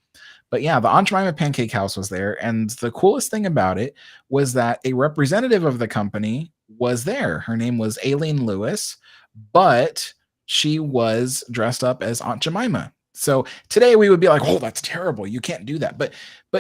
But yeah, the Aunt Jemima Pancake House was there, and the coolest thing about it was that a representative of the company was there. Her name was Aileen Lewis, but she was dressed up as Aunt Jemima. So today we would be like, oh, that's terrible. You can't do that. But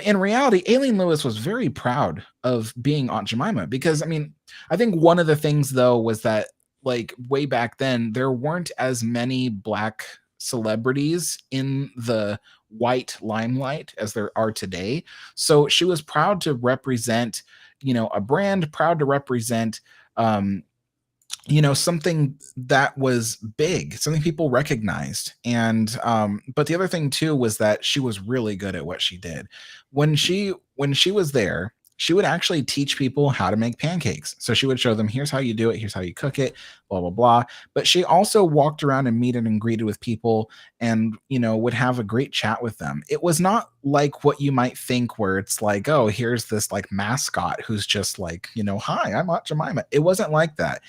in reality, Aileen Lewis was very proud of being Aunt Jemima, because, I mean, I think one of the things, though, was that, like, way back then, there weren't as many Black celebrities in the white limelight as there are today. So she was proud to represent, a brand, proud to represent, something that was big, something people recognized. And but the other thing too was that she was really good at what she did. When she was there, she would actually teach people how to make pancakes. So she would show them, here's how you do it, here's how you cook it, blah, blah, blah. But she also walked around and meted and greeted with people and, would have a great chat with them. It was not like what you might think, where it's like, oh, here's this like mascot who's just like, hi, I'm Aunt Jemima. It wasn't like that.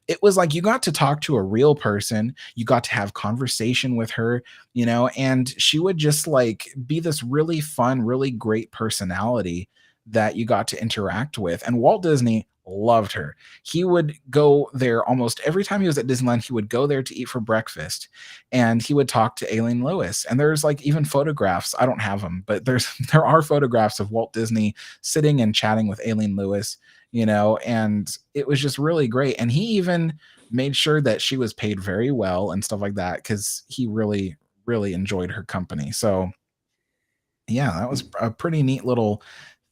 It was like you got to talk to a real person, you got to have conversation with her, and she would just like be this really fun, really great personality that you got to interact with. And Walt Disney loved her. He would go there almost every time he was at Disneyland. He would go there to eat for breakfast, and he would talk to Aileen Lewis. And there's like even photographs. I don't have them, but there are photographs of Walt Disney sitting and chatting with Aileen Lewis, and it was just really great. And he even made sure that she was paid very well and stuff like that, because he really, really enjoyed her company. So yeah, that was a pretty neat little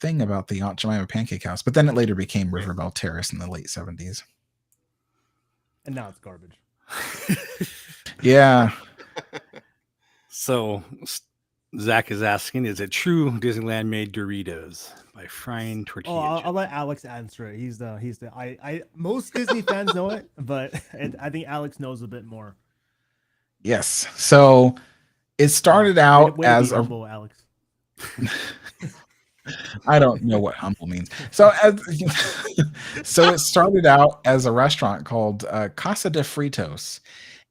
thing about the Aunt Jemima Pancake House. But then it later became Riverbell Terrace in the late 70s. And now it's garbage. Yeah. So Zach is asking, is it true Disneyland made Doritos by frying tortilla Oh, chips? I'll let Alex answer it. He's the I most Disney fans know it, but I think Alex knows a bit more. Yes. So it started out Way as to be humble, Alex. I don't know what humble means. So so it started out as a restaurant called Casa de Fritos,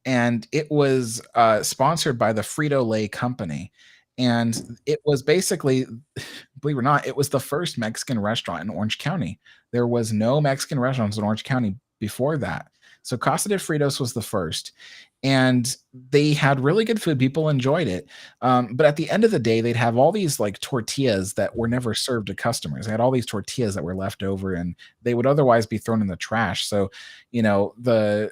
and it was sponsored by the Frito-Lay company. And it was basically, believe it or not, it was the first Mexican restaurant in Orange County. There was no Mexican restaurants in Orange County before that. So Casa de Fritos was the first. And they had really good food. People enjoyed it. But at the end of the day, they'd have all these like tortillas that were never served to customers. They had all these tortillas that were left over, and they would otherwise be thrown in the trash. So, the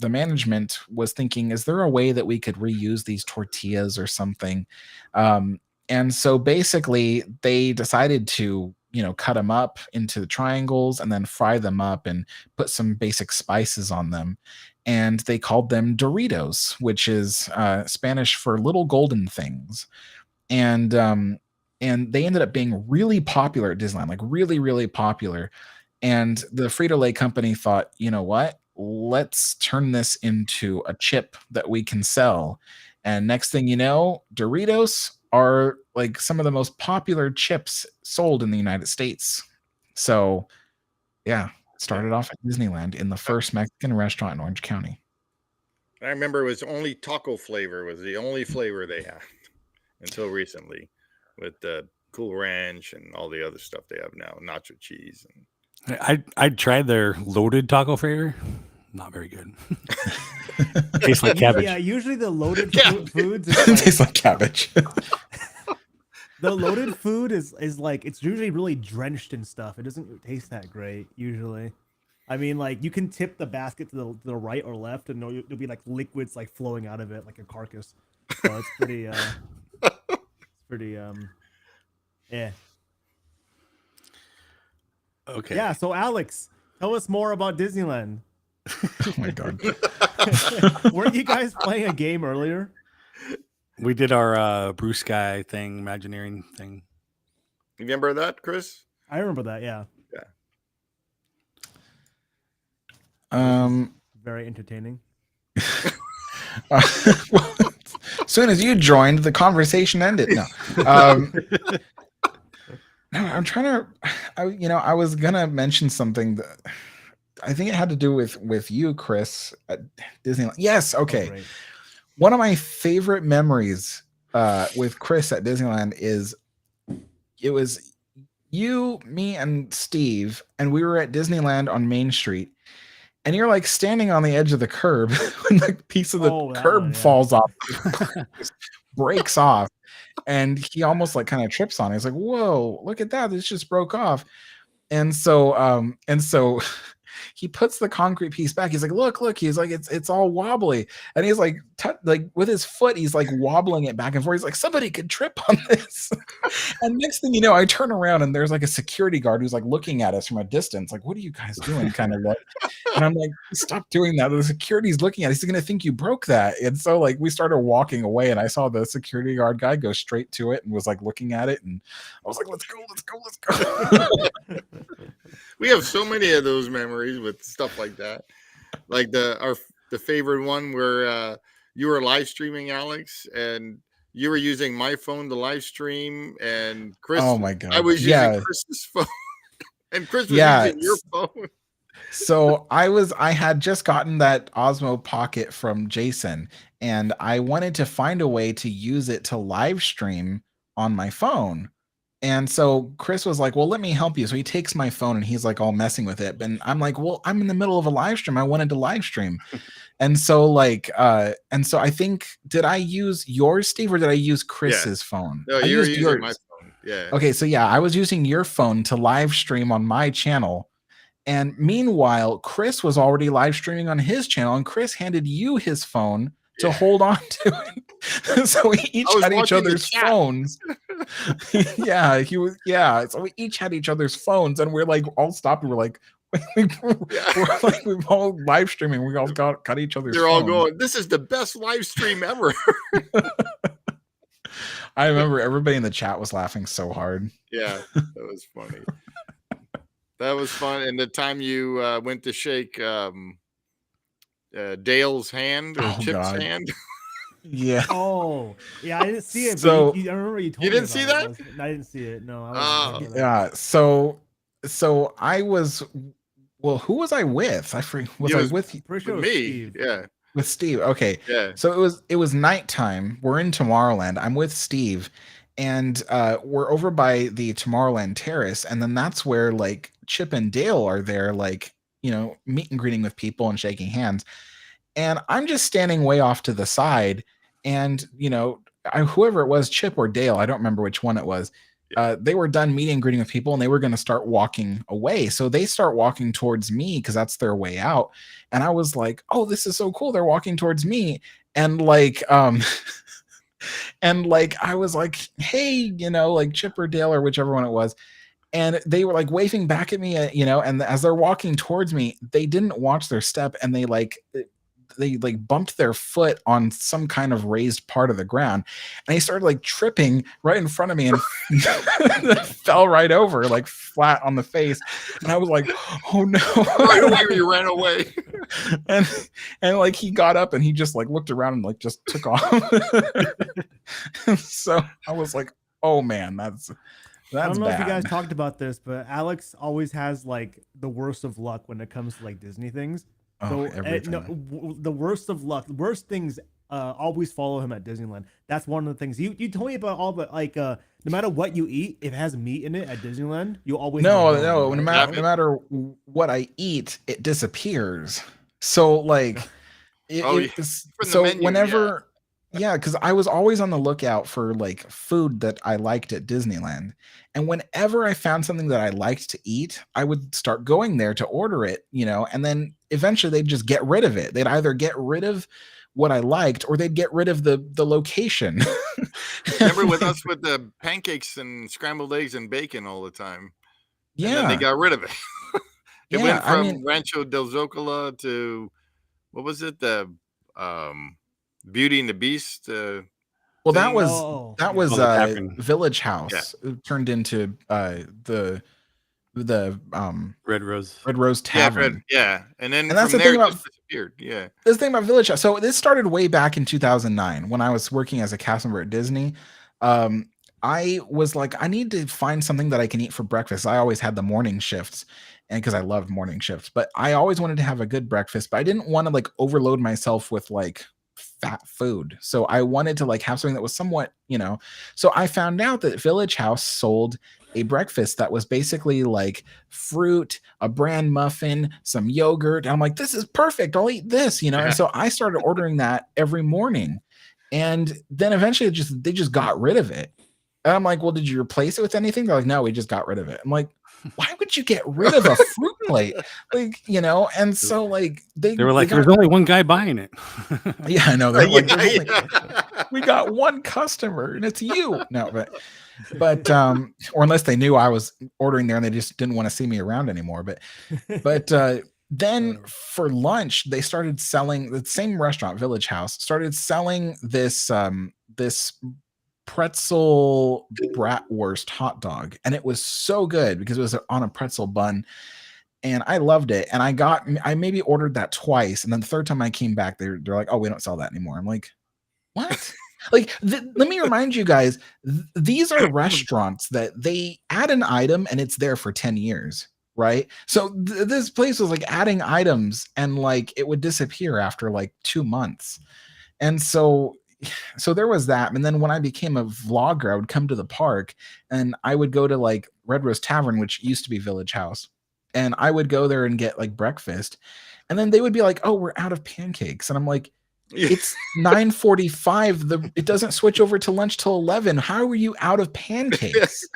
management was thinking, is there a way that we could reuse these tortillas or something? and so basically they decided to, cut them up into triangles and then fry them up and put some basic spices on them. And they called them Doritos, which is Spanish for little golden things. And they ended up being really popular at Disneyland, like really, really popular. And the Frito-Lay company thought, you know what? Let's turn this into a chip that we can sell. And next thing you know, Doritos are like some of the most popular chips sold in the United States. So, yeah, started off at Disneyland in the first Mexican restaurant in Orange County. I remember it was only taco flavor was the only flavor they had until recently, with the Cool Ranch and all the other stuff they have now, nacho cheese. And I tried their loaded taco flavor. Not very good. Tastes like cabbage. Yeah, usually the loaded foods Tastes like cabbage. The loaded food is like, it's usually really drenched in stuff. It doesn't taste that great usually. I mean, like, you can tip the basket to the right or left, and there'll be like liquids like flowing out of it, like a carcass. So it's pretty, yeah. Okay. Yeah. So Alex, tell us more about Disneyland. Oh my god. Weren't you guys playing a game earlier? We did our BrewSky thing, Imagineering thing. you remember that, Kris? I remember that. Yeah. Very entertaining. Well, as soon as you joined, the conversation ended. No, no, I'm trying to. I was gonna mention something that I think it had to do with you, Kris, at Disneyland. Yes, okay. Oh, one of my favorite memories with Kris at Disneyland is it was you, me, and Steve, and we were at Disneyland on Main Street. And you're like standing on the edge of the curb when the piece of the curb falls off, just breaks off, and he almost like kind of trips on it. He's like, "Whoa, look at that! This just broke off." And so he puts the concrete piece back. He's like, look. He's like, it's all wobbly, and he's like, like with his foot, he's like wobbling it back and forth. He's like, somebody could trip on this. And next thing you know, I turn around and there's like a security guard who's like looking at us from a distance, like, what are you guys doing? Kind of like, and I'm like, stop doing that. The security's looking at us. He's gonna think you broke that. And so like we started walking away, and I saw the security guard guy go straight to it and was like looking at it, and I was like, let's go. We have so many of those memories with stuff like that. Like the favorite one where you were live streaming, Alex, and you were using my phone to live stream, and Kris. Oh my god! I was using Kris's phone, and Kris was using your phone. So I had just gotten that Osmo Pocket from Jason, and I wanted to find a way to use it to live stream on my phone. And so Kris was like, well, let me help you. So he takes my phone and he's like all messing with it. And I'm like, well, I'm in the middle of a live stream. I wanted to live stream. And so I think, did I use yours, Steve, or did I use Kris's phone? No, you were using my phone. Yeah. Okay. So yeah, I was using your phone to live stream on my channel. And meanwhile, Kris was already live streaming on his channel, and Kris handed you his phone to hold on to it. So we each had each other's phones. So we each had each other's phones, and we're like all stopped, and we're like, we're all live streaming. We all got each other's They're all going, this is the best live stream ever. I remember everybody in the chat was laughing so hard. Yeah, that was funny. That was fun. And the time you went to shake Dale's hand or Chip's hand. Yeah. Oh, yeah. I didn't see it. So but I remember you told me. You didn't see that? I didn't see it. No. Yeah. So I was. Well, who was I with? I forget. I with you? With me? Steve. Yeah. With Steve. Okay. Yeah. So it was nighttime. We're in Tomorrowland. I'm with Steve, and we're over by the Tomorrowland Terrace, and then that's where like Chip and Dale are there, like, meet and greeting with people and shaking hands. And I'm just standing way off to the side, and whoever it was, Chip or Dale, I don't remember which one it was. They were done meeting and greeting with people, and they were going to start walking away. So they start walking towards me because that's their way out. And I was like, oh, this is so cool. They're walking towards me. And like, And like I was like, hey, like Chip or Dale or whichever one it was. And they were like waving back at me, and as they're walking towards me, they didn't watch their step, and they bumped their foot on some kind of raised part of the ground, and they started like tripping right in front of me and fell right over, like flat on the face. And I was like, oh no. Right away, you ran away. and like he got up and he just like looked around and like just took off. So I was like, oh man, that's I don't know bad. if you guys talked about this, but Alex always has like the worst of luck when it comes to like Disney things. Oh, So everything. the worst of luck, worst things always follow him at Disneyland. That's one of the things you told me about. All but like no matter what you eat, if it has meat in it at Disneyland, you always no, right? no matter what I eat, it disappears. So like so menu, whenever because I was always on the lookout for like food that I liked at Disneyland. And whenever I found something that I liked to eat, I would start going there to order it, and then eventually they'd just get rid of it. They'd either get rid of what I liked or they'd get rid of the location. Remember with us with the pancakes and scrambled eggs and bacon all the time. Yeah. And then they got rid of it. It went from Rancho del Zocalo to, what was it? The Beauty and the Beast. Well, that was Village House. Yeah. It turned into the Red Rose Tavern. And then that's from the there thing about it just disappeared. Yeah. This thing about Village House. So this started way back in 2009 when I was working as a cast member at Disney. I was like, I need to find something that I can eat for breakfast. I always had the morning shifts, and because I loved morning shifts, but I always wanted to have a good breakfast, but I didn't want to like overload myself with like fat food. So I wanted to like have something that was somewhat, so I found out that Village House sold a breakfast that was basically like fruit, a bran muffin, some yogurt. And I'm like, this is perfect. I'll eat this, And so I started ordering that every morning. And then eventually they just got rid of it. And I'm like, well, did you replace it with anything? They're like, no, we just got rid of it. I'm like, why would you get rid of a fruit plate? Like, and so like they were like, there's only one guy buying it. Yeah, I know. They're like, we got one customer and it's you. No, but or unless they knew I was ordering there and they just didn't want to see me around anymore. But then for lunch, they started selling, the same restaurant, Village House, started selling this pretzel bratwurst hot dog, and it was so good because it was on a pretzel bun, and I loved it. And I maybe ordered that twice, and then the third time I came back, they're like, oh, we don't sell that anymore. I'm like, what? Like, let me remind you guys, these are restaurants that they add an item and it's there for 10 years, right? So this place was like adding items and like it would disappear after like 2 months. And so there was that. And then when I became a vlogger, I would come to the park and I would go to like Red Rose Tavern, which used to be Village House. And I would go there and get like breakfast. And then they would be like, oh, we're out of pancakes. And I'm like, it's 9:45. It doesn't switch over to lunch till 11. How are you out of pancakes?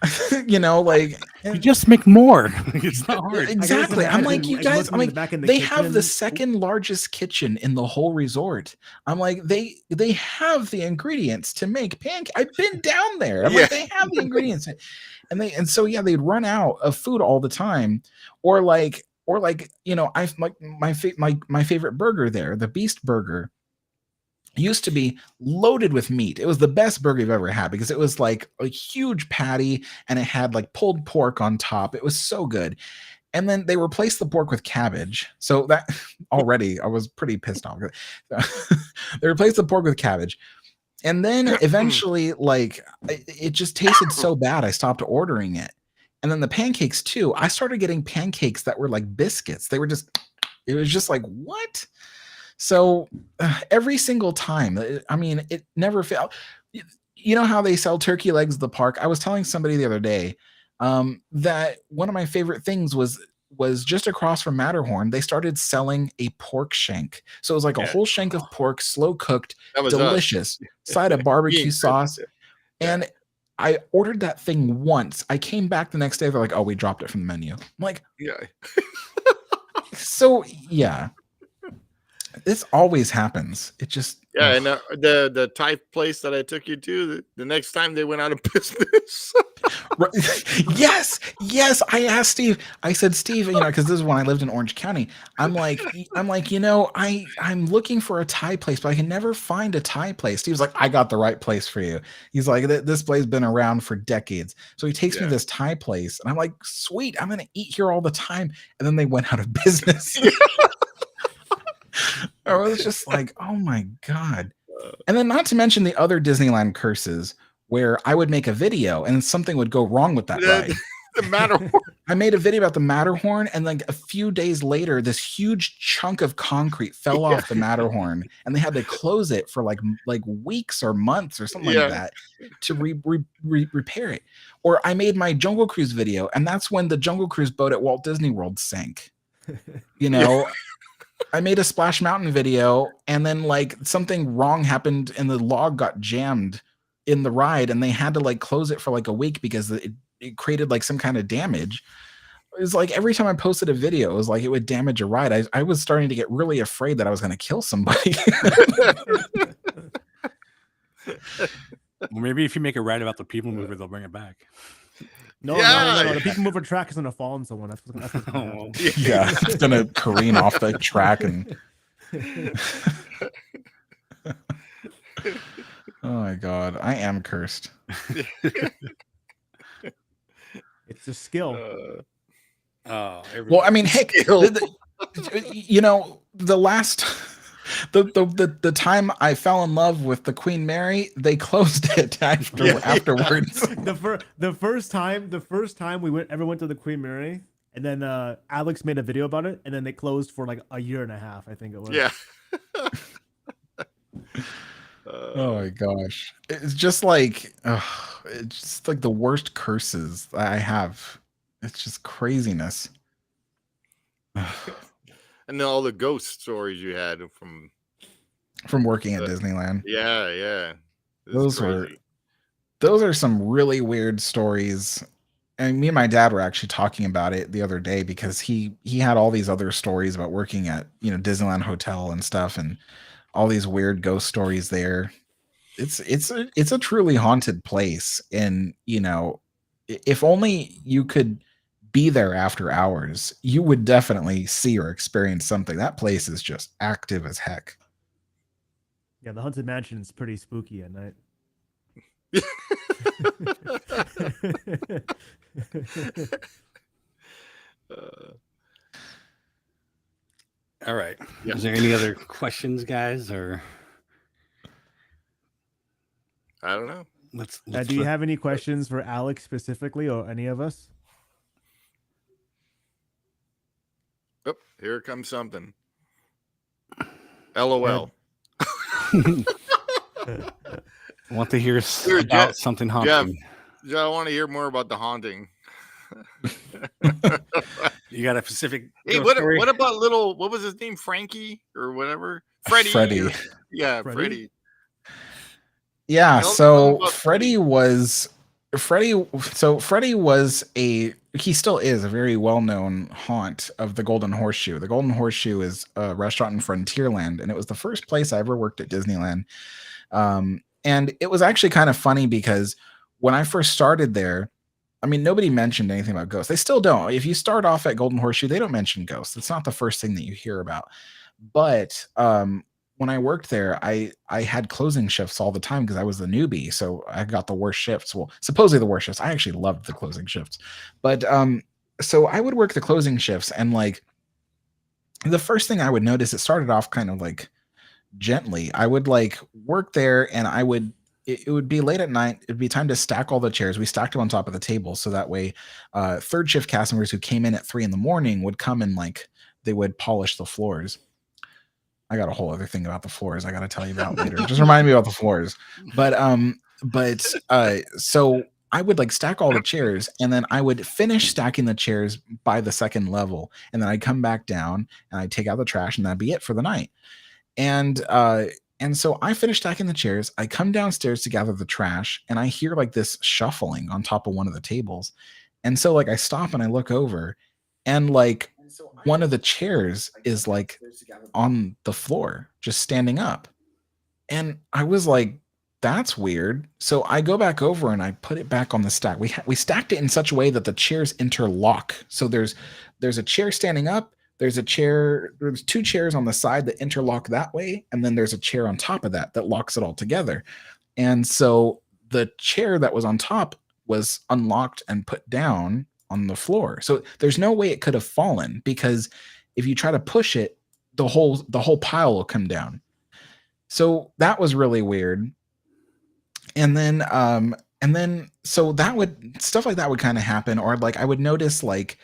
Like you just make more. It's not hard. Exactly. I'm like, you guys, I'm like, they have the second largest kitchen in the whole resort. I'm like, they have the ingredients to make pancakes. I've been down there. I'm like, they have the ingredients. And so they'd run out of food all the time. Or like, I like my favorite burger there, the Beast Burger, used to be loaded with meat. It was the best burger you've ever had because it was like a huge patty and it had like pulled pork on top. It was so good. And then they replaced the pork with cabbage. So that already I was pretty pissed off. They replaced the pork with cabbage. And then eventually, like, it just tasted so bad, I stopped ordering it. And then the pancakes too. I started getting pancakes that were like biscuits. It was just like, what? So every single time, I mean, it never failed. You know how they sell turkey legs at the park? I was telling somebody the other day that one of my favorite things was just across from Matterhorn. They started selling a pork shank. So it was like a whole shank of pork, slow cooked, delicious, side of barbecue sauce. And I ordered that thing once. I came back the next day. They're like, oh, we dropped it from the menu. I'm like, yeah. So, yeah. This always happens. It just, Yeah, and the Thai place that I took you to, the next time they went out of business. Right. Yes. I asked Steve. I said, Steve, because this is when I lived in Orange County. I'm like, I'm looking for a Thai place, but I can never find a Thai place. Steve's like, I got the right place for you. He's like, this place has been around for decades. So he takes me to this Thai place, and I'm like, sweet, I'm gonna eat here all the time. And then they went out of business. I was just like, oh my God. And then not to mention the other Disneyland curses where I would make a video and something would go wrong with that ride. The Matterhorn. I made a video about the Matterhorn, and like a few days later, this huge chunk of concrete fell off the Matterhorn, and they had to close it for like weeks or months or something like that to repair it. Or I made my Jungle Cruise video, and that's when the Jungle Cruise boat at Walt Disney World sank. I made a Splash Mountain video, and then like something wrong happened and the log got jammed in the ride, and they had to like close it for like a week because it created like some kind of damage. It was like every time I posted a video, it was like it would damage a ride. I was starting to get really afraid that I was going to kill somebody. Well, maybe if you make a ride about the People Mover, they'll bring it back. No, the People Mover track is gonna fall on someone. That's what's gonna happen. Yeah, it's gonna careen off the track and. Oh my God, I am cursed. It's a skill. Well, I mean, heck, the last. The time I fell in love with the Queen Mary, they closed it afterwards. The first time we ever went to the Queen Mary, and then Alex made a video about it, and then they closed for like a year and a half, I think it was. Yeah. Oh my gosh, it's just like the worst curses I have. It's just craziness. And then all the ghost stories you had from working at Disneyland. Yeah. Those are some really weird stories. And me and my dad were actually talking about it the other day because he had all these other stories about working at Disneyland Hotel and stuff, and all these weird ghost stories there. It's a truly haunted place, and if only you could be there after hours, you would definitely see or experience something. That place is just active as heck. Yeah, the Haunted Mansion is pretty spooky at night. All right. Yeah. Is there any other questions, guys, or? I don't know. Let's do you have any questions for Alex specifically, or any of us? Oh, here comes something. LOL. Want to hear about something haunting? Jeff, I want to hear more about the haunting. You got a specific? Hey, what about what was his name? Frankie or whatever? Freddie. Yeah, Freddie. Yeah, so Freddie was he still is a very well-known haunt of the Golden Horseshoe. The Golden Horseshoe is a restaurant in Frontierland, and it was the first place I ever worked at Disneyland. And it was actually kind of funny because when I first started there, I mean, nobody mentioned anything about ghosts. They still don't. If you start off at Golden Horseshoe, they don't mention ghosts. It's not the first thing that you hear about. But when I worked there, I had closing shifts all the time because I was the newbie. So I got the worst shifts. Well, supposedly the worst shifts. I actually loved the closing shifts. But so I would work the closing shifts, and like the first thing I would notice, it started off kind of like gently. I would like work there, and it would be late at night. It'd be time to stack all the chairs. We stacked them on top of the table. So that way third shift cast members who came in at 3 a.m. would come and like, they would polish the floors. I got a whole other thing about the floors I got to tell you about later. Just remind me about the floors. But so I would like stack all the chairs, and then I would finish stacking the chairs by the second level. And then I'd come back down and I'd take out the trash, and that'd be it for the night. And so I finished stacking the chairs. I come downstairs to gather the trash, and I hear like this shuffling on top of one of the tables. And so like I stop and I look over, and like one of the chairs is like on the floor, just standing up. And I was like, that's weird. So I go back over and I put it back on the stack. We stacked it in such a way that the chairs interlock. So there's a chair standing up, there's two chairs on the side that interlock that way, and then there's a chair on top of that locks it all together. And so the chair that was on top was unlocked and put down on the floor. So there's no way it could have fallen, because if you try to push it, the whole pile will come down. So that was really weird. And then so that would stuff like that would kind of happen, or like I would notice like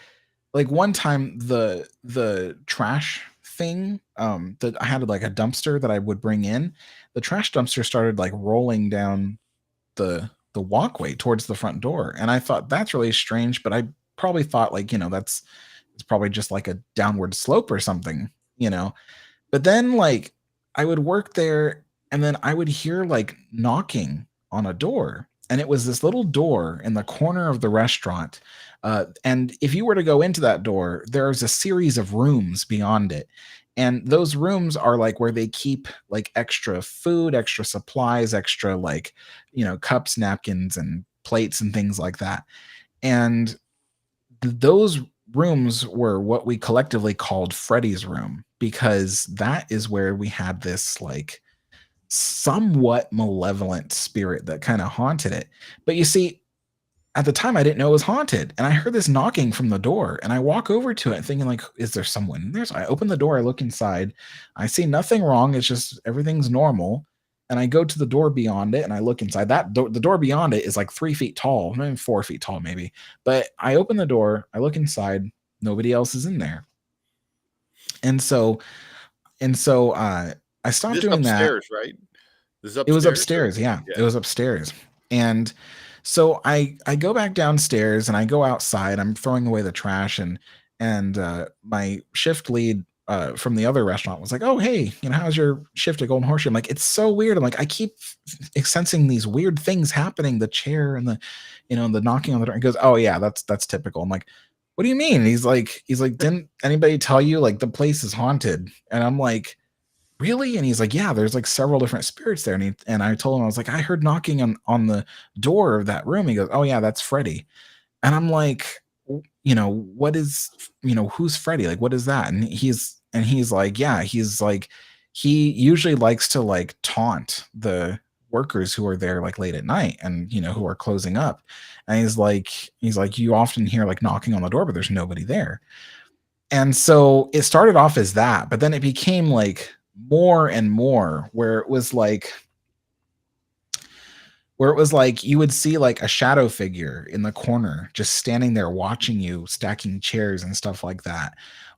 one time the trash thing that I had like a dumpster that I would bring in, the trash dumpster started like rolling down the walkway towards the front door, and I thought that's really strange, but I probably thought like, it's probably just like a downward slope or something, but then like I would work there, and then I would hear like knocking on a door, and it was this little door in the corner of the restaurant. And if you were to go into that door, there's a series of rooms beyond it. And those rooms are like where they keep like extra food, extra supplies, extra like, cups, napkins, and plates and things like that. And those rooms were what we collectively called Freddy's room, because that is where we had this like somewhat malevolent spirit that kind of haunted it. But you see, at the time I didn't know it was haunted, and I heard this knocking from the door, and I walk over to it thinking like, is there someone in there? So I open the door, I look inside, I see nothing wrong, it's just everything's normal. And I go to the door beyond it and I look inside. The door beyond it is like 3 feet tall, maybe 4 feet tall maybe. But I open the door, I look inside, nobody else is in there. And so I stopped doing upstairs, that. Right? This is upstairs, it was upstairs, or? yeah. It was upstairs. And so I go back downstairs and I go outside. I'm throwing away the trash, and my shift lead from the other restaurant was like, "Oh, hey, how's your shift at Golden Horseshoe?" I'm like, "It's so weird." I'm like, I keep sensing these weird things happening. The chair and the knocking on the door. He goes, "Oh yeah, that's typical." I'm like, "What do you mean?" He's like, "Didn't anybody tell you like the place is haunted?" And I'm like, "Really?" And he's like, "Yeah, there's like several different spirits there." And I told him, I was like, "I heard knocking on the door of that room." He goes, "Oh yeah, that's Freddy." And I'm like, what is, who's Freddy? Like, what is that? And he's like, yeah, he's like, he usually likes to like taunt the workers who are there like late at night and, who are closing up. And he's like, you often hear like knocking on the door, but there's nobody there. And so it started off as that, but then it became like more and more, where it was like you would see like a shadow figure in the corner just standing there watching you stacking chairs and stuff like that.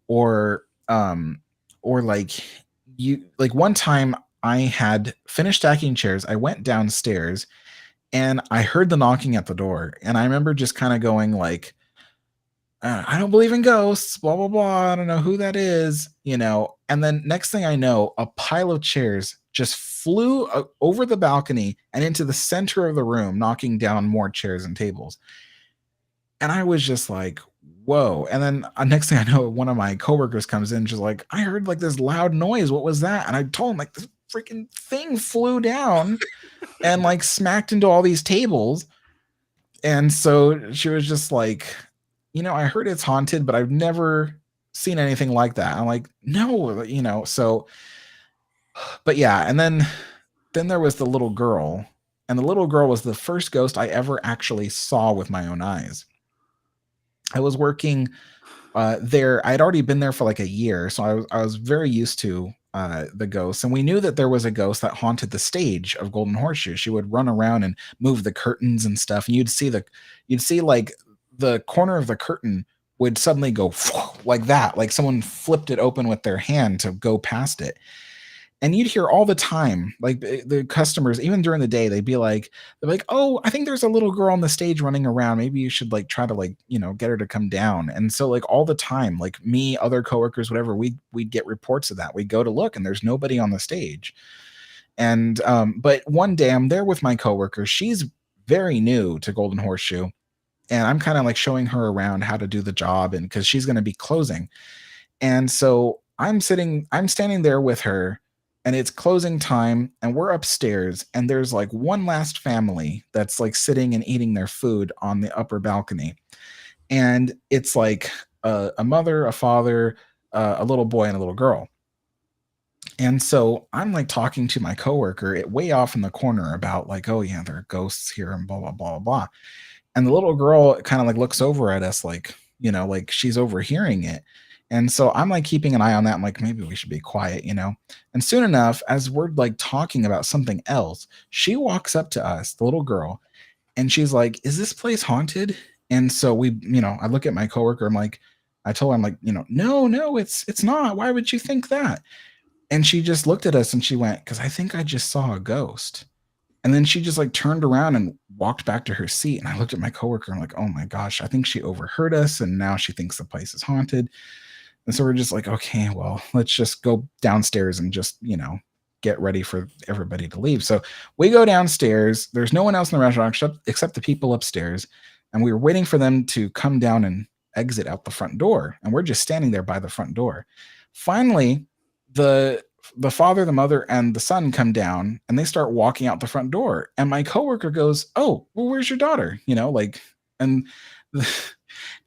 Or like one time I had finished stacking chairs, I went downstairs and I heard the knocking at the door, and I remember just kind of going like, "I don't believe in ghosts, blah blah blah, I don't know who that is," and then next thing I know, a pile of chairs just flew over the balcony and into the center of the room, knocking down more chairs and tables. And I was just like, whoa. And then next thing I know, one of my coworkers comes in, just like, "I heard like this loud noise. What was that?" And I told him like, this freaking thing flew down and like smacked into all these tables. And so she was just like, "I heard it's haunted, but I've never seen anything like that." I'm like, "No," so, but yeah. And then there was the little girl, and the little girl was the first ghost I ever actually saw with my own eyes. I was working there. I had already been there for like a year, so I was very used to the ghosts, and we knew that there was a ghost that haunted the stage of Golden Horseshoe. She would run around and move the curtains and stuff, and you'd see like the corner of the curtain would suddenly go like that, like someone flipped it open with their hand to go past it. And you'd hear all the time, like the customers, even during the day, they're like, "Oh, I think there's a little girl on the stage running around. Maybe you should like try to like, get her to come down." And so like all the time, like me, other coworkers, whatever, we'd get reports of that. We'd go to look and there's nobody on the stage. And but one day I'm there with my coworker. She's very new to Golden Horseshoe, and I'm kind of like showing her around how to do the job, and because she's going to be closing. And so I'm standing there with her, and it's closing time, and we're upstairs, and there's like one last family that's like sitting and eating their food on the upper balcony. And it's like a mother, a father, a little boy, and a little girl. And so I'm like talking to my coworker way off in the corner about like, oh yeah, there are ghosts here and blah, blah, blah, blah. And the little girl kind of like looks over at us like, you know, like she's overhearing it. And so I'm like keeping an eye on that. I'm like, maybe we should be quiet, you know? And soon enough, as we're like talking about something else, she walks up to us, the little girl, and she's like, is this place haunted? And so we, you know, I look at my coworker, I'm like, I told her, I'm like, you know, no, it's not. Why would you think that? And she just looked at us and she went, because I think I just saw a ghost. And then she just like turned around and walked back to her seat. And I looked at my coworker and I'm like, oh my gosh, I think she overheard us. And now she thinks the place is haunted. And so we're just like, okay, well, let's just go downstairs and just, you know, get ready for everybody to leave. So we go downstairs. There's no one else in the restaurant except the people upstairs. And we were waiting for them to come down and exit out the front door. And we're just standing there by the front door. Finally, the father, the mother, and the son come down and they start walking out the front door. And my coworker goes, oh, well, where's your daughter? You know, like, and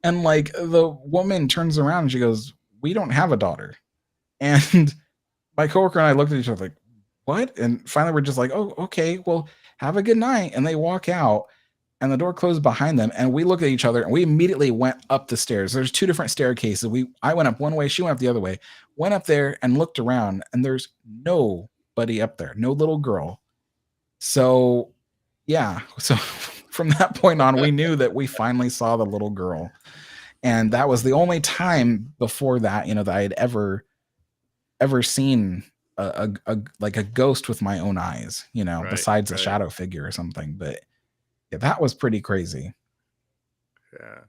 like the woman turns around and she goes, we don't have a daughter. And my coworker and I looked at each other like, what? And finally we're just like, oh, okay, well, have a good night. And they walk out and the door closed behind them. And we looked at each other and we immediately went up the stairs. There's two different staircases. I went up one way, she went up the other way, went up there and looked around, and there's nobody up there, no little girl. So yeah. So from that point on, we knew that we finally saw the little girl. And that was the only time before that, you know, that I had ever seen a like a ghost with my own eyes, you know, besides a shadow figure or something. But yeah, that was pretty crazy. Yeah.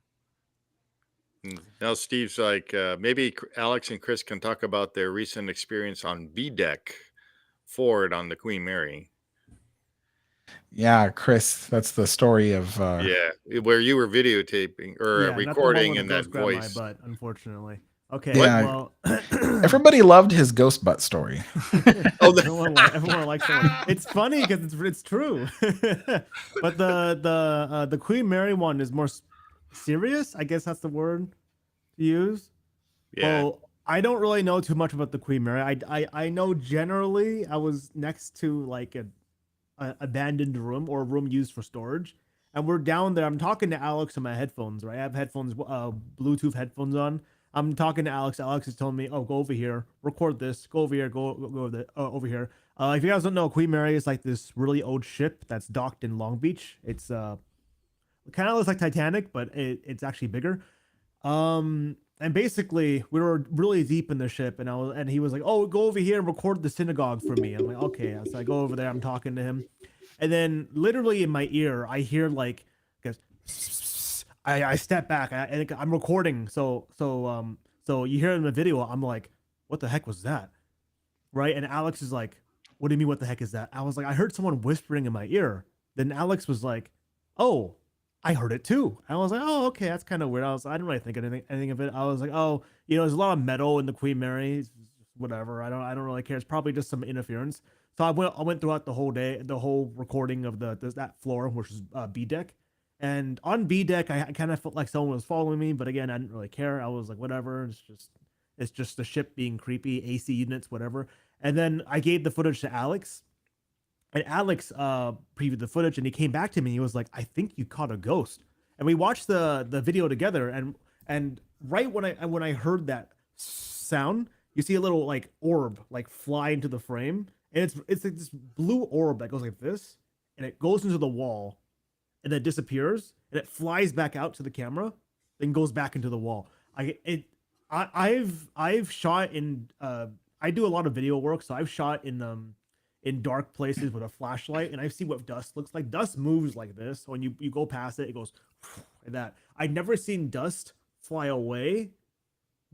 Now Steve's like, maybe Alex and Kris can talk about their recent experience on B deck forward on the Queen Mary. Yeah, Kris, that's the story of where you were videotaping or recording in that voice. But unfortunately, okay. Yeah. Well, everybody loved his ghost butt story. everyone likes it. It's funny because it's true. But the Queen Mary one is more serious. I guess that's the word to use. Yeah. Well, I don't really know too much about the Queen Mary. I know generally I was next to like a abandoned room or a room used for storage, and we're down there. I'm talking to Alex on my headphones, right? I have headphones, Bluetooth headphones on. I'm talking to Alex. Alex is telling me, oh, go over here, record this, go over here, go over here. If you guys don't know, Queen Mary is like this really old ship that's docked in Long Beach. It's kind of looks like Titanic, but it's actually bigger. And basically we were really deep in the ship, and he was like, oh, go over here and record the synagogue for me. I'm like, okay. So I go over there, I'm talking to him, and then literally in my ear I hear like, I step back, and I'm recording. So you hear it in the video. I'm like, what the heck was that? Right? And Alex is like, what do you mean, what the heck is that? I was like, I heard someone whispering in my ear. Then Alex was like, oh, I heard it too. I was like, oh, okay, that's kind of weird. I didn't really think anything of it. I was like, oh, you know, there's a lot of metal in the Queen Mary. Whatever. I don't really care. It's probably just some interference. So I went throughout the whole day, the whole recording of that floor, which is B deck. And on B deck, I kind of felt like someone was following me, but again, I didn't really care. I was like, whatever. It's just the ship being creepy, AC units, whatever. And then I gave the footage to Alex. And Alex previewed the footage, and he came back to me. And he was like, "I think you caught a ghost." And we watched the video together. And right when I heard that sound, you see a little like orb like fly into the frame, and it's like this blue orb that goes like this, and it goes into the wall, and then disappears, and it flies back out to the camera, then goes back into the wall. I've shot in I do a lot of video work, so I've shot in dark places with a flashlight, and I see what dust looks like. Dust moves like this. So when you go past it, it goes like that. I've never seen dust fly away,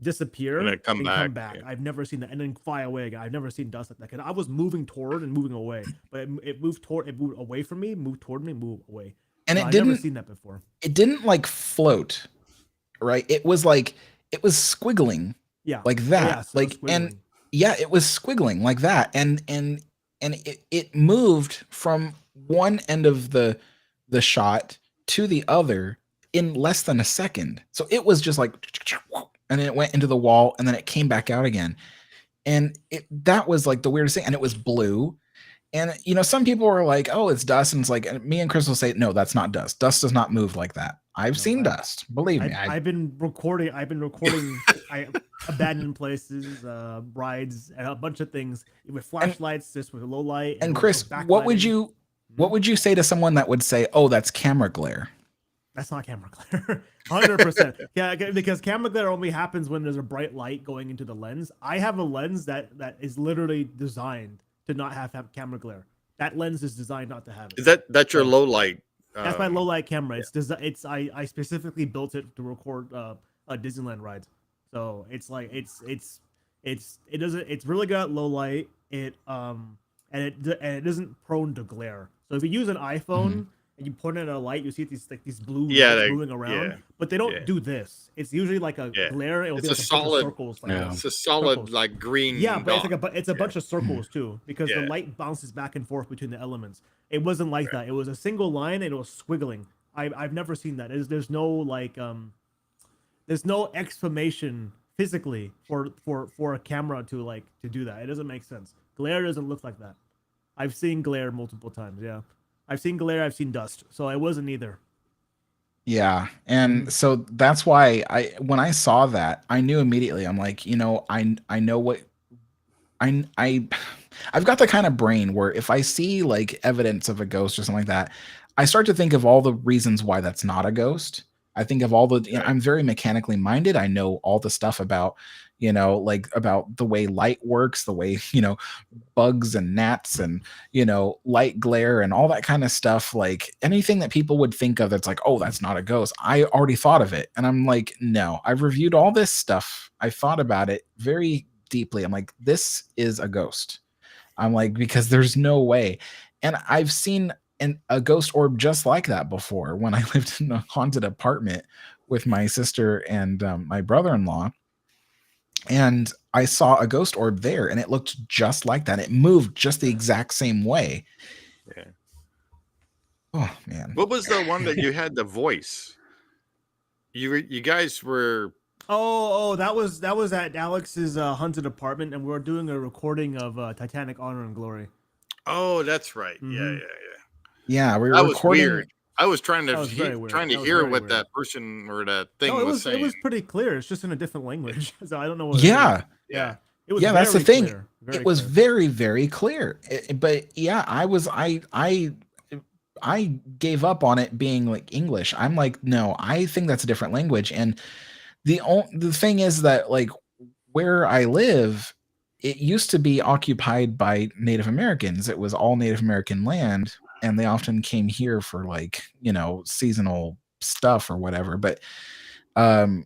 disappear, and come back. Yeah. I've never seen that, and then fly away again. I've never seen dust like that. Cause I was moving toward and moving away, but it moved away from me, moved toward me, moved away. And so I've never seen that before. It didn't like float, right? It was like it was squiggling, like that, yeah, so like squiggling. Yeah, it was squiggling like that, and it moved from one end of the shot to the other in less than a second. So it was just like, and then it went into the wall, and then it came back out again, and that was like the weirdest thing. And it was blue, and some people were like, "Oh, it's dust," and it's like, and me and Kris will say, "No, that's not dust. Dust does not move like that. I've seen dust. Believe me." I've been recording abandoned places, rides, and a bunch of things with flashlights, just with low light. And Kris, what would you say to someone that would say, "Oh, that's camera glare"? That's not camera glare. 100%. Yeah, because camera glare only happens when there's a bright light going into the lens. I have a lens that is literally designed to not have camera glare. That lens is designed not to have it. Is that's your low light? That's my low light camera. Yeah. I specifically built it to record Disneyland rides. So it's like it's really good at low light. It isn't prone to glare. So if you use an iPhone and you put it in a light, you see these blue lights moving around, but they don't do this. It's usually like a glare. It'll be like a solid circles. It's a solid like green. Yeah, but it's a bunch of circles too, because the light bounces back and forth between the elements. It wasn't like that. It was a single line and it was squiggling. I've never seen that. There's no like there's no explanation physically for a camera to do that. It doesn't make sense. Glare doesn't look like that. I've seen glare multiple times. Yeah, I've seen glare. I've seen dust. So it wasn't either. Yeah, and so that's why when I saw that, I knew immediately. I'm like, I know what I've got the kind of brain where if I see like evidence of a ghost or something like that, I start to think of all the reasons why that's not a ghost. I think of all the, I'm very mechanically minded. I know all the stuff about, like about the way light works, the way, bugs and gnats and, light glare and all that kind of stuff. Like anything that people would think of that's like, oh, that's not a ghost. I already thought of it. And I'm like, no, I've reviewed all this stuff. I thought about it very deeply. I'm like, this is a ghost. I'm like, because there's no way. And I've seen a ghost orb just like that before when I lived in a haunted apartment with my sister and my brother-in-law. And I saw a ghost orb there and it looked just like that. It moved just the exact same way. Yeah. Oh man. What was the one that you had the voice? You guys were that was at Alex's haunted apartment, and we were doing a recording of Titanic Honor and Glory. Oh, that's right. Mm-hmm. Yeah, we were that recording. Was weird. I was trying to hear what that person or that thing was saying. It was pretty clear. It's just in a different language, so I don't know what. Yeah. It was that's the thing. It was very, very clear. But yeah, I gave up on it being like English. I'm like, no, I think that's a different language. And the thing is that like where I live, it used to be occupied by Native Americans. It was all Native American land, and they often came here for like, seasonal stuff or whatever. But I'm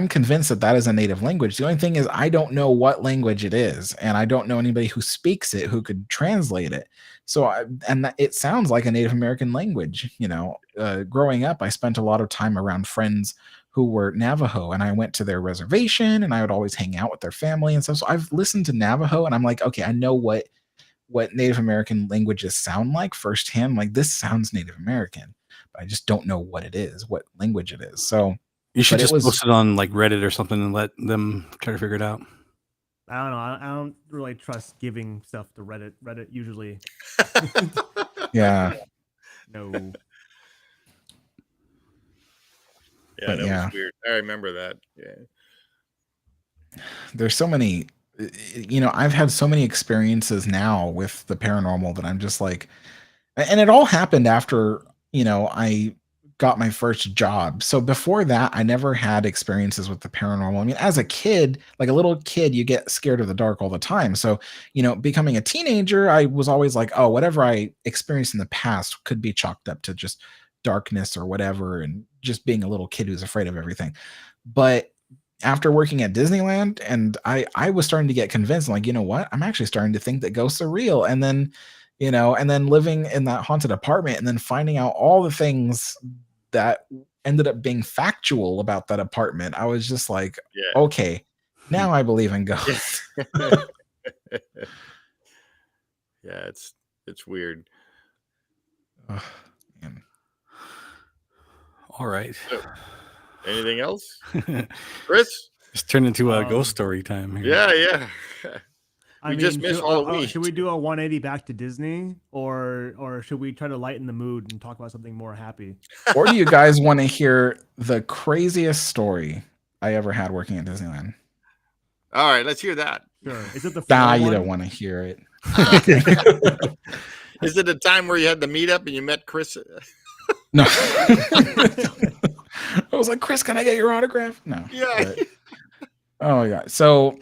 convinced that is a native language. The only thing is I don't know what language it is, and I don't know anybody who speaks it who could translate it. So, it sounds like a Native American language. Growing up, I spent a lot of time around friends who were Navajo, and I went to their reservation, and I would always hang out with their family and stuff. So I've listened to Navajo, and I'm like, okay, I know what Native American languages sound like firsthand. Like this sounds Native American, but I just don't know what it is, what language it is. So you should just post it on like Reddit or something and let them try to figure it out. I don't know. I don't really trust giving stuff to Reddit. Reddit usually. Yeah. No. Yeah, that was weird. I remember that. Yeah. There's so many, I've had so many experiences now with the paranormal that I'm just like, and it all happened after, I got my first job. So before that, I never had experiences with the paranormal. I mean, as a kid, like a little kid, you get scared of the dark all the time. So, becoming a teenager, I was always like, oh, whatever I experienced in the past could be chalked up to just darkness or whatever, and just being a little kid who's afraid of everything. But after working at Disneyland, and I was starting to get convinced, like, you know what, I'm actually starting to think that ghosts are real. And then, and then living in that haunted apartment and then finding out all the things that ended up being factual about that apartment, I was just like, okay, now I believe in ghosts. Yeah, it's weird. Ugh, man. All right. So, anything else, Kris? Just turned into a ghost story time here. Yeah. I just mean, missed should, Halloween. should we do a 180 back to Disney, or should we try to lighten the mood and talk about something more happy? Or do you guys want to hear the craziest story I ever had working at Disneyland? All right, let's hear that. Sure. Is it the Nah, floor you don't one? want to hear it. Is it a time where you had the meetup and you met Kris? No. I was like, Kris, can I get your autograph? No. Yeah. But, oh yeah. So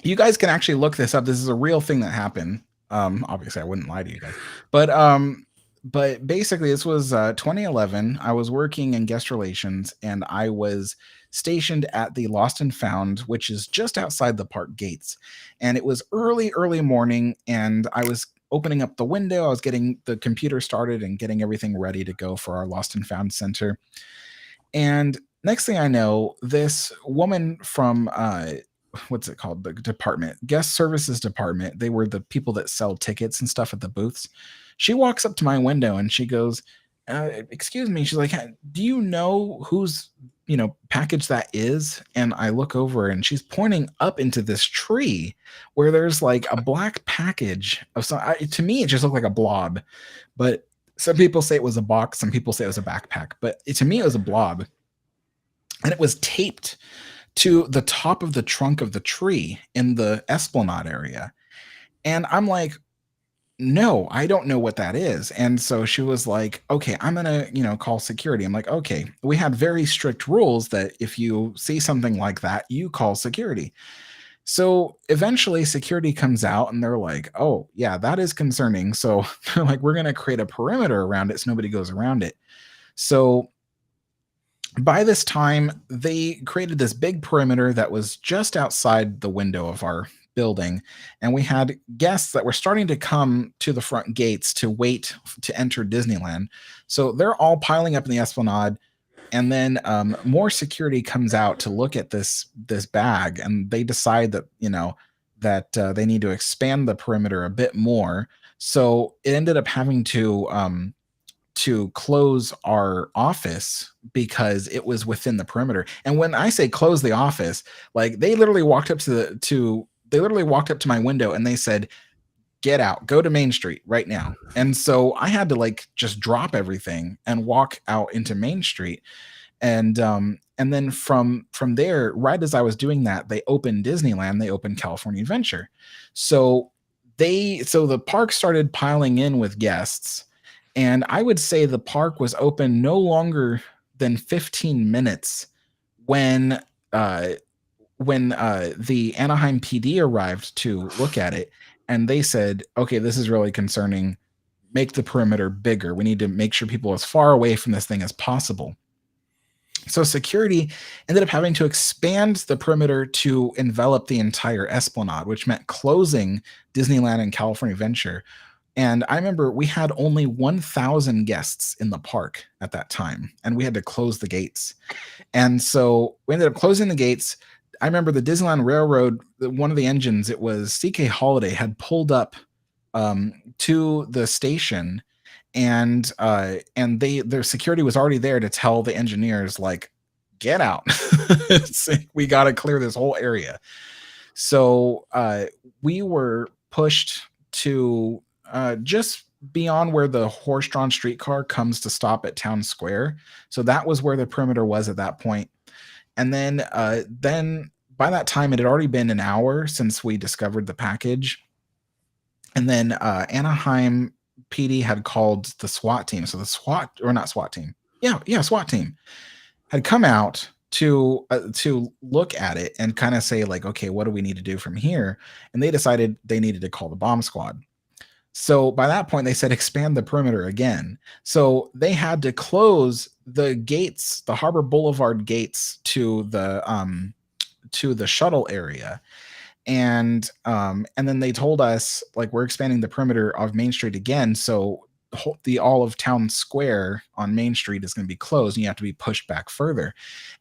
you guys can actually look this up. This is a real thing that happened. Obviously I wouldn't lie to you guys. But basically this was 2011. I was working in guest relations and I was stationed at the Lost and Found, which is just outside the park gates. And it was early morning and I was opening up the window. I was getting the computer started and getting everything ready to go for our Lost and Found center. And next thing I know, this woman from what's it called? The department, guest services department. They were the people that sell tickets and stuff at the booths. She walks up to my window and she goes, excuse me. She's like, do you know whose, package that is? And I look over and she's pointing up into this tree where there's like a black package of some, to me, it just looked like a blob, but some people say it was a box. Some people say it was a backpack, but to me, it was a blob and it was taped to the top of the trunk of the tree in the Esplanade area. And I'm like, no, I don't know what that is. And so she was like, okay, I'm going to, call security. I'm like, okay, we had very strict rules that if you see something like that, you call security. So eventually security comes out and they're like, oh yeah, that is concerning. So they're like, we're going to create a perimeter around it so nobody goes around it. So by this time, they created this big perimeter that was just outside the window of our building. And we had guests that were starting to come to the front gates to wait to enter Disneyland. So they're all piling up in the Esplanade. And then more security comes out to look at this bag. And they decide that, that they need to expand the perimeter a bit more. So it ended up having to close our office because it was within the perimeter. And when I say close the office, like they literally walked up to my window and they said, get out, go to Main Street right now. And so I had to just drop everything and walk out into Main Street. And then from there, right as I was doing that, they opened Disneyland, they opened California Adventure. So the park started piling in with guests. And I would say the park was open no longer than 15 minutes when the Anaheim PD arrived to look at it. And they said, okay, this is really concerning. Make the perimeter bigger. We need to make sure people are as far away from this thing as possible. So security ended up having to expand the perimeter to envelop the entire Esplanade, which meant closing Disneyland and California Adventure. And I remember we had only 1,000 guests in the park at that time, and we had to close the gates. And so we ended up closing the gates. I remember the Disneyland Railroad, one of the engines, it was CK Holiday, had pulled up to the station, and their security was already there to tell the engineers, get out. We got to clear this whole area. So we were pushed to just beyond where the horse-drawn streetcar comes to stop at Town Square. So that was where the perimeter was at that point. And then by that time, it had already been an hour since we discovered the package. And then Anaheim PD had called the SWAT team. So the SWAT team had come out to look at it and kind of say okay, what do we need to do from here? And they decided they needed to call the bomb squad. So by that point, they said expand the perimeter again. So they had to close the gates, the Harbor Boulevard gates to the shuttle area. And then they told us we're expanding the perimeter of Main Street again. So the all of Town Square on Main Street is going to be closed and you have to be pushed back further.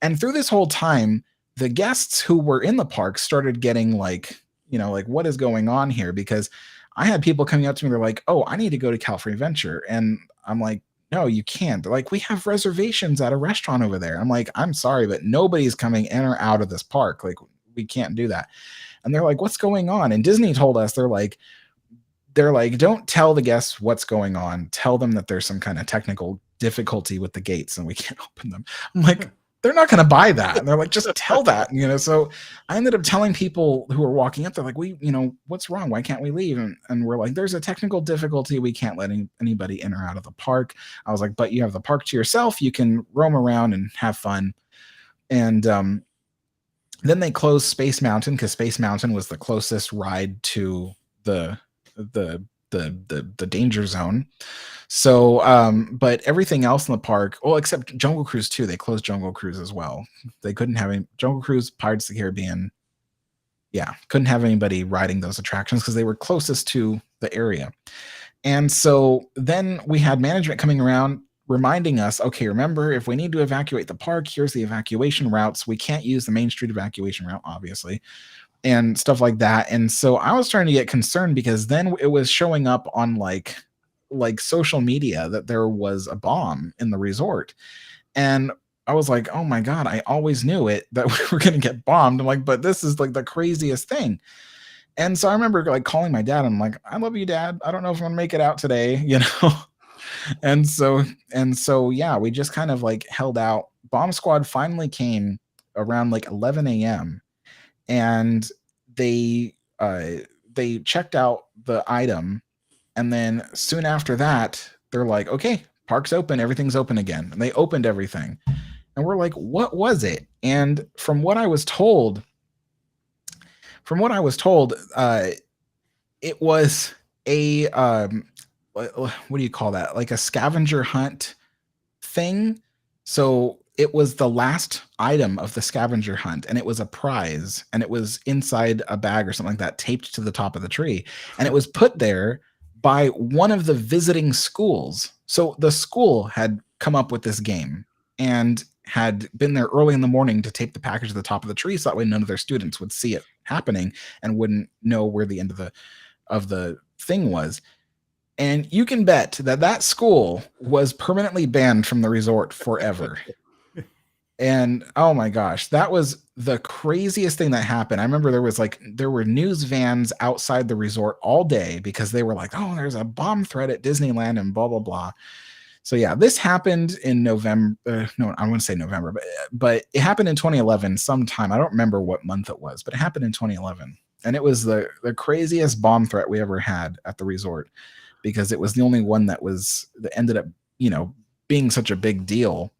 And through this whole time, the guests who were in the park started getting like, like what is going on here? Because I had people coming up to me, they're like, oh, I need to go to California Adventure. And I'm like, no, you can't. They're like, we have reservations at a restaurant over there. I'm like, I'm sorry, but nobody's coming in or out of this park. Like, we can't do that. And they're like, what's going on? And Disney told us, they're like, don't tell the guests what's going on. Tell them that there's some kind of technical difficulty with the gates and we can't open them. I'm like, they're not going to buy that. And they're like, just tell that, so I ended up telling people who were walking up, they're like, what's wrong? Why can't we leave? And we're like, there's a technical difficulty. We can't let anybody in or out of the park. I was like, but you have the park to yourself. You can roam around and have fun. And, then they closed Space Mountain because Space Mountain was the closest ride to the danger zone. So, but everything else in the park, well, except Jungle Cruise too, they closed Jungle Cruise as well. They couldn't have any Jungle Cruise, Pirates of the Caribbean. Yeah, couldn't have anybody riding those attractions because they were closest to the area. And so then we had management coming around reminding us, okay, remember, if we need to evacuate the park, here's the evacuation routes. We can't use the Main Street evacuation route, obviously, and stuff like that. And so I was starting to get concerned because then it was showing up on like social media that there was a bomb in the resort. And I was like, oh my God, I always knew it, that we were going to get bombed. I'm like, but this is like the craziest thing. And so I remember like calling my dad. I'm like, I love you, Dad. I don't know if I'm going to make it out today, And so, yeah, we just kind of like held out. Bomb squad finally came around like 11 a.m. and they checked out the item. And then soon after that, they're like, okay, park's open. Everything's open again. And they opened everything. And we're like, what was it? And from what I was told, it was a, what do you call that? Like a scavenger hunt thing. So it was the last item of the scavenger hunt, and it was a prize, and it was inside a bag or something like that, taped to the top of the tree. And it was put there by one of the visiting schools. So the school had come up with this game and had been there early in the morning to tape the package to the top of the tree, so that way none of their students would see it happening and wouldn't know where the end of the thing was. And you can bet that school was permanently banned from the resort forever. And oh my gosh, that was the craziest thing that happened. I remember there were news vans outside the resort all day because they were like, oh, there's a bomb threat at Disneyland and blah, blah, blah. So yeah, this happened in November. No, I wouldn't say November, but it happened in 2011 sometime. I don't remember what month it was, but it happened in 2011. And it was the craziest bomb threat we ever had at the resort, because it was the only one that ended up, being such a big deal.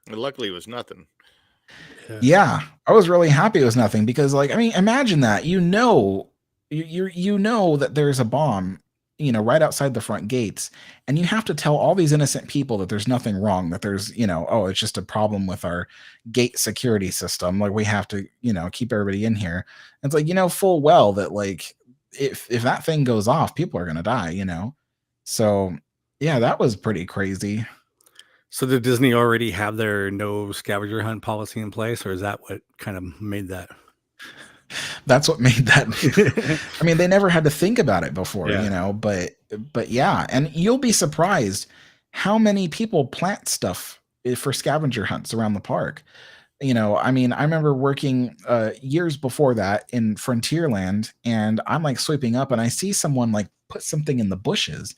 And luckily it was nothing. Yeah, I was really happy it was nothing, because imagine that, you know that there's a bomb, right outside the front gates, and you have to tell all these innocent people that there's nothing wrong, that there's, oh, it's just a problem with our gate security system. Like, we have to, keep everybody in here. And it's like, full well that like, if that thing goes off, people are going to die, So yeah, that was pretty crazy. So did Disney already have their no scavenger hunt policy in place, or is that what kind of made that? That's what made that. I mean, they never had to think about it before, but yeah. And you'll be surprised how many people plant stuff for scavenger hunts around the park. I remember working years before that in Frontierland, and I'm like sweeping up and I see someone like put something in the bushes,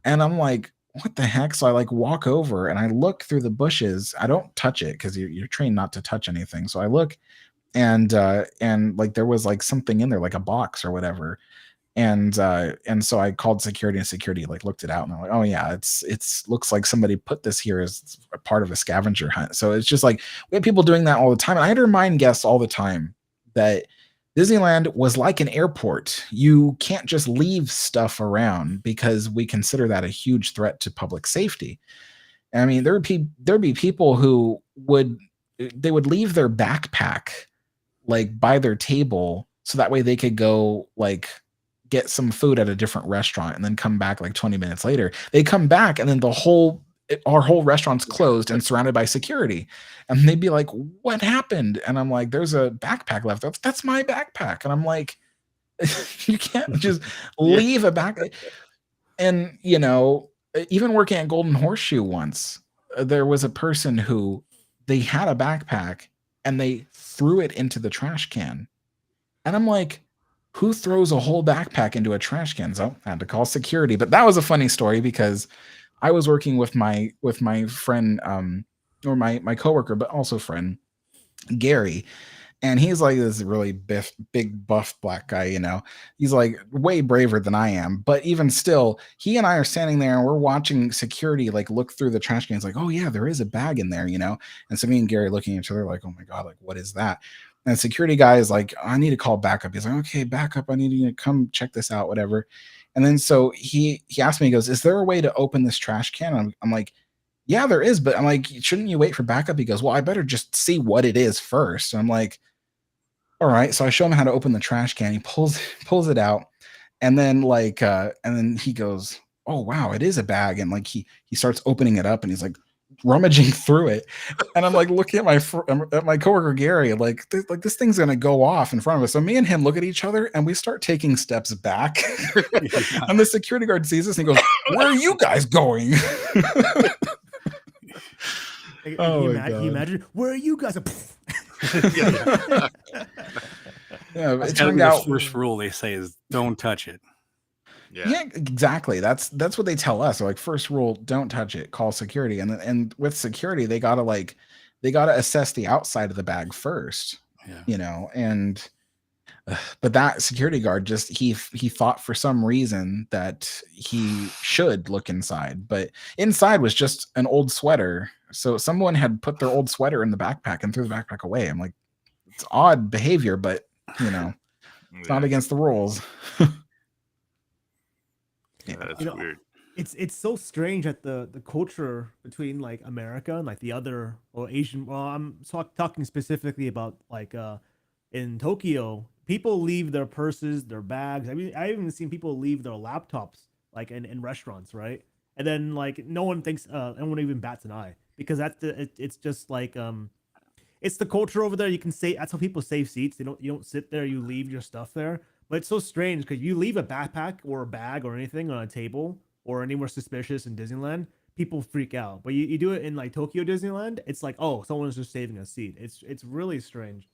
and I'm like, what the heck? So I like walk over and I look through the bushes. I don't touch it because you're trained not to touch anything. So I look, and like there was like something in there, like a box or whatever. And so I called security, and security like looked it out, and I'm like, oh yeah, it's looks like somebody put this here as a part of a scavenger hunt. So it's just like, we have people doing that all the time. And I had to remind guests all the time that Disneyland was like an airport. You can't just leave stuff around, because we consider that a huge threat to public safety. I mean, there'd be people who would leave their backpack like by their table, so that way they could go like get some food at a different restaurant and then come back like 20 minutes later. They come back and then the whole our whole restaurant's closed and surrounded by security. And they'd be like, what happened? And I'm like, there's a backpack left. That's my backpack. And I'm like, you can't just leave a backpack. And, you know, even working at Golden Horseshoe once, there was a person who they had a backpack and they threw it into the trash can. And I'm like, who throws a whole backpack into a trash can? So I had to call security. But that was a funny story because I was working with my friend, or my coworker, but also friend, Gary. And he's like this really big buff black guy, you know. He's like way braver than I am. But even still, he and I are standing there and we're watching security like look through the trash cans, like, oh yeah, there is a bag in there, you know. And so me and Gary looking at each other like, oh my God, like what is that? And the security guy is like, I need to call backup. He's like, okay, backup. I need you to come check this out, whatever. And then so he asked me, he goes, is there a way to open this trash can? I'm like, yeah, there is. But I'm like, shouldn't you wait for backup? He goes, well, I better just see what it is first. And I'm like, all right. So I show him how to open the trash can. He pulls it out. And then and then he goes, oh, wow, it is a bag. And like, he starts opening it up and he's like rummaging through it. And I'm like, looking at my coworker, Gary, like this thing's going to go off in front of us. So me and him look at each other and we start taking steps back. And the security guard sees us and he goes, where are you guys going? Oh, can you imagine? Where are you guys? Yeah, it turned out the first rule they say is don't touch it. Yeah, exactly. That's what they tell us. They're like, first rule, don't touch it. Call security. And with security, they gotta assess the outside of the bag first. Yeah. You know, and but that security guard just he thought for some reason that he should look inside, but inside was just an old sweater. So someone had put their old sweater in the backpack and threw the backpack away. I'm like, it's odd behavior, but you know, it's not against the rules. That's weird. It's so strange that the culture between like America and like the other or Asian. Well, I'm talking specifically about like in Tokyo, people leave their purses, their bags. I mean, I've even seen people leave their laptops like in restaurants, right? And then like no one even bats an eye because it's just like it's the culture over there. You can say that's how people save seats. You don't sit there. You leave your stuff there. But it's so strange because you leave a backpack or a bag or anything on a table or anywhere suspicious in Disneyland, people freak out. But you do it in like Tokyo Disneyland, it's like, oh, someone's just saving a seat. It's really strange.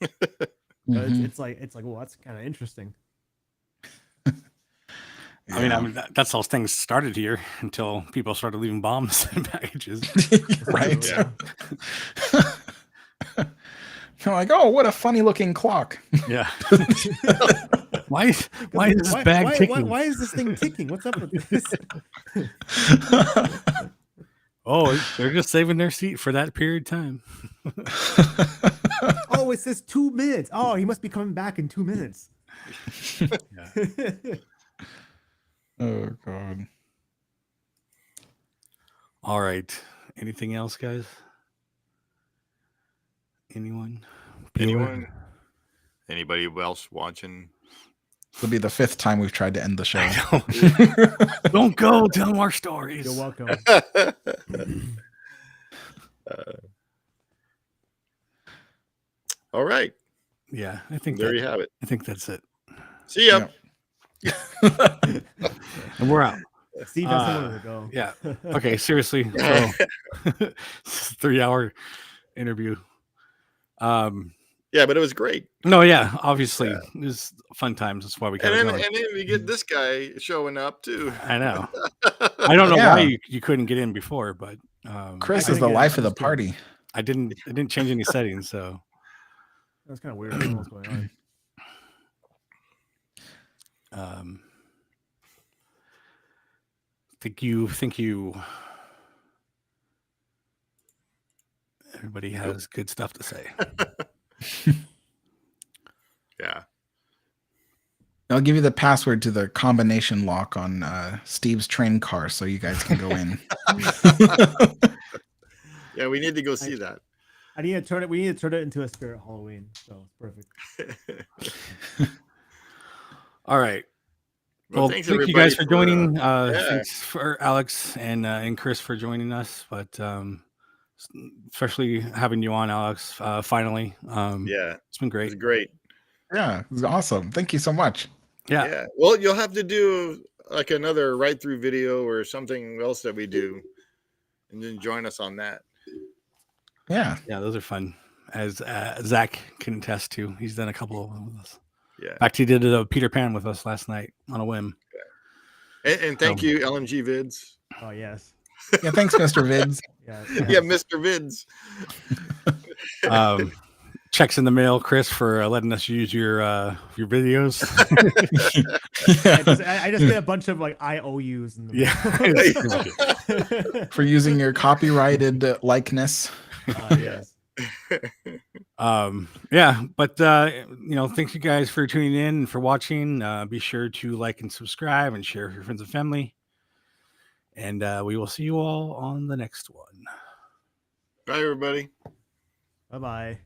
Mm-hmm. It's like, well, that's kind of interesting. I mean, that's how things started here until people started leaving bombs in packages. Right. Yeah. You're like, oh, what a funny looking clock. Yeah. Why is this bag ticking? Why is this thing ticking? What's up with this? Oh, they're just saving their seat for that period of time. Oh, it says 2 minutes. Oh, he must be coming back in 2 minutes. Yeah. Oh, God. All right. Anything else, guys? Anyone? Anybody else watching? It'll be the 5th time we've tried to end the show. Don't go. Tell more stories. You're welcome. All right. Yeah, I think there you have it. I think that's it. See ya. Yeah. And we're out. Steve has somewhere to go. Yeah. Okay, seriously. So, 3-hour interview. Yeah, but it was great. No, yeah, obviously. It was fun times. That's why we kept going. And then we get this guy showing up too. I know. I don't know why you couldn't get in before, but Kris is the life of the party. I didn't change any settings, so that's kind of weird. I don't know what's going on. Think you everybody has good stuff to say. Yeah. I'll give you the password to the combination lock on Steve's train car so you guys can go in. Yeah, we need to go see that. We need to turn it into a spirit Halloween. So perfect. All right. Well, thanks thank you guys everybody for joining. yeah. Thanks for Alex and Kris for joining us. But especially having you on, Alex. Finally, Yeah, it's been it was great. great. Yeah, it was awesome. Thank you so much. Yeah. Well, you'll have to do like another right through video or something else that we do, and then join us on that. Yeah, Those are fun. As Zach can attest to, he's done a couple of them with us. Yeah. In fact, he did a Peter Pan with us last night on a whim. And thank you, LMG Vids. Oh yes. yeah. Thanks, Mr. Vids. Yeah. Yeah, Mr. Vids. Checks in the mail, Kris, for letting us use your videos. I just get a bunch of like IOUs in the For using your copyrighted likeness. Yes. But thank you guys for tuning in and for watching. Be sure to like and subscribe and share with your friends and family. And we will see you all on the next one. Bye, everybody. Bye bye.